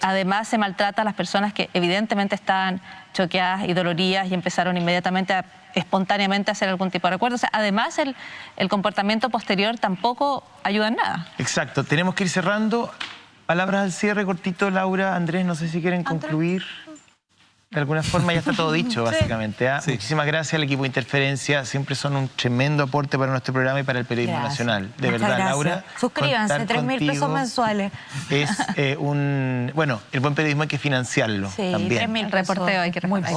Además se maltrata a las personas que evidentemente estaban choqueadas y doloridas y empezaron inmediatamente espontáneamente a hacer algún tipo de recuerdo. O sea, además el comportamiento posterior tampoco ayuda en nada. Exacto, tenemos que ir cerrando. Palabras al cierre, cortito, Laura, Andrés, no sé si quieren concluir. De alguna forma ya está todo dicho, básicamente. ¿Ah? Sí. Muchísimas gracias al equipo de Interferencia. Siempre son un tremendo aporte para nuestro programa y para el periodismo nacional. De verdad, gracias. Laura. Suscríbanse, 3.000 pesos mensuales. Es bueno, el buen periodismo hay que financiarlo también. 3.000 reporteo hay que responder.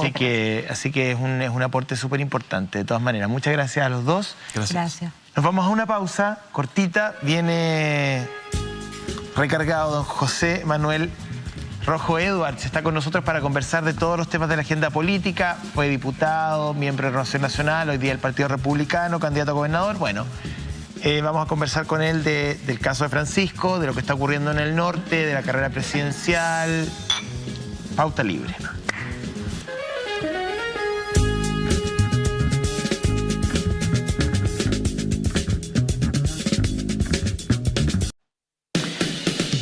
Así que es un aporte súper importante, de todas maneras. Muchas gracias a los dos. Gracias. Nos vamos a una pausa cortita. Viene recargado don José Manuel Rojo Edwards, está con nosotros para conversar de todos los temas de la agenda política. Fue diputado, miembro de Renovación Nacional, hoy día del Partido Republicano, candidato a gobernador. Bueno, vamos a conversar con él del caso de Francisco, de lo que está ocurriendo en el norte, de la carrera presidencial. Pauta libre.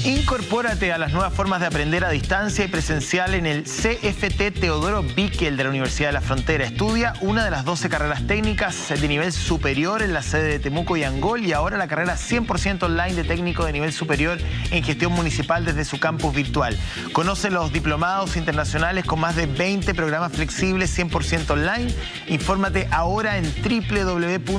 Incorpórate a las nuevas formas de aprender a distancia y presencial en el CFT Teodoro Bickel de la Universidad de la Frontera. Estudia una de las 12 carreras técnicas de nivel superior en la sede de Temuco y Angol y ahora la carrera 100% online de técnico de nivel superior en gestión municipal desde su campus virtual. Conoce los diplomados internacionales con más de 20 programas flexibles 100% online. Infórmate ahora en www.twk.cl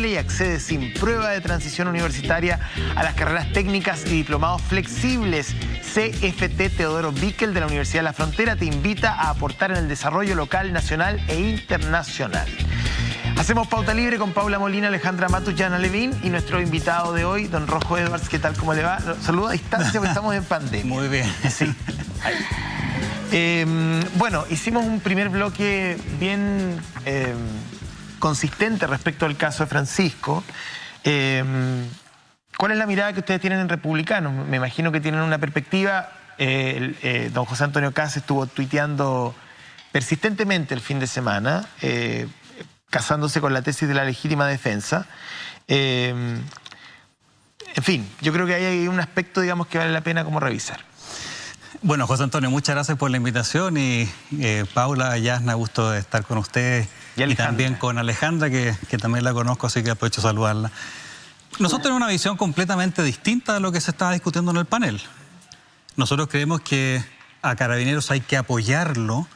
y accede sin prueba de transición universitaria a las carreras técnicas y diplomados flexibles. CFT Teodoro Bickel de la Universidad de la Frontera te invita a aportar en el desarrollo local, nacional e internacional. Hacemos pauta libre con Paula Molina, Alejandra Matus, Yana Levín y nuestro invitado de hoy, don Rojo Edwards. ¿Qué tal? ¿Cómo le va? Saludo a distancia porque estamos en pandemia. Muy bien. Sí. Bueno, hicimos un primer bloque bien consistente respecto al caso de Francisco. ¿Cuál es la mirada que ustedes tienen en Republicanos? Me imagino que tienen una perspectiva. Don José Antonio Kast estuvo tuiteando persistentemente el fin de semana, casándose con la tesis de la legítima defensa. En fin, yo creo que hay un aspecto, digamos, que vale la pena como revisar. Bueno, José Antonio, muchas gracias por la invitación y Paula, Yasna, gusto de estar con ustedes y también con Alejandra, que también la conozco, así que aprovecho a saludarla. Nosotros tenemos una visión completamente distinta de lo que se estaba discutiendo en el panel. Nosotros creemos que a Carabineros hay que apoyarlo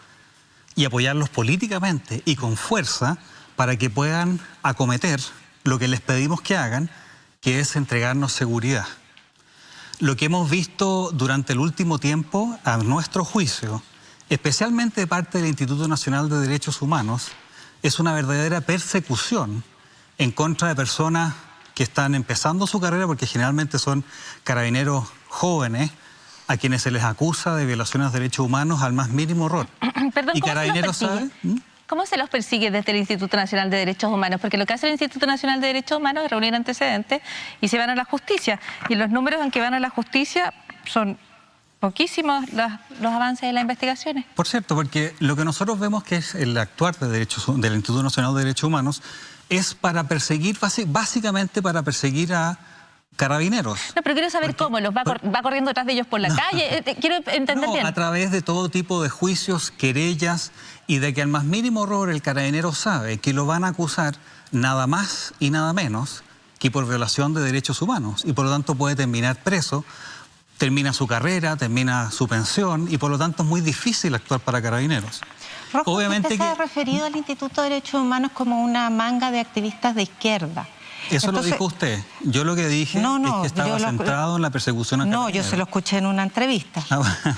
y apoyarlos políticamente y con fuerza para que puedan acometer lo que les pedimos que hagan, que es entregarnos seguridad. Lo que hemos visto durante el último tiempo, a nuestro juicio, especialmente de parte del Instituto Nacional de Derechos Humanos, es una verdadera persecución en contra de personas que están empezando su carrera, porque generalmente son carabineros jóvenes a quienes se les acusa de violaciones de derechos humanos al más mínimo error. Perdón, y Carabineros sabe... ¿Cómo se los persigue desde el Instituto Nacional de Derechos Humanos? Porque lo que hace el Instituto Nacional de Derechos Humanos es reunir antecedentes y se van a la justicia. Y los números en que van a la justicia son poquísimos los avances de las investigaciones. Por cierto, porque lo que nosotros vemos que es el actuar del Instituto Nacional de Derechos Humanos es para perseguir, básicamente para perseguir a carabineros. No, pero quiero saber cómo, va corriendo detrás de ellos por la calle, quiero entender bien. A través de todo tipo de juicios, querellas, y de que al más mínimo error el carabinero sabe que lo van a acusar nada más y nada menos que por violación de derechos humanos, y por lo tanto puede terminar preso, termina su carrera, termina su pensión, y por lo tanto es muy difícil actuar para carabineros. Rojo, usted se ha referido al Instituto de Derechos Humanos como una manga de activistas de izquierda. Eso lo dijo usted. Yo lo que dije es que estaba centrado en la persecución a carabineros. No, yo se lo escuché en una entrevista.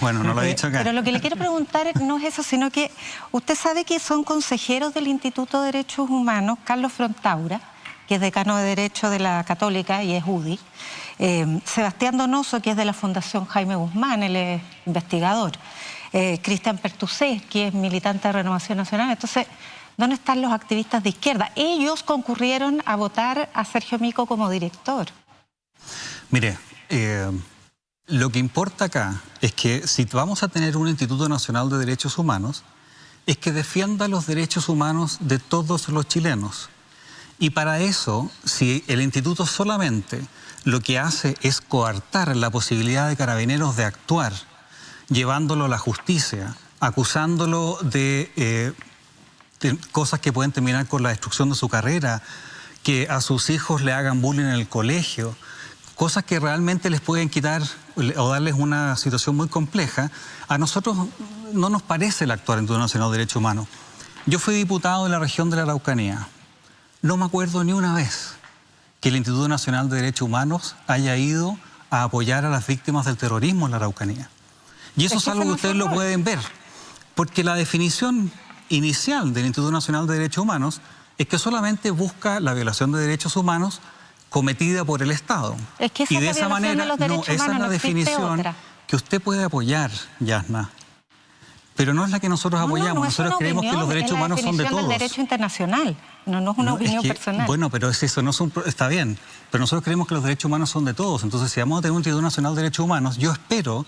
Bueno, no lo he dicho acá. Pero lo que le quiero preguntar no es eso, sino que usted sabe que son consejeros del Instituto de Derechos Humanos, Carlos Frontaura, que es decano de Derecho de la Católica y es UDI, Sebastián Donoso, que es de la Fundación Jaime Guzmán, él es investigador, Cristian Pertusés, que es militante de Renovación Nacional. Entonces, ¿dónde están los activistas de izquierda? Ellos concurrieron a votar a Sergio Mico como director. Mire, lo que importa acá es que si vamos a tener un Instituto Nacional de Derechos Humanos, es que defienda los derechos humanos de todos los chilenos. Y para eso, si el instituto solamente lo que hace es coartar la posibilidad de carabineros de actuar, llevándolo a la justicia, acusándolo de cosas que pueden terminar con la destrucción de su carrera, que a sus hijos le hagan bullying en el colegio, cosas que realmente les pueden quitar o darles una situación muy compleja, a nosotros no nos parece el actuar en el Instituto Nacional de Derechos Humanos. Yo fui diputado de la región de la Araucanía. No me acuerdo ni una vez que el Instituto Nacional de Derechos Humanos haya ido a apoyar a las víctimas del terrorismo en la Araucanía. Y eso es algo que ustedes lo pueden ver, porque la definición inicial del Instituto Nacional de Derechos Humanos es que solamente busca la violación de derechos humanos cometida por el Estado. Es que esa y de es esa manera, esa es la definición que usted puede apoyar, Yasna. Pero no es la que nosotros apoyamos. Nosotros creemos que los derechos humanos son de todos. Es la definición del derecho internacional, no es una opinión personal. Bueno, pero es eso, está bien. Pero nosotros creemos que los derechos humanos son de todos. Entonces, si vamos a tener un Instituto Nacional de Derechos Humanos, yo espero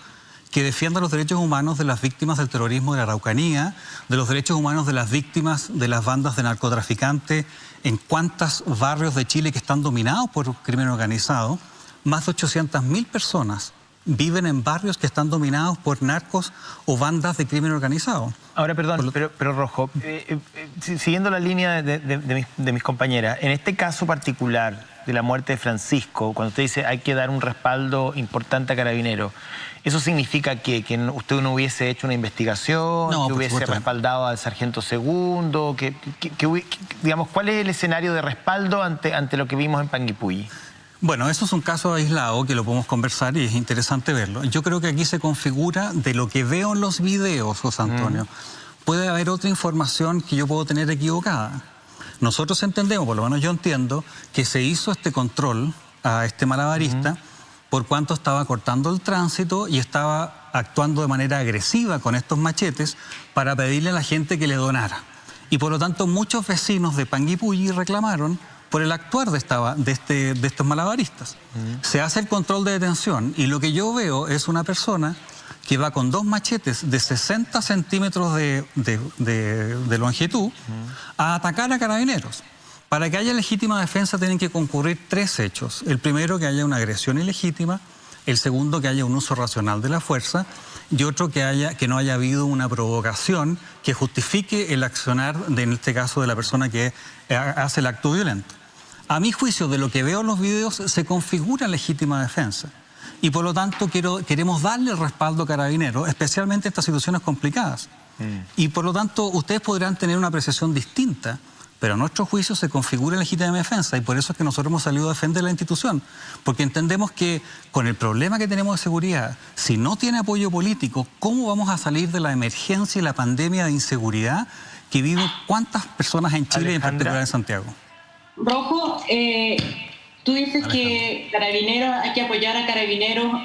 que defienda los derechos humanos de las víctimas del terrorismo de la Araucanía, de los derechos humanos de las víctimas de las bandas de narcotraficantes en cuántos barrios de Chile que están dominados por crimen organizado. Más de 800.000 personas viven en barrios que están dominados por narcos o bandas de crimen organizado. Ahora, perdón, pero Rojo, siguiendo la línea de mis compañeras, en este caso particular de la muerte de Francisco, cuando usted dice hay que dar un respaldo importante a Carabineros, ¿eso significa que usted no hubiese hecho una investigación, que hubiese respaldado al sargento segundo? Digamos, ¿cuál es el escenario de respaldo ante lo que vimos en Panguipulli? Bueno, eso es un caso aislado que lo podemos conversar y es interesante verlo. Yo creo que aquí se configura de lo que veo en los videos, José Antonio. Puede haber otra información que yo puedo tener equivocada. Nosotros entendemos, por lo menos yo entiendo, que se hizo este control a este malabarista por cuanto estaba cortando el tránsito y estaba actuando de manera agresiva con estos machetes para pedirle a la gente que le donara. Y por lo tanto muchos vecinos de Panguipulli reclamaron por el actuar de estos malabaristas. Se hace el control de detención y lo que yo veo es una persona que va con dos machetes de 60 centímetros de longitud a atacar a Carabineros. Para que haya legítima defensa tienen que concurrir tres hechos. El primero, que haya una agresión ilegítima. El segundo, que haya un uso racional de la fuerza. Y otro, que no haya habido una provocación que justifique el accionar, en este caso, de la persona que hace el acto violento. A mi juicio, de lo que veo en los videos, se configura legítima defensa. Y por lo tanto queremos darle el respaldo a Carabineros, especialmente en estas situaciones complicadas. Y por lo tanto ustedes podrán tener una apreciación distinta, pero a nuestro juicio se configura legítima defensa y por eso es que nosotros hemos salido a defender la institución, porque entendemos que con el problema que tenemos de seguridad, si no tiene apoyo político, ¿cómo vamos a salir de la emergencia y la pandemia de inseguridad que viven cuántas personas en Chile y en particular en Santiago? Rojo, tú dices que Carabineros, hay que apoyar a Carabineros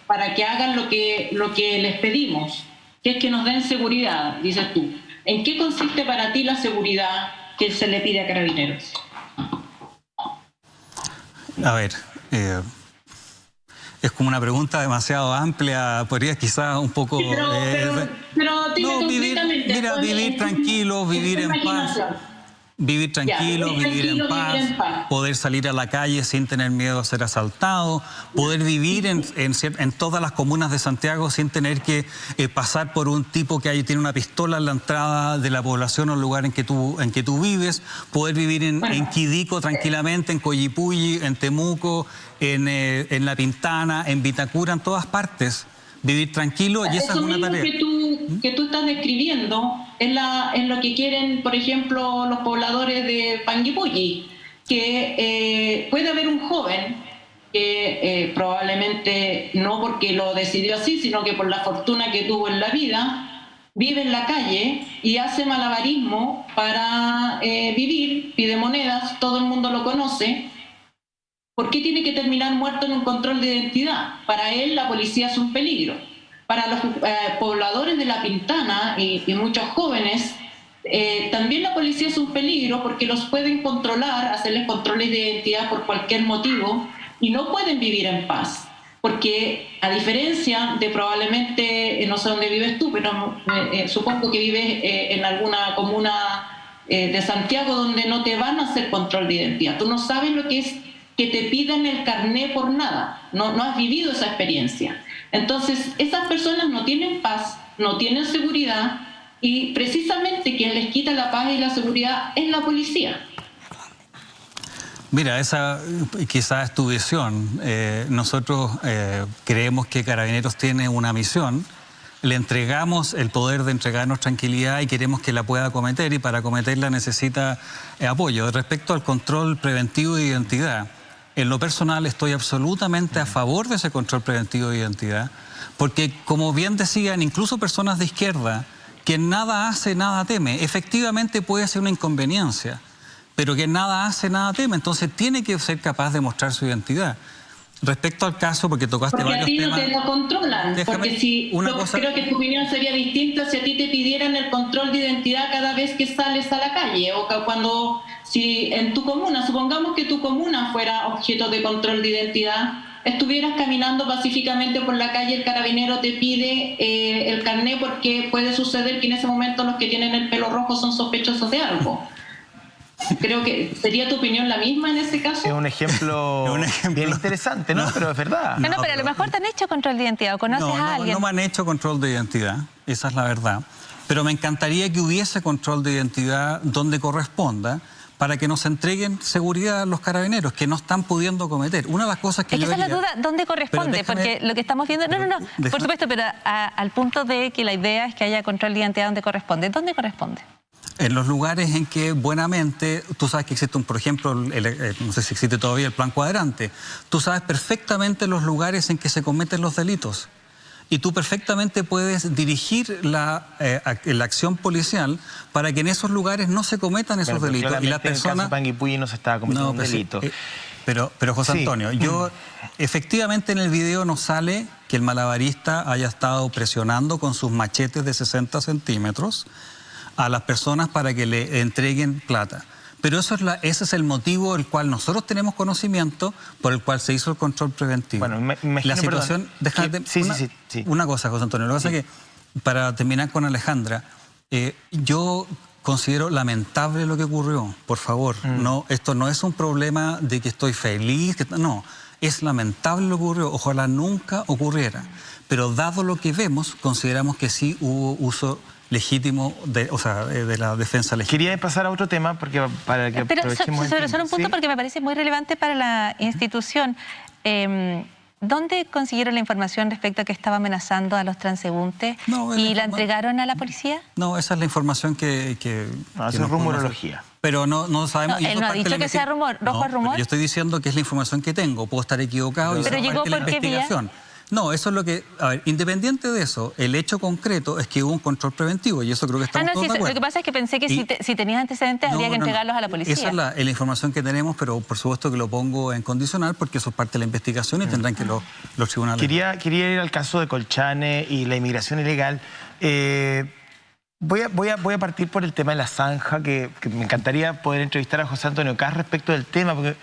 para que hagan lo que les pedimos, que es que nos den seguridad, dices tú. ¿En qué consiste para ti la seguridad que se le pide a Carabineros? A ver, es como una pregunta demasiado amplia, podría quizás un poco... pero vivir tranquilo, vivir en paz. Vivir tranquilo, vivir en paz, poder salir a la calle sin tener miedo a ser asaltado, poder vivir en todas las comunas de Santiago sin tener que pasar por un tipo que tiene una pistola en la entrada de la población o el lugar en que tú vives, poder vivir en Quidico tranquilamente, en Coyipulli, en Temuco, en La Pintana, en Vitacura, en todas partes. Vivir tranquilo, y esa es una tarea. Que tú estás describiendo es lo que quieren, por ejemplo, los pobladores de Panguipulli, que puede haber un joven que probablemente no porque lo decidió así, sino que por la fortuna que tuvo en la vida, vive en la calle y hace malabarismo para vivir, pide monedas, todo el mundo lo conoce. ¿Por qué tiene que terminar muerto en un control de identidad? Para él la policía es un peligro. Para los pobladores de La Pintana y muchos jóvenes, también la policía es un peligro porque los pueden controlar, hacerles controles de identidad por cualquier motivo y no pueden vivir en paz. Porque a diferencia de probablemente, no sé dónde vives tú, pero supongo que vives en alguna comuna de Santiago donde no te van a hacer control de identidad. Tú no sabes lo que es que te pidan el carné por nada, no has vivido esa experiencia. Entonces, esas personas no tienen paz, no tienen seguridad, y precisamente quien les quita la paz y la seguridad es la policía. Mira, esa quizás es tu visión. Nosotros creemos que Carabineros tiene una misión, le entregamos el poder de entregarnos tranquilidad y queremos que la pueda acometer, y para acometerla necesita apoyo. Respecto al control preventivo de identidad, en lo personal estoy absolutamente a favor de ese control preventivo de identidad, porque como bien decían incluso personas de izquierda, quien nada hace, nada teme. Efectivamente puede ser una inconveniencia, pero quien nada hace, nada teme. Entonces tiene que ser capaz de mostrar su identidad. Respecto al caso, porque tocaste varios temas... Porque a ti no te lo controlan. Porque si creo que tu opinión sería distinta si a ti te pidieran el control de identidad cada vez que sales a la calle, o si en tu comuna, supongamos que tu comuna fuera objeto de control de identidad, estuvieras caminando pacíficamente por la calle, el carabinero te pide el carné porque puede suceder que en ese momento los que tienen el pelo rojo son sospechosos de algo. Creo que sería tu opinión la misma en ese caso. Es un ejemplo bien interesante, ¿no? Pero es verdad. No, pero a lo mejor te han hecho control de identidad o conoces a alguien. No me han hecho control de identidad, esa es la verdad. Pero me encantaría que hubiese control de identidad donde corresponda, para que nos entreguen seguridad a los carabineros que no están pudiendo cometer. Una de las cosas que esa es la duda, ¿dónde corresponde? Porque lo que estamos viendo... por supuesto, pero al punto de que la idea es que haya control de identidad donde corresponde. ¿Dónde corresponde? En los lugares en que buenamente, tú sabes que existe, por ejemplo, no sé si existe todavía el plan cuadrante, tú sabes perfectamente los lugares en que se cometen los delitos. Y tú perfectamente puedes dirigir la acción policial para que en esos lugares no se cometan esos delitos. Y la persona... En el caso de Panguipulli no se estaba cometiendo un delito. Pero José Antonio, efectivamente en el video nos sale que el malabarista haya estado presionando con sus machetes de 60 centímetros a las personas para que le entreguen plata. Pero ese es el motivo del cual nosotros tenemos conocimiento, por el cual se hizo el control preventivo. Bueno, imagino, la situación... Una cosa, José Antonio, lo que pasa es que, para terminar con Alejandra, yo considero lamentable lo que ocurrió, por favor. No, esto no es un problema de que estoy feliz, no, es lamentable lo que ocurrió, ojalá nunca ocurriera. Pero dado lo que vemos, consideramos que sí hubo uso legítimo de la defensa legítima. Quería pasar a otro tema para que aprovechemos pero solo un punto porque me parece muy relevante para la institución. ¿Dónde consiguieron la información respecto a que estaba amenazando a los transeúntes y la entregaron a la policía? No, esa es la información que es rumorología. Pero no sabemos... él no ha dicho que sea rumor, rojo es rumor. Yo estoy diciendo que es la información que tengo, puedo estar equivocado. Pero llegó por qué vía. No, eso es lo que... A ver, independiente de eso, el hecho concreto es que hubo un control preventivo y eso creo que estamos todos de acuerdo. Lo que pasa es que pensé que si tenías antecedentes habría que entregarlos a la policía. Esa es la información que tenemos, pero por supuesto que lo pongo en condicional porque eso es parte de la investigación y tendrán que los tribunales... Quería ir al caso de Colchane y la inmigración ilegal. Voy a partir por el tema de la zanja, que me encantaría poder entrevistar a José Antonio Kast respecto del tema, porque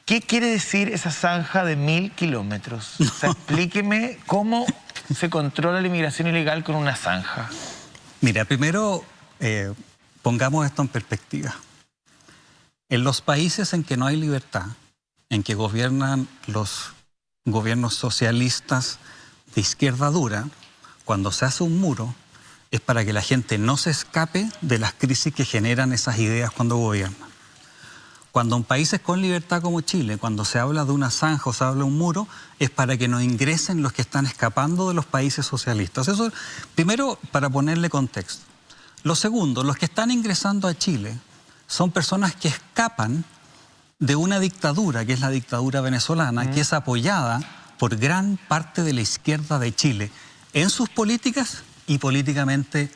¿qué quiere decir esa zanja de 1000 kilómetros? O sea, explíqueme cómo se controla la inmigración ilegal con una zanja. Mira, primero pongamos esto en perspectiva. En los países en que no hay libertad, en que gobiernan los gobiernos socialistas de izquierda dura, cuando se hace un muro es para que la gente no se escape de las crisis que generan esas ideas cuando gobiernan. Cuando en países con libertad como Chile, cuando se habla de una zanja o se habla de un muro, es para que no ingresen los que están escapando de los países socialistas. Eso, primero, para ponerle contexto. Lo segundo, los que están ingresando a Chile son personas que escapan de una dictadura, que es la dictadura venezolana, que es apoyada por gran parte de la izquierda de Chile, en sus políticas y políticamente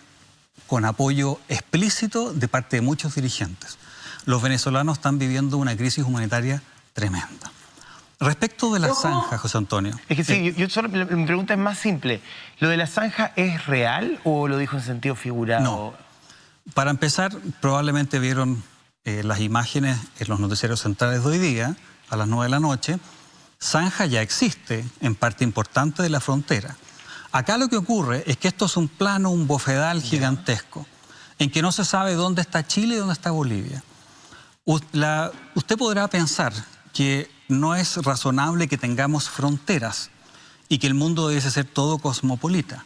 con apoyo explícito de parte de muchos dirigentes. Los venezolanos están viviendo una crisis humanitaria tremenda. Respecto de la zanja, José Antonio. Es que sí, mi pregunta es más simple. ¿Lo de la zanja es real o lo dijo en sentido figurado? No. Para empezar, probablemente vieron las imágenes en los noticiarios centrales de hoy día, a las 9 de la noche. Zanja ya existe en parte importante de la frontera. Acá lo que ocurre es que esto es un plano, un bofedal gigantesco, en que no se sabe dónde está Chile y dónde está Bolivia. Usted podrá pensar que no es razonable que tengamos fronteras y que el mundo debe ser todo cosmopolita.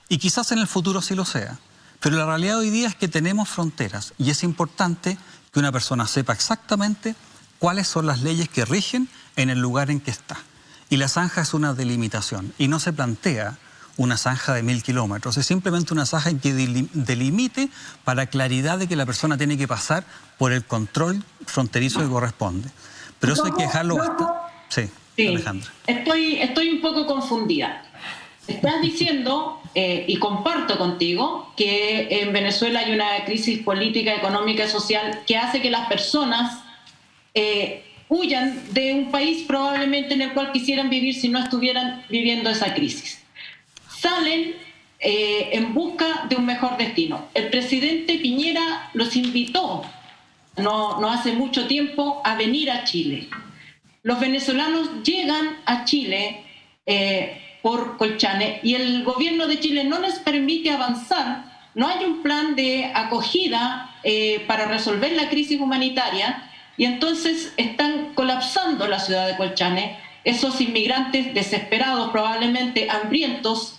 Y quizás en el futuro sí lo sea. Pero la realidad hoy día es que tenemos fronteras y es importante que una persona sepa exactamente cuáles son las leyes que rigen en el lugar en que está. Y la zanja es una delimitación y no se plantea una zanja de 1000 kilómetros. Es simplemente una zanja en que delimite para claridad de que la persona tiene que pasar por el control fronterizo que corresponde. Pero eso hay que dejarlo bastante. Sí, Alejandra. Estoy un poco confundida. Estás diciendo, y comparto contigo, que en Venezuela hay una crisis política, económica y social que hace que las personas huyan de un país probablemente en el cual quisieran vivir si no estuvieran viviendo esa crisis. Salen en busca de un mejor destino. El presidente Piñera los invitó no hace mucho tiempo a venir a Chile. Los venezolanos llegan a Chile por Colchane y el gobierno de Chile no les permite avanzar. No hay un plan de acogida para resolver la crisis humanitaria y entonces están colapsando la ciudad de Colchane. Esos inmigrantes desesperados, probablemente hambrientos,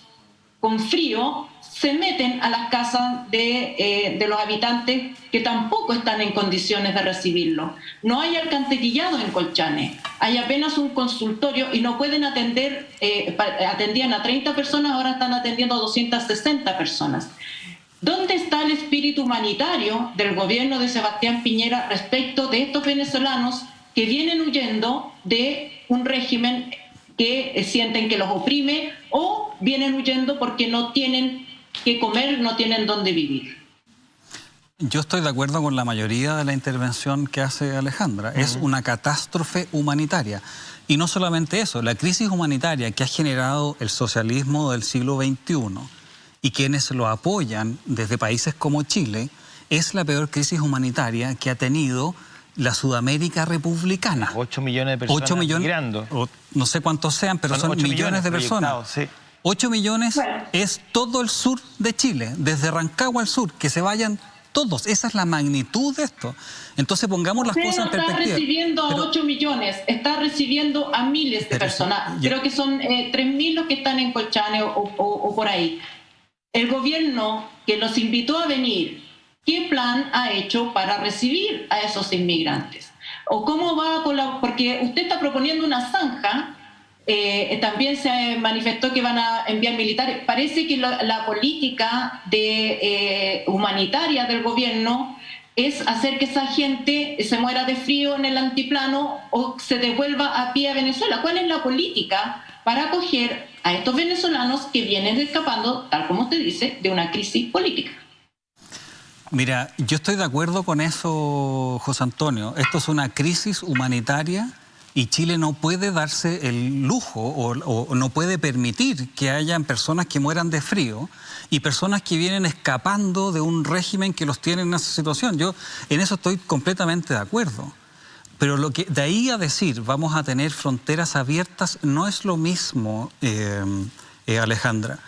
con frío, se meten a las casas de los habitantes que tampoco están en condiciones de recibirlo. No hay alcantarillado en Colchane, hay apenas un consultorio y no pueden atender, atendían a 30 personas, ahora están atendiendo a 260 personas. ¿Dónde está el espíritu humanitario del gobierno de Sebastián Piñera respecto de estos venezolanos que vienen huyendo de un régimen que sienten que los oprime o vienen huyendo porque no tienen que comer, no tienen dónde vivir? Yo estoy de acuerdo con la mayoría de la intervención que hace Alejandra. Es una catástrofe humanitaria. Y no solamente eso, la crisis humanitaria que ha generado el socialismo del siglo XXI y quienes lo apoyan desde países como Chile, es la peor crisis humanitaria que ha tenido la Sudamérica republicana. 8 millones de personas 8 millones, migrando. No sé cuántos sean, pero son millones de personas. Sí. 8 millones es todo el sur de Chile, desde Rancagua al sur, que se vayan todos. Esa es la magnitud de esto. Entonces pongamos las cosas en perspectiva. Está recibiendo a 8 millones, está recibiendo a miles de personas. Creo que son 3.000 los que están en Colchane o por ahí. El gobierno que los invitó a venir, ¿qué plan ha hecho para recibir a esos inmigrantes? ¿O cómo va porque usted está proponiendo una zanja, también se manifestó que van a enviar militares. Parece que la política humanitaria del gobierno es hacer que esa gente se muera de frío en el antiplano o se devuelva a pie a Venezuela. ¿Cuál es la política para acoger a estos venezolanos que vienen escapando, tal como usted dice, de una crisis política? Mira, yo estoy de acuerdo con eso, José Antonio. Esto es una crisis humanitaria Y Chile no puede darse el lujo o no puede permitir que hayan personas que mueran de frío y personas que vienen escapando de un régimen que los tiene en esa situación. Yo en eso estoy completamente de acuerdo. Pero lo que de ahí a decir vamos a tener fronteras abiertas no es lo mismo, Alejandra.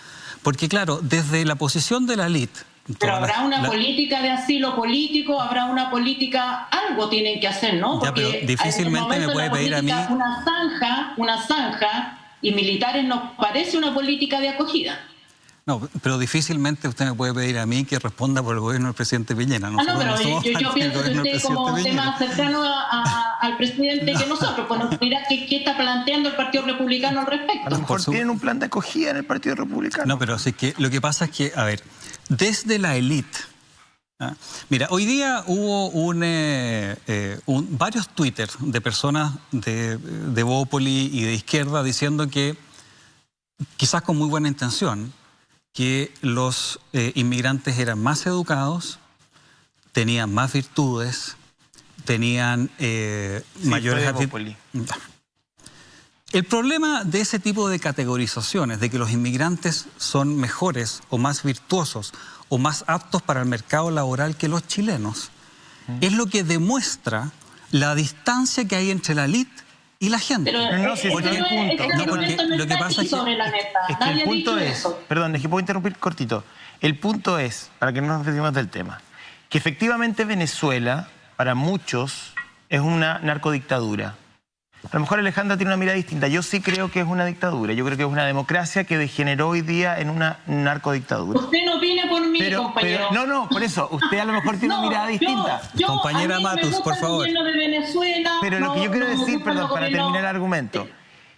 Porque claro, desde la posición de la élite... Pero habrá una política de asilo político, habrá una política, algo tienen que hacer, ¿no? Porque ya, pero difícilmente me puede pedir a mí... Una zanja y militares nos parece una política de acogida. No, pero difícilmente usted me puede pedir a mí que responda por el gobierno del presidente Piñera. No, pero yo pienso que usted como tema cercano al presidente que nosotros, pues nos dirá qué está planteando el Partido Republicano al respecto. A lo mejor tienen un plan de acogida en el Partido Republicano. No, pero así que lo que pasa es que, a ver, desde la élite, mira, hoy día hubo varios twitters de personas de Bópoli y de izquierda diciendo que, quizás con muy buena intención, que los inmigrantes eran más educados, tenían más virtudes, tenían mayores actitudes. El problema de ese tipo de categorizaciones, de que los inmigrantes son mejores o más virtuosos o más aptos para el mercado laboral que los chilenos, es lo que demuestra la distancia que hay entre la élite y la gente. Pero no, si porque lo que pasa es que el punto es, perdón, es que puedo interrumpir cortito. El punto es, para que no nos desviemos del tema, que efectivamente Venezuela, para muchos, es una narcodictadura. A lo mejor Alejandra tiene una mirada distinta. Yo sí creo que es una dictadura. Yo creo que es una democracia que degeneró hoy día en una narcodictadura. Usted no viene por mí, compañero. No, por eso. Usted a lo mejor tiene una mirada distinta. Compañera Matus, por favor. De Venezuela, pero lo que yo quiero decir, perdón, para terminar el argumento.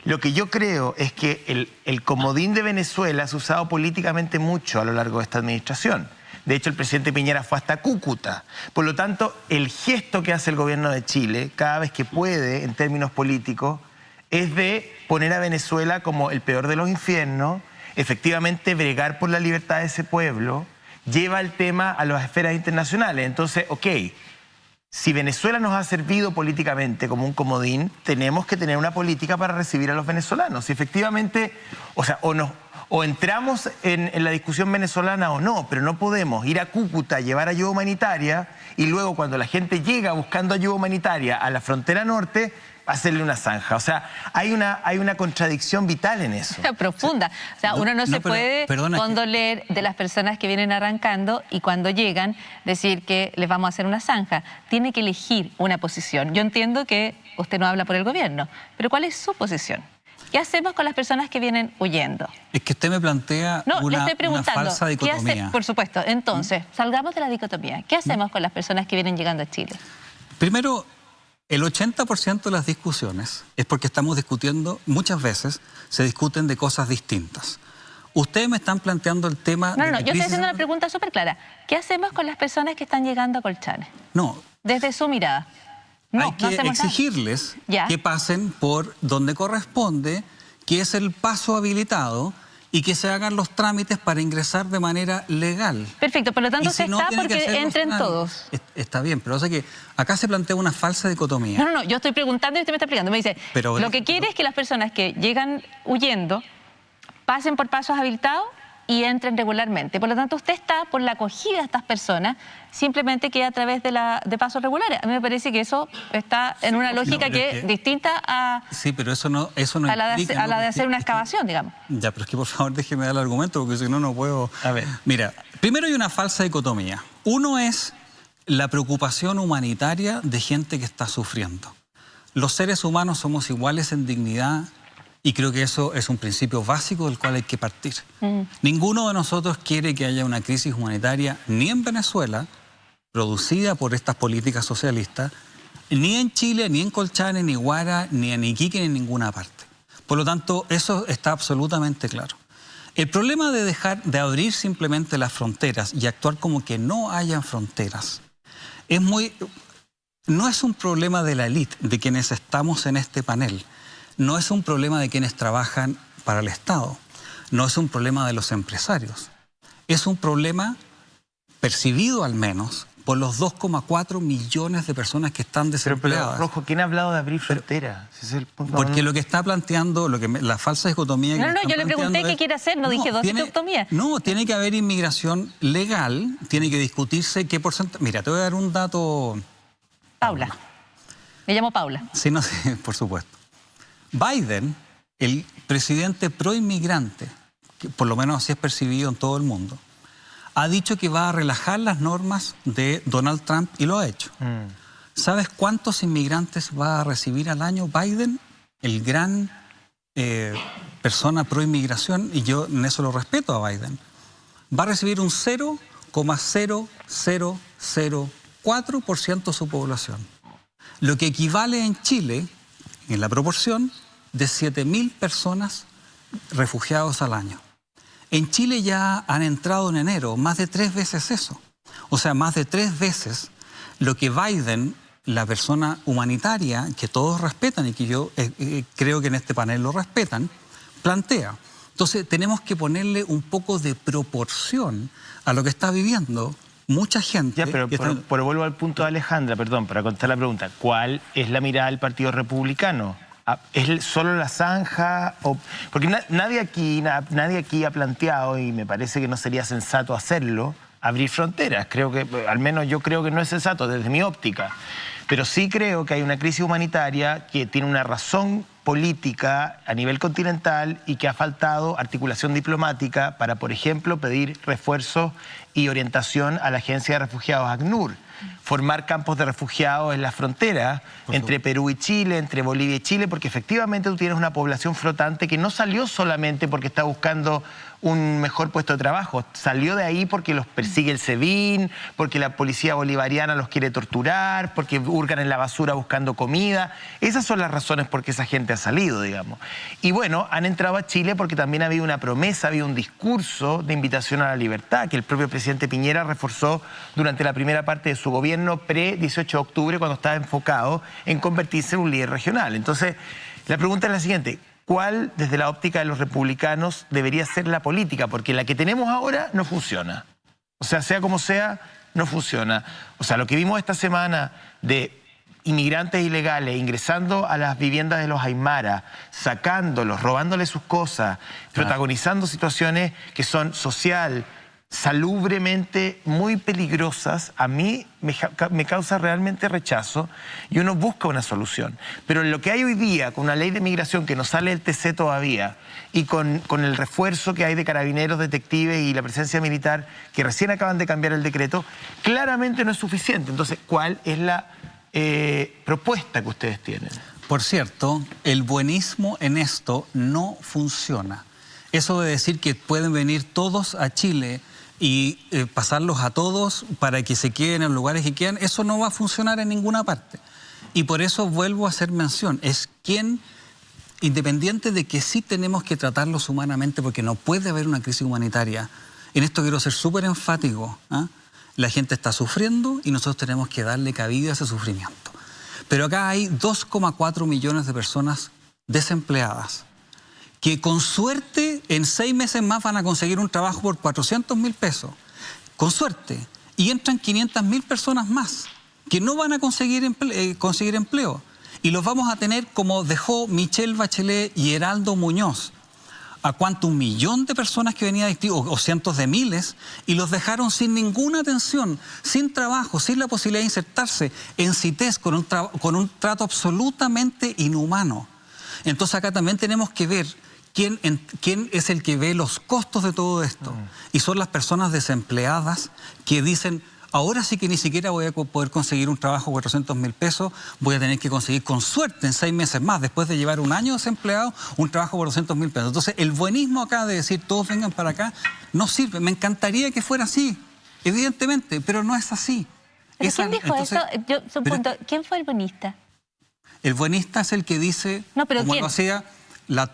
Lo que yo creo es que el comodín de Venezuela se ha usado políticamente mucho a lo largo de esta administración. De hecho, el presidente Piñera fue hasta Cúcuta. Por lo tanto, el gesto que hace el gobierno de Chile, cada vez que puede, en términos políticos, es de poner a Venezuela como el peor de los infiernos, efectivamente bregar por la libertad de ese pueblo, lleva el tema a las esferas internacionales. Entonces, ok, si Venezuela nos ha servido políticamente como un comodín, tenemos que tener una política para recibir a los venezolanos. Si efectivamente, o entramos en la discusión venezolana o no, pero no podemos ir a Cúcuta a llevar ayuda humanitaria y luego cuando la gente llega buscando ayuda humanitaria a la frontera norte, hacerle una zanja. O sea, hay una contradicción vital en eso. Profunda. O sea, uno no se puede condoler de las personas que vienen arrancando y cuando llegan decir que les vamos a hacer una zanja. Tiene que elegir una posición. Yo entiendo que usted no habla por el gobierno, pero ¿cuál es su posición? ¿Qué hacemos con las personas que vienen huyendo? Es que usted me plantea una falsa dicotomía. Por supuesto. Entonces, salgamos de la dicotomía. ¿Qué hacemos con las personas que vienen llegando a Chile? Primero, el 80% de las discusiones es porque estamos discutiendo, muchas veces se discuten de cosas distintas. Ustedes me están planteando el tema... No, yo estoy haciendo una pregunta súper clara. ¿Qué hacemos con las personas que están llegando a Colchane? No. Desde su mirada. Hay que exigirles que pasen por donde corresponde, que es el paso habilitado, y que se hagan los trámites para ingresar de manera legal. Perfecto, por lo tanto se está porque entren todos. Está bien, pero o sea que acá se plantea una falsa dicotomía. No, yo estoy preguntando y usted me está explicando. Me dice, pero lo que quiere es que las personas que llegan huyendo pasen por pasos habilitados y entren regularmente. Por lo tanto, usted está por la acogida de estas personas, simplemente que a través de pasos regulares. A mí me parece que eso está en una lógica que es distinta a... Sí, pero eso no a la de hacer una excavación, digamos. Ya, pero es que por favor déjeme dar el argumento, porque si no, no puedo... A ver. Mira, primero hay una falsa dicotomía. Uno es la preocupación humanitaria de gente que está sufriendo. Los seres humanos somos iguales en dignidad, y creo que eso es un principio básico del cual hay que partir. Ninguno de nosotros quiere que haya una crisis humanitaria ni en Venezuela, producida por estas políticas socialistas, ni en Chile, ni en Colchane, ni Huara, ni en Iquique, ni en ninguna parte. Por lo tanto, eso está absolutamente claro. El problema de abrir simplemente las fronteras y actuar como que no hayan fronteras no es un problema de la élite, de quienes estamos en este panel. No es un problema de quienes trabajan para el Estado, no es un problema de los empresarios. Es un problema percibido al menos por los 2,4 millones de personas que están desempleadas. Pero, Rojo, ¿quién ha hablado de abrir fronteras? Ese es el punto. Porque lo que está planteando, la falsa dicotomía... No, yo le pregunté qué quiere hacer, no dije dos dicotomías. No, tiene que haber inmigración legal, tiene que discutirse qué porcentaje... Mira, te voy a dar un dato... Paula. Me llamo Paula. Sí, no, sí, por supuesto. Biden, el presidente pro-inmigrante, que por lo menos así es percibido en todo el mundo, ha dicho que va a relajar las normas de Donald Trump y lo ha hecho. ¿Sabes cuántos inmigrantes va a recibir al año Biden? El gran persona pro-inmigración, y yo en eso lo respeto a Biden. Va a recibir un 0,0004% de su población. Lo que equivale en Chile, en la proporción, de 7.000 personas refugiados al año. En Chile ya han entrado en enero más de 3 veces eso. O sea, más de 3 veces lo que Biden, la persona humanitaria, que todos respetan y que yo creo que en este panel lo respetan, plantea. Entonces tenemos que ponerle un poco de proporción a lo que está viviendo mucha gente. Ya, pero vuelvo al punto de Alejandra, perdón, para contestar la pregunta. ¿Cuál es la mirada del Partido Republicano? ¿Es solo la zanja? Porque nadie aquí ha planteado, y me parece que no sería sensato hacerlo, abrir fronteras. Creo que, al menos yo creo que no es sensato desde mi óptica. Pero sí creo que hay una crisis humanitaria que tiene una razón política a nivel continental y que ha faltado articulación diplomática para, por ejemplo, pedir refuerzos y orientación a la Agencia de Refugiados ACNUR. Formar campos de refugiados en la frontera entre Perú y Chile, entre Bolivia y Chile, porque efectivamente tú tienes una población flotante que no salió solamente porque está buscando un mejor puesto de trabajo, salió de ahí porque los persigue el SEBIN, porque la policía bolivariana los quiere torturar, porque hurgan en la basura buscando comida. Esas son las razones por qué esa gente ha salido, digamos. Y bueno, han entrado a Chile porque también había una promesa, había un discurso de invitación a la libertad que el propio presidente Piñera reforzó durante la primera parte de su gobierno pre-18 de octubre, cuando estaba enfocado en convertirse en un líder regional. Entonces, la pregunta es la siguiente: ¿cuál, desde la óptica de los republicanos, debería ser la política? Porque la que tenemos ahora no funciona. O sea como sea, no funciona. O sea, lo que vimos esta semana de inmigrantes ilegales ingresando a las viviendas de los Aymara, sacándolos, robándoles sus cosas, protagonizando situaciones que son social, salubremente muy peligrosas, a mí me causa realmente rechazo y uno busca una solución. Pero lo que hay hoy día, con una ley de migración que no sale del TC todavía y con el refuerzo que hay de carabineros, detectives y la presencia militar que recién acaban de cambiar el decreto, claramente no es suficiente. Entonces, ¿cuál es la propuesta que ustedes tienen? Por cierto, el buenismo en esto no funciona. Eso de decir que pueden venir todos a Chile y pasarlos a todos para que se queden en los lugares que quieran, eso no va a funcionar en ninguna parte. Y por eso vuelvo a hacer mención, es quien, independiente de que sí tenemos que tratarlos humanamente, porque no puede haber una crisis humanitaria, en esto quiero ser súper enfático, ¿eh? La gente está sufriendo y nosotros tenemos que darle cabida a ese sufrimiento. Pero acá hay 2,4 millones de personas desempleadas, que con suerte en 6 meses más van a conseguir un trabajo por 400.000 pesos, con suerte, y entran 500.000 personas más que no van a conseguir empleo, y los vamos a tener como dejó Michelle Bachelet y Heraldo Muñoz, a cuánto, 1 millón de personas que venían o cientos de miles, y los dejaron sin ninguna atención, sin trabajo, sin la posibilidad de insertarse en CITES con un trato absolutamente inhumano. Entonces acá también tenemos que ver quién es el que ve los costos de todo esto. Y son las personas desempleadas que dicen, ahora sí que ni siquiera voy a poder conseguir un trabajo de 400.000 pesos, voy a tener que conseguir con suerte en 6 meses más, después de llevar 1 año desempleado, un trabajo por 200.000 pesos. Entonces el buenismo acá de decir todos vengan para acá no sirve. Me encantaría que fuera así, evidentemente, pero no es así. ¿Quién dijo eso? ¿Quién fue el buenista? El buenista es el que dice, no, pero como ¿quién? lo hacía,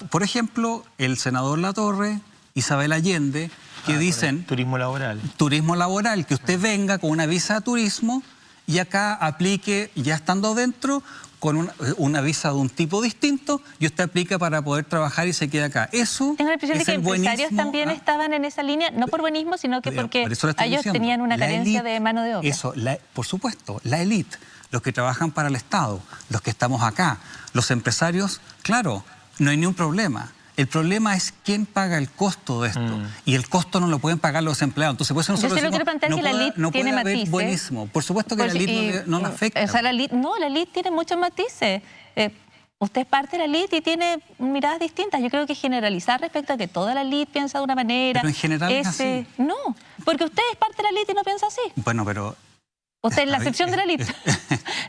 por ejemplo, el senador Latorre, Isabel Allende, que dicen... Turismo laboral. Turismo laboral, que usted venga con una visa de turismo y acá aplique, ya estando dentro, con una visa de un tipo distinto, y usted aplica para poder trabajar y se queda acá. Eso tengo la impresión de que empresarios también estaban en esa línea, no por buenismo, sino que porque ellos tenían una carencia de mano de obra. Eso, por supuesto, la élite, los que trabajan para el Estado, los que estamos acá, los empresarios, claro, no hay ni un problema. El problema es quién paga el costo de esto. Y el costo no lo pueden pagar los empleados. Entonces, por eso nosotros yo quiero plantear que la elite tiene matices. Buenísimo. Por supuesto que la elite no la afecta. O sea, la elite tiene muchos matices. Usted es parte de la elite y tiene miradas distintas. Yo creo que generalizar respecto a que toda la elite piensa de una manera... Pero en general es así. No, porque usted es parte de la elite y no piensa así. Bueno, pero... Usted es la excepción de la elite.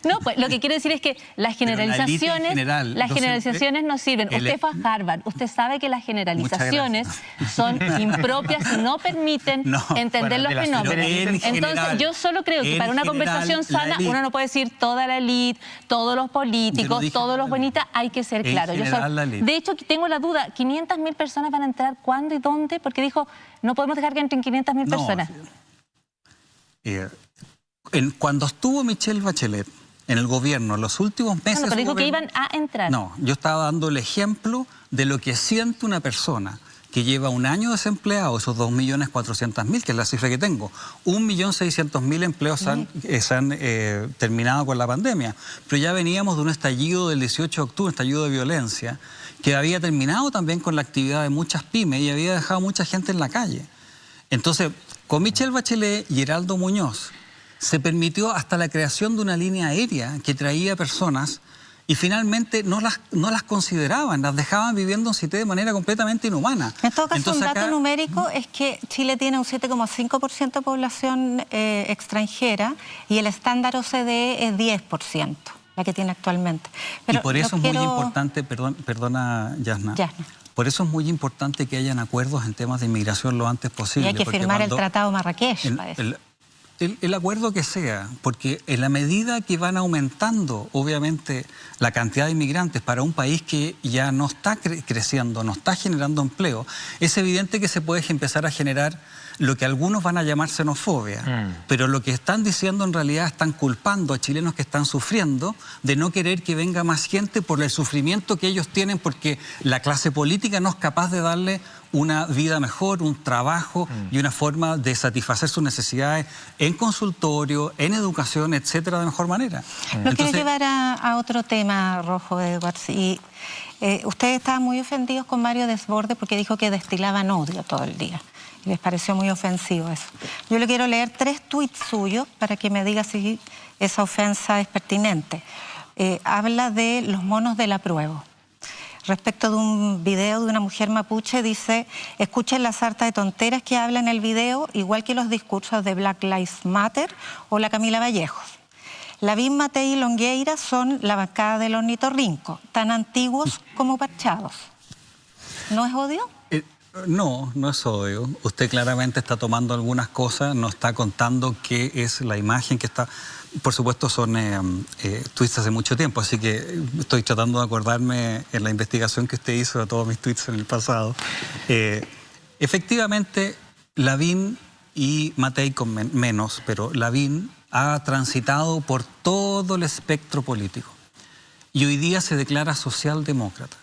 No, pues lo que quiero decir es que las generalizaciones, no sirven. Usted fue a Harvard, usted sabe que las generalizaciones son impropias y no permiten entender los fenómenos. Entonces, yo solo creo que para una conversación sana uno no puede decir toda la elite, todos los políticos, todos los bonitas, hay que ser claro. De hecho, tengo la duda, 500.000 personas van a entrar, ¿cuándo y dónde? Porque dijo, no podemos dejar que entren 500.000 personas. Cuando estuvo Michelle Bachelet en el gobierno, los últimos meses... pero dijo que iban a entrar. No, yo estaba dando el ejemplo de lo que siente una persona que lleva un año desempleado, esos 2.400.000, que es la cifra que tengo. 1.600.000 empleos se han terminado con la pandemia. Pero ya veníamos de un estallido del 18 de octubre, un estallido de violencia, que había terminado también con la actividad de muchas pymes y había dejado mucha gente en la calle. Entonces, con Michelle Bachelet y Heraldo Muñoz, se permitió hasta la creación de una línea aérea que traía personas y finalmente no las consideraban, las dejaban viviendo en CITE de manera completamente inhumana. En todo caso, un dato numérico es que Chile tiene un 7,5% de población extranjera y el estándar OCDE es 10%, la que tiene actualmente. Pero y por eso es muy importante, perdona Yasna, por eso es muy importante que hayan acuerdos en temas de inmigración lo antes posible. Y hay que firmar el Tratado Marrakech para eso. El acuerdo que sea, porque en la medida que van aumentando, obviamente, la cantidad de inmigrantes para un país que ya no está creciendo, no está generando empleo, es evidente que se puede empezar a generar lo que algunos van a llamar xenofobia. Pero lo que están diciendo en realidad están culpando a chilenos que están sufriendo de no querer que venga más gente por el sufrimiento que ellos tienen porque la clase política no es capaz de darle una vida mejor, un trabajo y una forma de satisfacer sus necesidades en consultorio, en educación, etcétera, de mejor manera. Lo quiero llevar a otro tema, Rojo Edwards. Y ustedes estaban muy ofendidos con Mario Desbordes porque dijo que destilaban odio todo el día. Y les pareció muy ofensivo eso. Yo le quiero leer 3 tuits suyos para que me diga si esa ofensa es pertinente. Habla de los monos del apruebo. Respecto de un video de una mujer mapuche, dice: escuchen la sarta de tonteras que habla en el video, igual que los discursos de Black Lives Matter o la Camila Vallejos. Lavín, Matei y Longueira son la bancada del ornitorrinco, tan antiguos como parchados. ¿No es odio? No, no es odio. Usted claramente está tomando algunas cosas, no está contando qué es la imagen que está... Por supuesto son tweets hace mucho tiempo, así que estoy tratando de acordarme en la investigación que usted hizo de todos mis tweets en el pasado. Efectivamente, Lavín y Matei con menos, pero Lavín ha transitado por todo el espectro político y hoy día se declara socialdemócrata.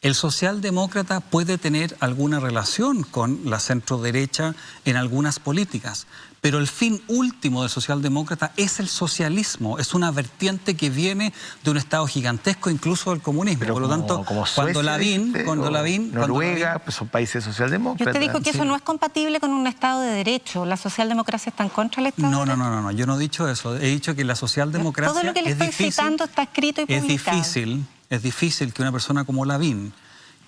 El socialdemócrata puede tener alguna relación con la centroderecha en algunas políticas, pero el fin último del socialdemócrata es el socialismo, es una vertiente que viene de un Estado gigantesco, incluso del comunismo. Pero por lo tanto, cuando Lavín, Noruega, pues son países socialdemócratas. Y usted dijo que eso no es compatible con un Estado de derecho, la socialdemocracia está en contra del Estado de derecho. No, yo no he dicho eso, he dicho que la socialdemocracia todo lo que le estoy citando está escrito y publicado. Es difícil que una persona como Lavín,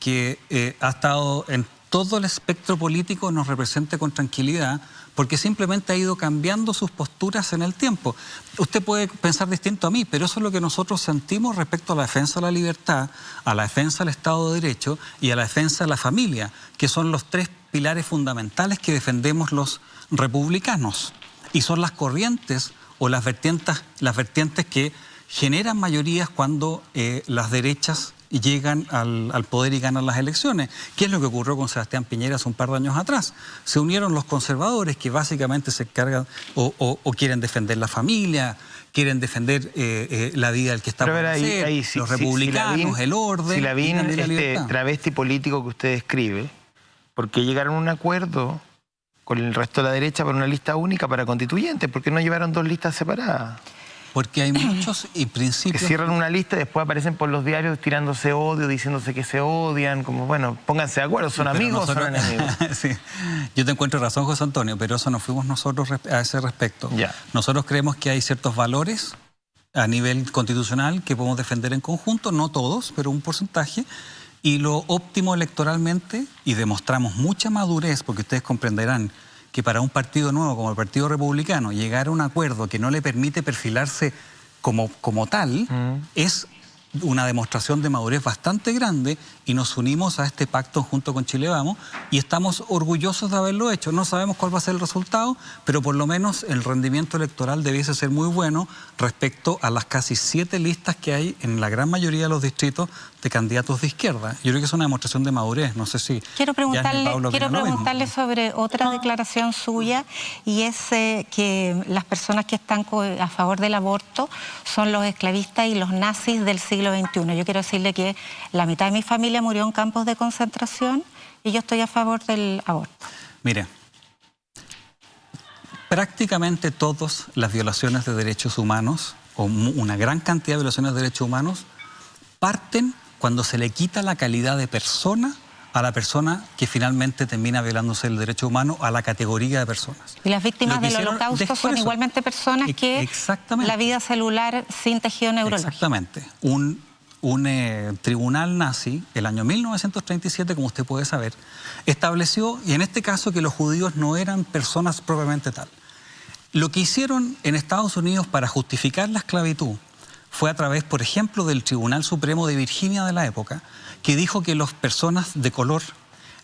que ha estado en todo el espectro político, nos represente con tranquilidad, porque simplemente ha ido cambiando sus posturas en el tiempo. Usted puede pensar distinto a mí, pero eso es lo que nosotros sentimos respecto a la defensa de la libertad, a la defensa del Estado de Derecho y a la defensa de la familia, que son los 3 pilares fundamentales que defendemos los republicanos. Y son las corrientes o las vertientes que generan mayorías cuando las derechas y llegan al poder y ganan las elecciones. ¿Qué es lo que ocurrió con Sebastián Piñera hace un par de años atrás? Se unieron los conservadores que básicamente se encargan o quieren defender la familia, quieren defender la vida del que está por nacer, los republicanos, el orden. Silavín, este travesti político que usted describe, ¿por qué llegaron a un acuerdo con el resto de la derecha por una lista única para constituyentes? ¿Por qué no llevaron dos listas separadas? Porque hay muchos y principios... Que cierran una lista y después aparecen por los diarios tirándose odio, diciéndose que se odian, como bueno, pónganse de acuerdo, ¿son amigos o son enemigos? Sí. Yo te encuentro razón, José Antonio, pero eso no fuimos nosotros a ese respecto. Ya. Nosotros creemos que hay ciertos valores a nivel constitucional que podemos defender en conjunto, no todos, pero un porcentaje, y lo óptimo electoralmente, y demostramos mucha madurez, porque ustedes comprenderán que para un partido nuevo como el Partido Republicano llegar a un acuerdo que no le permite perfilarse como tal es una demostración de madurez bastante grande, y nos unimos a este pacto junto con Chile Vamos y estamos orgullosos de haberlo hecho. No sabemos cuál va a ser el resultado, pero por lo menos el rendimiento electoral debiese ser muy bueno respecto a las casi 7 listas que hay en la gran mayoría de los distritos de candidatos de izquierda. Yo creo que es una demostración de madurez. No sé si... Quiero preguntarle sobre otra declaración suya, y es que las personas que están a favor del aborto son los esclavistas y los nazis del siglo XXI. Yo quiero decirle que la mitad de mi familia murió en campos de concentración y yo estoy a favor del aborto. Mire, prácticamente todas las violaciones de derechos humanos, o una gran cantidad de violaciones de derechos humanos, parten cuando se le quita la calidad de persona a la persona que finalmente termina violándose el derecho humano a la categoría de personas. Y las víctimas del holocausto son igualmente personas que la vida celular sin tejido neurológico. Exactamente. Un tribunal nazi, el año 1937, como usted puede saber, estableció, y en este caso, que los judíos no eran personas propiamente tal. Lo que hicieron en Estados Unidos para justificar la esclavitud fue a través, por ejemplo, del Tribunal Supremo de Virginia de la época, que dijo que las personas de color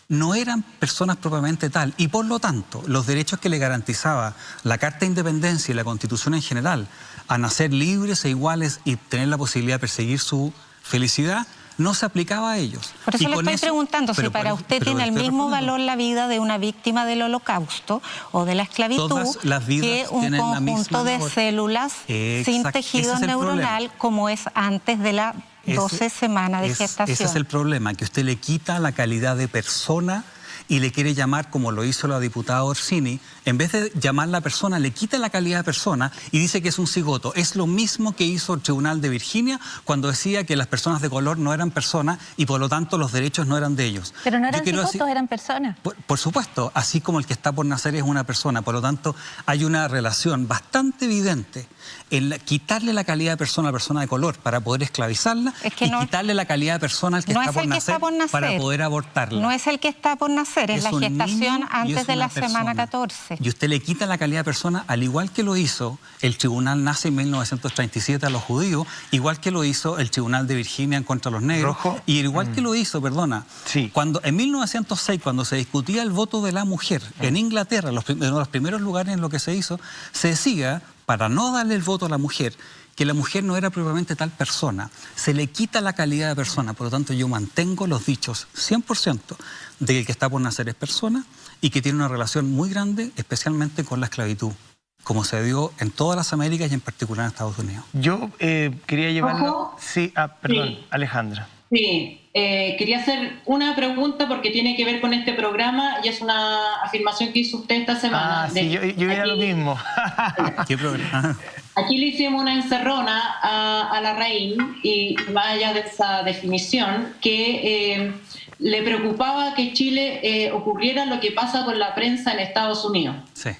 no eran personas propiamente tal, y por lo tanto los derechos que le garantizaba la Carta de Independencia y la Constitución en general a nacer libres e iguales y tener la posibilidad de perseguir su felicidad, no se aplicaba a ellos. Por eso le estoy preguntando si para usted tiene el mismo valor la vida de una víctima del holocausto o de la esclavitud que un conjunto de células sin tejido neuronal como es antes de la 12 semanas de gestación. Ese es el problema, que usted le quita la calidad de persona y le quiere llamar, como lo hizo la diputada Orsini, en vez de llamarla a persona, le quita la calidad de persona y dice que es un cigoto. Es lo mismo que hizo el Tribunal de Virginia cuando decía que las personas de color no eran personas y por lo tanto los derechos no eran de ellos. Pero no eran cigotos, eran personas. Por supuesto, así como el que está por nacer es una persona. Por lo tanto, hay una relación bastante evidente en quitarle la calidad de persona a la persona de color para poder esclavizarla y quitarle la calidad de persona al que está por nacer para poder abortarla. No es el que está por nacer, es la gestación antes de la semana 14. Y usted le quita la calidad de persona, al igual que lo hizo el Tribunal Nazi en 1937 a los judíos, igual que lo hizo el Tribunal de Virginia en contra de los negros, y igual que lo hizo, cuando en 1906, cuando se discutía el voto de la mujer en Inglaterra, uno de los primeros lugares en lo que se hizo, se decía, para no darle el voto a la mujer, que la mujer no era propiamente tal persona. Se le quita la calidad de persona. Por lo tanto, yo mantengo los dichos 100% de que el que está por nacer es persona y que tiene una relación muy grande, especialmente con la esclavitud, como se dio en todas las Américas y en particular en Estados Unidos. Yo quería llevarlo... Perdón, Alejandra. Sí, quería hacer una pregunta porque tiene que ver con este programa y es una afirmación que hizo usted esta semana. Sí, yo era lo mismo. ¿Qué programa? Aquí le hicimos una encerrona a Larraín, y más allá de esa definición, que le preocupaba que Chile ocurriera lo que pasa con la prensa en Estados Unidos. Sí.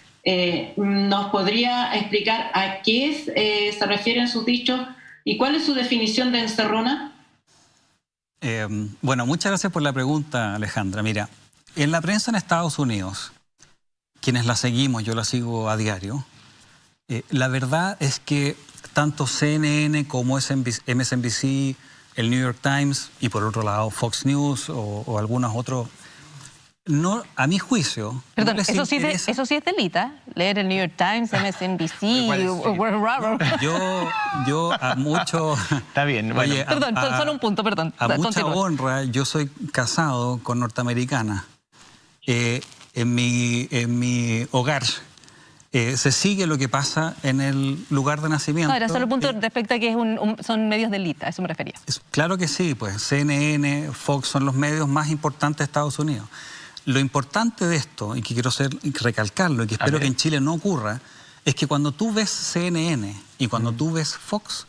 ¿Nos podría explicar a qué se refieren sus dichos y cuál es su definición de encerrona? Bueno, muchas gracias por la pregunta, Alejandra. Mira, en la prensa en Estados Unidos, quienes la seguimos, yo la sigo a diario, la verdad es que tanto CNN como MSNBC, el New York Times y por otro lado Fox News o algunos otros no, a mi juicio... Perdón, no eso sí es delita, leer el New York Times, MSNBC, Yo a mucho... Está bien. Bueno. Oye, perdón, solo un punto, perdón. A mucha honra, yo soy casado con norteamericana. En mi hogar se sigue lo que pasa en el lugar de nacimiento. No, era solo un punto respecto a que son medios de élite, a eso me refería. Claro que sí, pues CNN, Fox son los medios más importantes de Estados Unidos. Lo importante de esto, y que quiero recalcarlo, y que espero que en Chile no ocurra, es que cuando tú ves CNN y cuando tú ves Fox,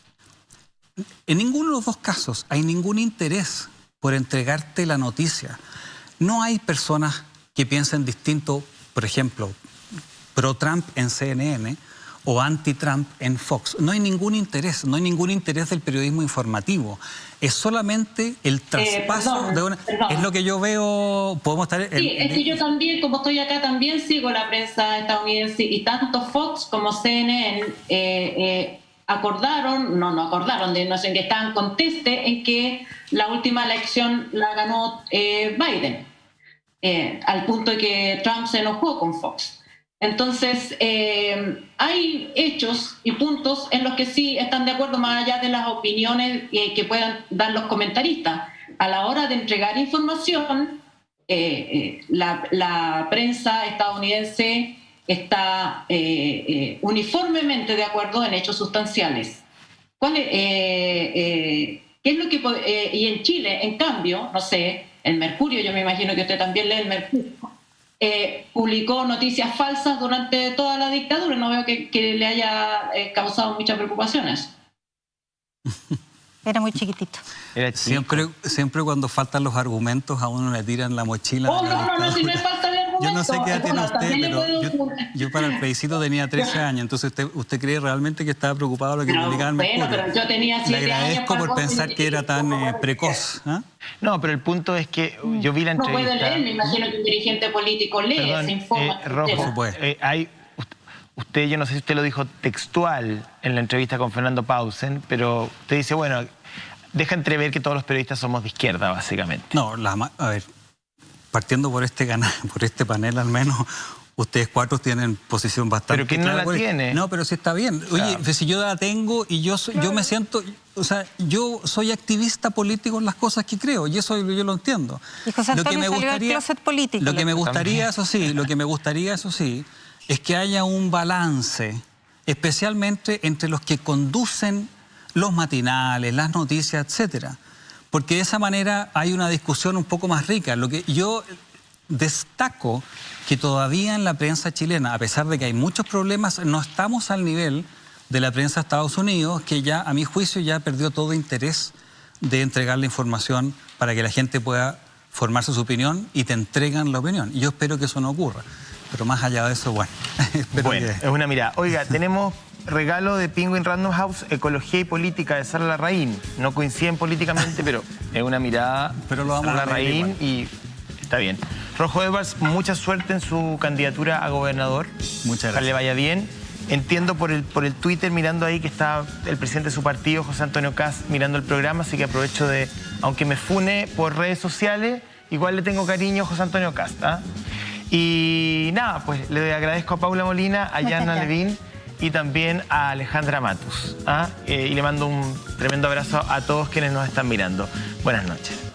en ninguno de los dos casos hay ningún interés por entregarte la noticia. No hay personas que piensen distinto, por ejemplo, pro-Trump en CNN o anti-Trump en Fox. No hay ningún interés del periodismo informativo. Es solamente el traspaso de una... Es lo que yo veo, podemos estar... Sí, es que yo también, como estoy acá, también sigo la prensa estadounidense y tanto Fox como CNN acordaron, no sé en qué estaban conteste en que la última elección la ganó Biden, al punto de que Trump se enojó con Fox. Entonces, hay hechos y puntos en los que sí están de acuerdo, más allá de las opiniones que puedan dar los comentaristas. A la hora de entregar información, la prensa estadounidense está uniformemente de acuerdo en hechos sustanciales. ¿Qué es lo que y en Chile, en cambio, no sé, el Mercurio, yo me imagino que usted también lee el Mercurio, publicó noticias falsas durante toda la dictadura. No veo que le haya causado muchas preocupaciones. Era muy chiquitito. Siempre cuando faltan los argumentos a uno le tiran la mochila. No, si no es falta de argumentos. Yo no sé qué edad tiene usted, pero yo para el plebiscito tenía 13 años, entonces ¿usted cree realmente que estaba preocupado de lo que publicaba el Mercurio? Bueno, pero yo tenía 7 años. Le agradezco por pensar que era tan precoz. ¿Ah? No, pero el punto es que yo vi la entrevista... No puede leer, me imagino que un dirigente político lee, se informa. Rojo, usted, yo no sé si usted lo dijo textual en la entrevista con Fernando Pausen, pero usted dice, bueno, deja entrever que todos los periodistas somos de izquierda, básicamente. No, a ver, partiendo por este panel al menos, ustedes cuatro tienen posición bastante... ¿Pero quién no la tiene? No, pero sí está bien. Oye, claro. Si yo la tengo y yo me siento... O sea, yo soy activista político en las cosas que creo, y eso yo lo entiendo. Y José Antonio salió del closet político. Lo que me gustaría, eso sí, es que haya un balance, especialmente entre los que conducen los matinales, las noticias, etcétera. Porque de esa manera hay una discusión un poco más rica. Lo que yo destaco que todavía en la prensa chilena, a pesar de que hay muchos problemas, no estamos al nivel de la prensa de Estados Unidos, que ya, a mi juicio, ya perdió todo interés de entregar la información para que la gente pueda formarse su opinión y te entregan la opinión. Y yo espero que eso no ocurra. Pero más allá de eso, bueno. Es una mirada. Oiga, tenemos regalo de Penguin Random House, Ecología y Política de Sara Larraín. No coinciden políticamente, pero es una mirada pero lo vamos Sara Larraín y está bien. Rojo Edwards, mucha suerte en su candidatura a gobernador. Muchas gracias. Que le vaya bien. Entiendo por el Twitter, mirando ahí, que está el presidente de su partido, José Antonio Kast, mirando el programa, así que aprovecho de, aunque me fune por redes sociales, igual le tengo cariño a José Antonio Kast. ¿Ah? Y nada, pues le agradezco a Paula Molina, a Yanna Levin y también a Alejandra Matus. ¿Ah? Y le mando un tremendo abrazo a todos quienes nos están mirando. Buenas noches.